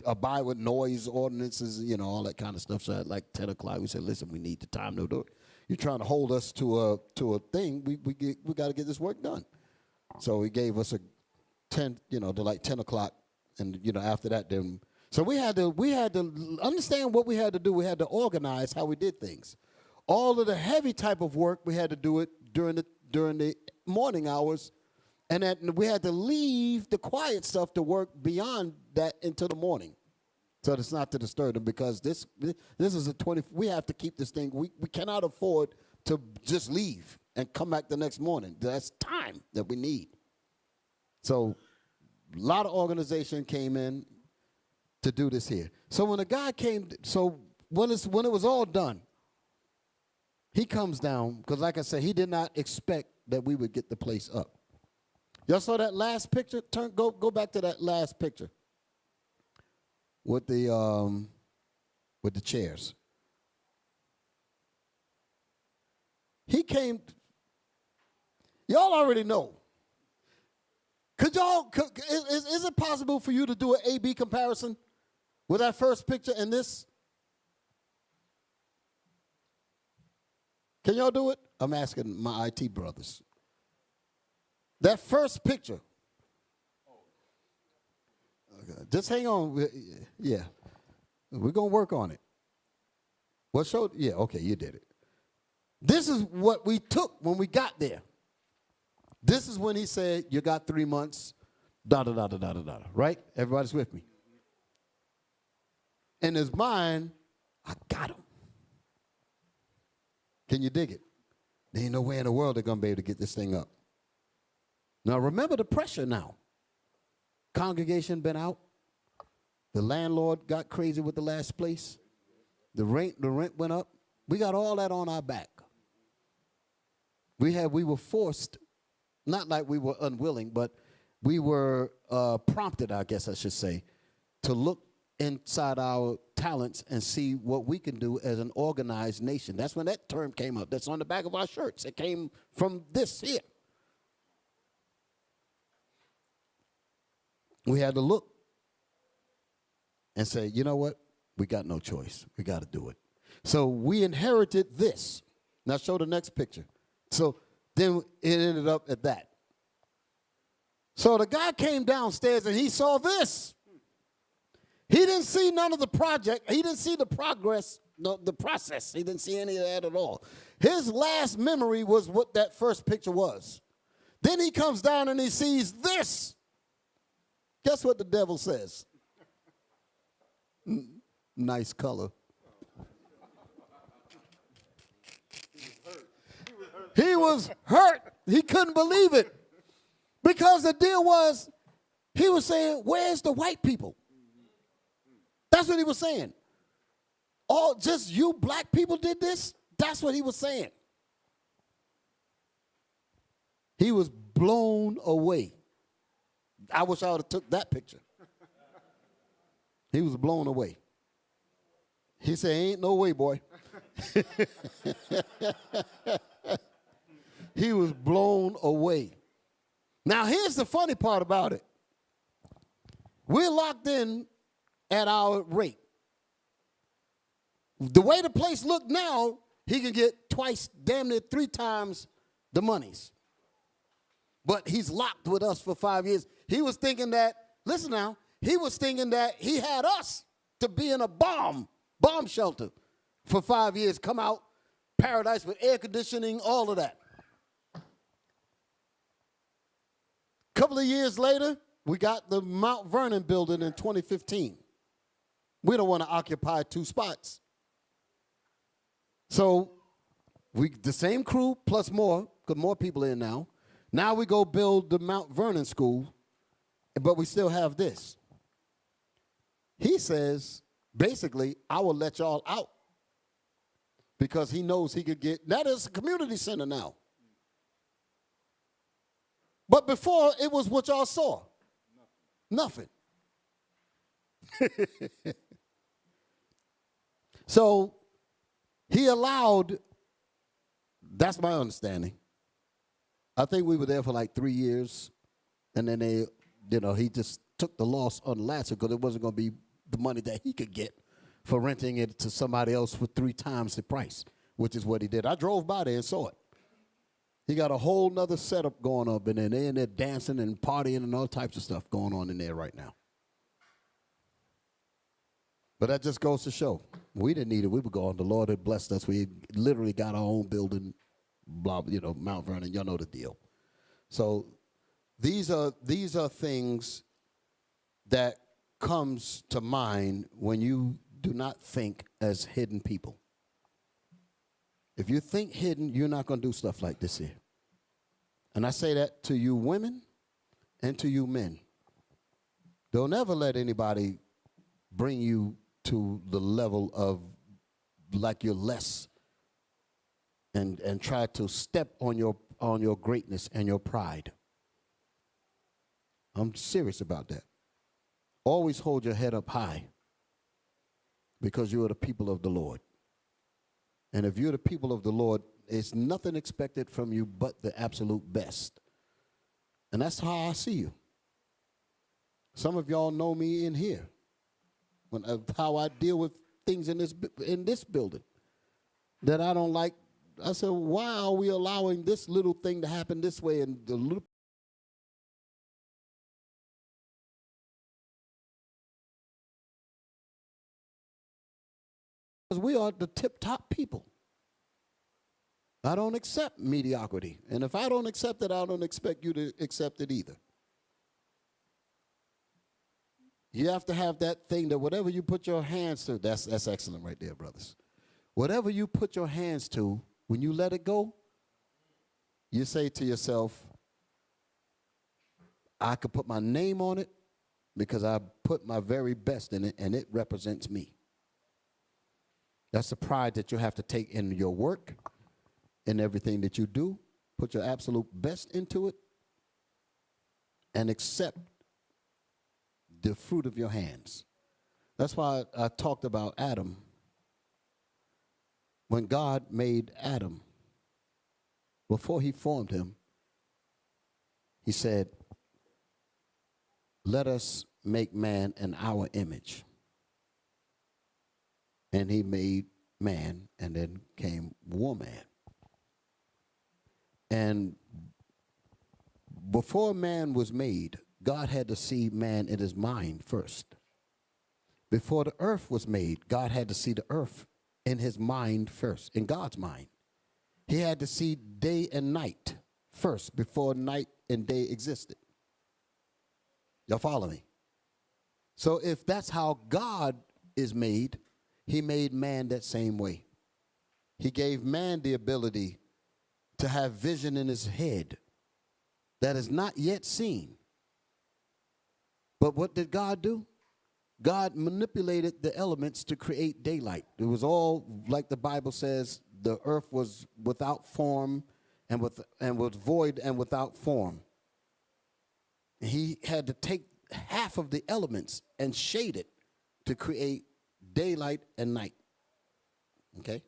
abide with noise ordinances, you know, all that kind of stuff. So at like 10 o'clock, we said, listen, we need the time to do it. You're trying to hold us to a thing. We got to get this work done. So he gave us a 10, you know, to like 10 o'clock. And, you know, after that, then So we had to understand what we had to do. We had to organize how we did things. All of the heavy type of work, we had to do it during the morning hours, and that we had to leave the quiet stuff to work beyond that into the morning. So it's not to disturb them, because this is a 20. We have to keep this thing. We cannot afford to just leave and come back the next morning. That's time that we need. So a lot of organization came in to do this here. So when the guy came, so when it was all done, he comes down, because like I said, he did not expect that we would get the place up. Y'all saw that last picture? Go back to that last picture with the chairs. He came. Y'all already know. Is it possible for you to do an A/B comparison with that first picture and this? Can y'all do it? I'm asking my IT brothers. That first picture. Okay, just hang on. Yeah. We're going to work on it. What showed? Yeah, okay, you did it. This is what we took when we got there. This is when he said, you got 3 months, da-da-da-da-da-da-da, right? Everybody's with me. In his mind, I got him. Can you dig it? There ain't no way in the world they're going to be able to get this thing up. Now, remember the pressure now. Congregation been out. The landlord got crazy with the last place. The rent went up. We got all that on our back. We were forced, not like we were unwilling, but we were prompted, I guess I should say, to look inside our talents and see what we can do as an organized nation. That's when that term came up. That's on the back of our shirts. It came from this here. We had to look and say, you know what? We got no choice. We got to do it. So we inherited this. Now show the next picture. So then it ended up at that. So the guy came downstairs and he saw this. He didn't see none of the project. He didn't see the progress, the process. He didn't see any of that at all. His last memory was what that first picture was. Then he comes down and he sees this. Guess what the devil says? Nice color. He was hurt. He couldn't believe it. Because the deal was, he was saying, where's the white people? That's what he was saying. All just you black people did this? That's what he was saying. He was blown away. I wish I would have took that picture. He was blown away. He said, ain't no way, boy. He was blown away. Now, here's the funny part about it. We're locked in at our rate. The way the place look now, he can get twice, damn near 3 times the monies. But he's locked with us for 5 years. He was thinking that, listen now, he was thinking that he had us to be in a bomb shelter for 5 years, come out, paradise with air conditioning, all of that. A couple of years later, we got the Mount Vernon building in 2015. We don't want to occupy 2 spots. So the same crew plus more, because more people in now. Now we go build the Mount Vernon school, but we still have this. He says, basically, I will let y'all out because he knows he could get, that is a community center now. But before, it was what y'all saw. Nothing. So he allowed, that's my understanding. I think we were there for like 3 years, and then he just took the loss on the last because it wasn't going to be the money that he could get for renting it to somebody else for 3 times the price, which is what he did. I drove by there and saw it. He got a whole nother setup going up in there. They're in there dancing and partying and all types of stuff going on in there right now. But that just goes to show we didn't need it. We were gone. The Lord had blessed us. We literally got our own building, blah, Mount Vernon. Y'all know the deal. So these are things that comes to mind when you do not think as hidden people. If you think hidden, you're not going to do stuff like this here. And I say that to you women and to you men. Don't ever let anybody bring you to the level of like you're less and try to step on your greatness and your pride. I'm serious about that. Always hold your head up high because you are the people of the Lord. And if you're the people of the Lord, it's nothing expected from you but the absolute best. And that's how I see you. Some of y'all know me in here, how I deal with things in this building that I don't like. I said, why are we allowing this little thing to happen this way and the little because we are the tip-top people. I don't accept mediocrity. And if I don't accept it, I don't expect you to accept it either. You have to have that thing that whatever you put your hands to, that's excellent right there, brothers. Whatever you put your hands to, when you let it go, you say to yourself, I could put my name on it because I put my very best in it and it represents me. That's the pride that you have to take in your work, in everything that you do. Put your absolute best into it and accept the fruit of your hands. That's why I talked about Adam. When God made Adam, before he formed him, he said, let us make man in our image. And he made man, and then came woman. And before man was made, God had to see man in his mind first. Before the earth was made, God had to see the earth in his mind first, in God's mind. He had to see day and night first before night and day existed. Y'all follow me? So if that's how God is made, he made man that same way. He gave man the ability to have vision in his head that is not yet seen. But what did God do? God manipulated the elements to create daylight. It was all, like the Bible says, the earth was without form and was void and without form. He had to take half of the elements and shade it to create daylight and night. Okay?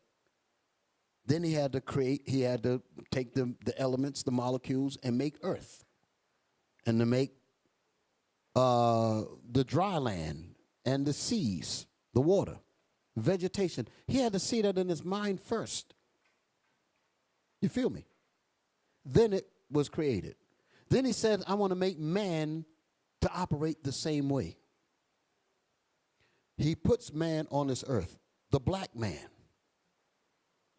Then he had to take the elements, the molecules, and make earth. And to make the dry land and the seas, the water, vegetation. He had to see that in his mind first. You feel me? Then it was created. Then he said, I want to make man to operate the same way. He puts man on this earth, the black man.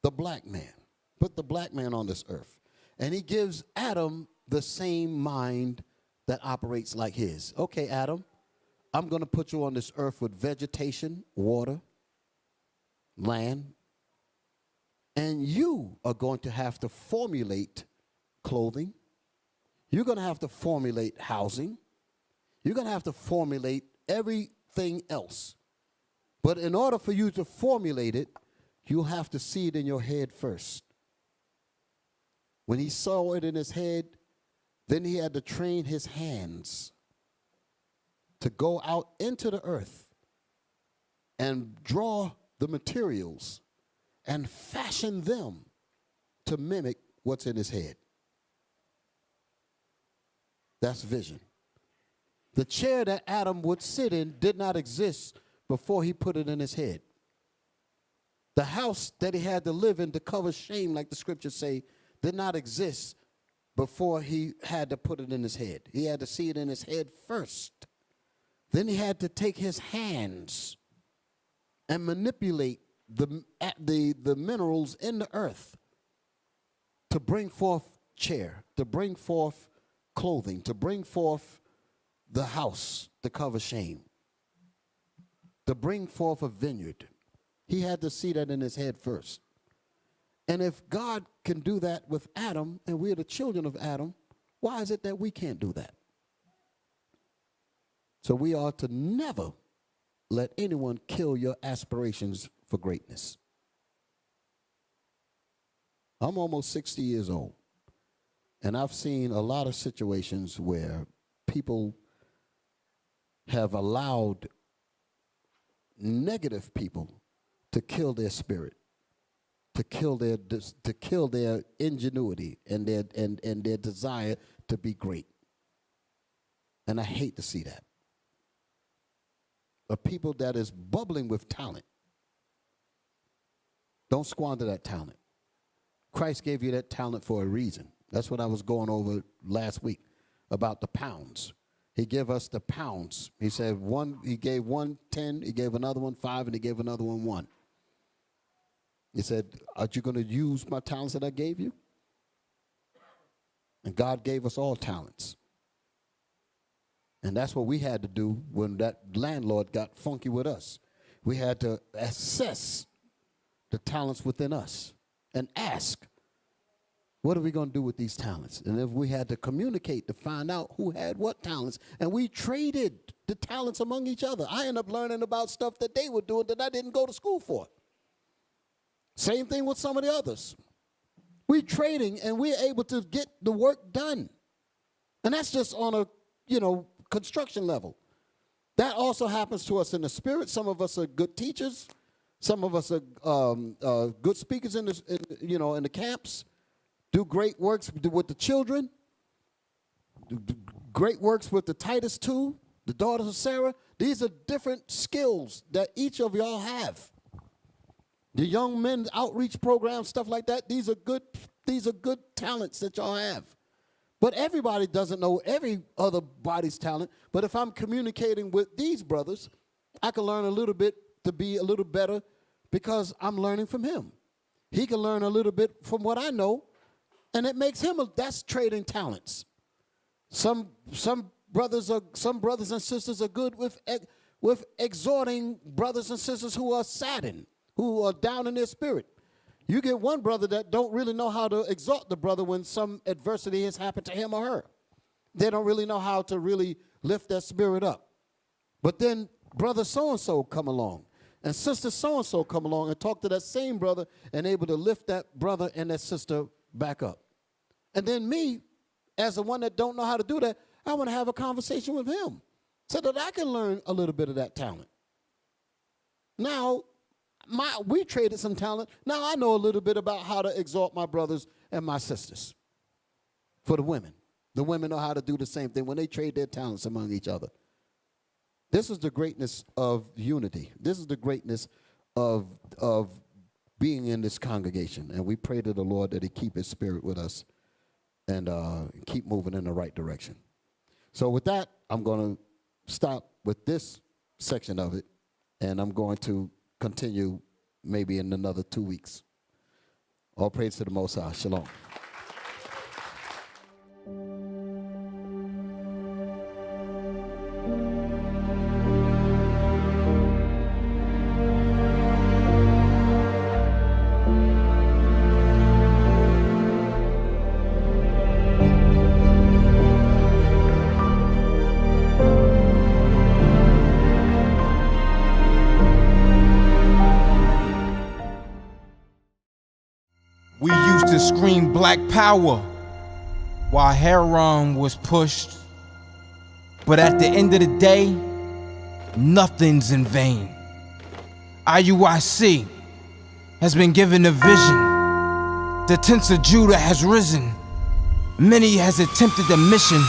The black man. Put the black man on this earth. And he gives Adam the same mind that operates like his. Okay, Adam, I'm going to put you on this earth with vegetation, water, land, and you are going to have to formulate clothing. You're going to have to formulate housing. You're going to have to formulate everything else. But in order for you to formulate it, you'll have to see it in your head first. When he saw it in his head, then he had to train his hands to go out into the earth and draw the materials and fashion them to mimic what's in his head. That's vision. The chair that Adam would sit in did not exist before he put it in his head. The house that he had to live in to cover shame, like the scriptures say, did not exist before he had to put it in his head. He had to see it in his head first. Then he had to take his hands and manipulate the minerals in the earth to bring forth chair, to bring forth clothing, to bring forth the house to cover shame, to bring forth a vineyard. He had to see that in his head first. And if God can do that with Adam, and we're the children of Adam, why is it that we can't do that? So we are to never let anyone kill your aspirations for greatness. I'm almost 60 years old, and I've seen a lot of situations where people have allowed negative people to kill their spirit, to kill their ingenuity and their desire to be great. And I hate to see that. A people that is bubbling with talent, don't squander that talent. Christ gave you that talent for a reason. That's what I was going over last week about the pounds. He gave us the pounds. He said he gave one 10, he gave another one 5, and he gave another one 1. He said, aren't you going to use my talents that I gave you? And God gave us all talents. And that's what we had to do when that landlord got funky with us. We had to assess the talents within us and ask, what are we going to do with these talents? And if we had to communicate to find out who had what talents, and we traded the talents among each other. I ended up learning about stuff that they were doing that I didn't go to school for. Same thing with some of the others. We're trading, and we're able to get the work done. And that's just on a, construction level. That also happens to us in the spirit. Some of us are good teachers. Some of us are good speakers in the camps. Do great works with the children. Do great works with the Titus 2, the daughters of Sarah. These are different skills that each of y'all have. The young men outreach programs, stuff like that. These are good talents that y'all have. But everybody doesn't know every other body's talent. But if I'm communicating with these brothers, I can learn a little bit to be a little better because I'm learning from him. He can learn a little bit from what I know, and it makes him that's trading talents. Some brothers and sisters are good with exhorting brothers and sisters who are saddened, who are down in their spirit. You get one brother that don't really know how to exhort the brother when some adversity has happened to him or her. They don't really know how to really lift their spirit up. But then brother so-and-so come along, and sister so-and-so come along and talk to that same brother and able to lift that brother and that sister back up. And then me, as the one that don't know how to do that, I want to have a conversation with him so that I can learn a little bit of that talent. Now, we traded some talent. Now I know a little bit about how to exhort my brothers and my sisters. For the women. The women know how to do the same thing when they trade their talents among each other. This is the greatness of unity. This is the greatness of being in this congregation. And we pray to the Lord that he keep his spirit with us and keep moving in the right direction. So with that, I'm going to stop with this section of it, and I'm going to continue maybe in another 2 weeks. All praise to the Most High. Shalom. We used to scream black power while heroin was pushed. But at the end of the day, nothing's in vain. IUIC has been given a vision. The tents of Judah has risen. Many has attempted the mission,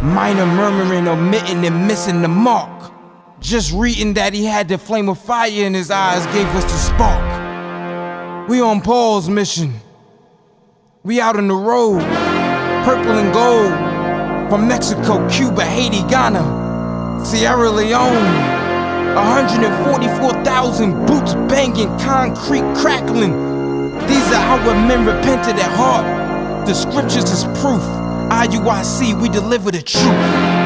minor murmuring, omitting, and missing the mark. Just reading that he had the flame of fire in his eyes gave us the spark. We on Paul's mission. We out on the road, purple and gold, from Mexico, Cuba, Haiti, Ghana, Sierra Leone, 144,000 boots banging, concrete crackling. These are our men repented at heart. The scriptures is proof. IUIC, we deliver the truth.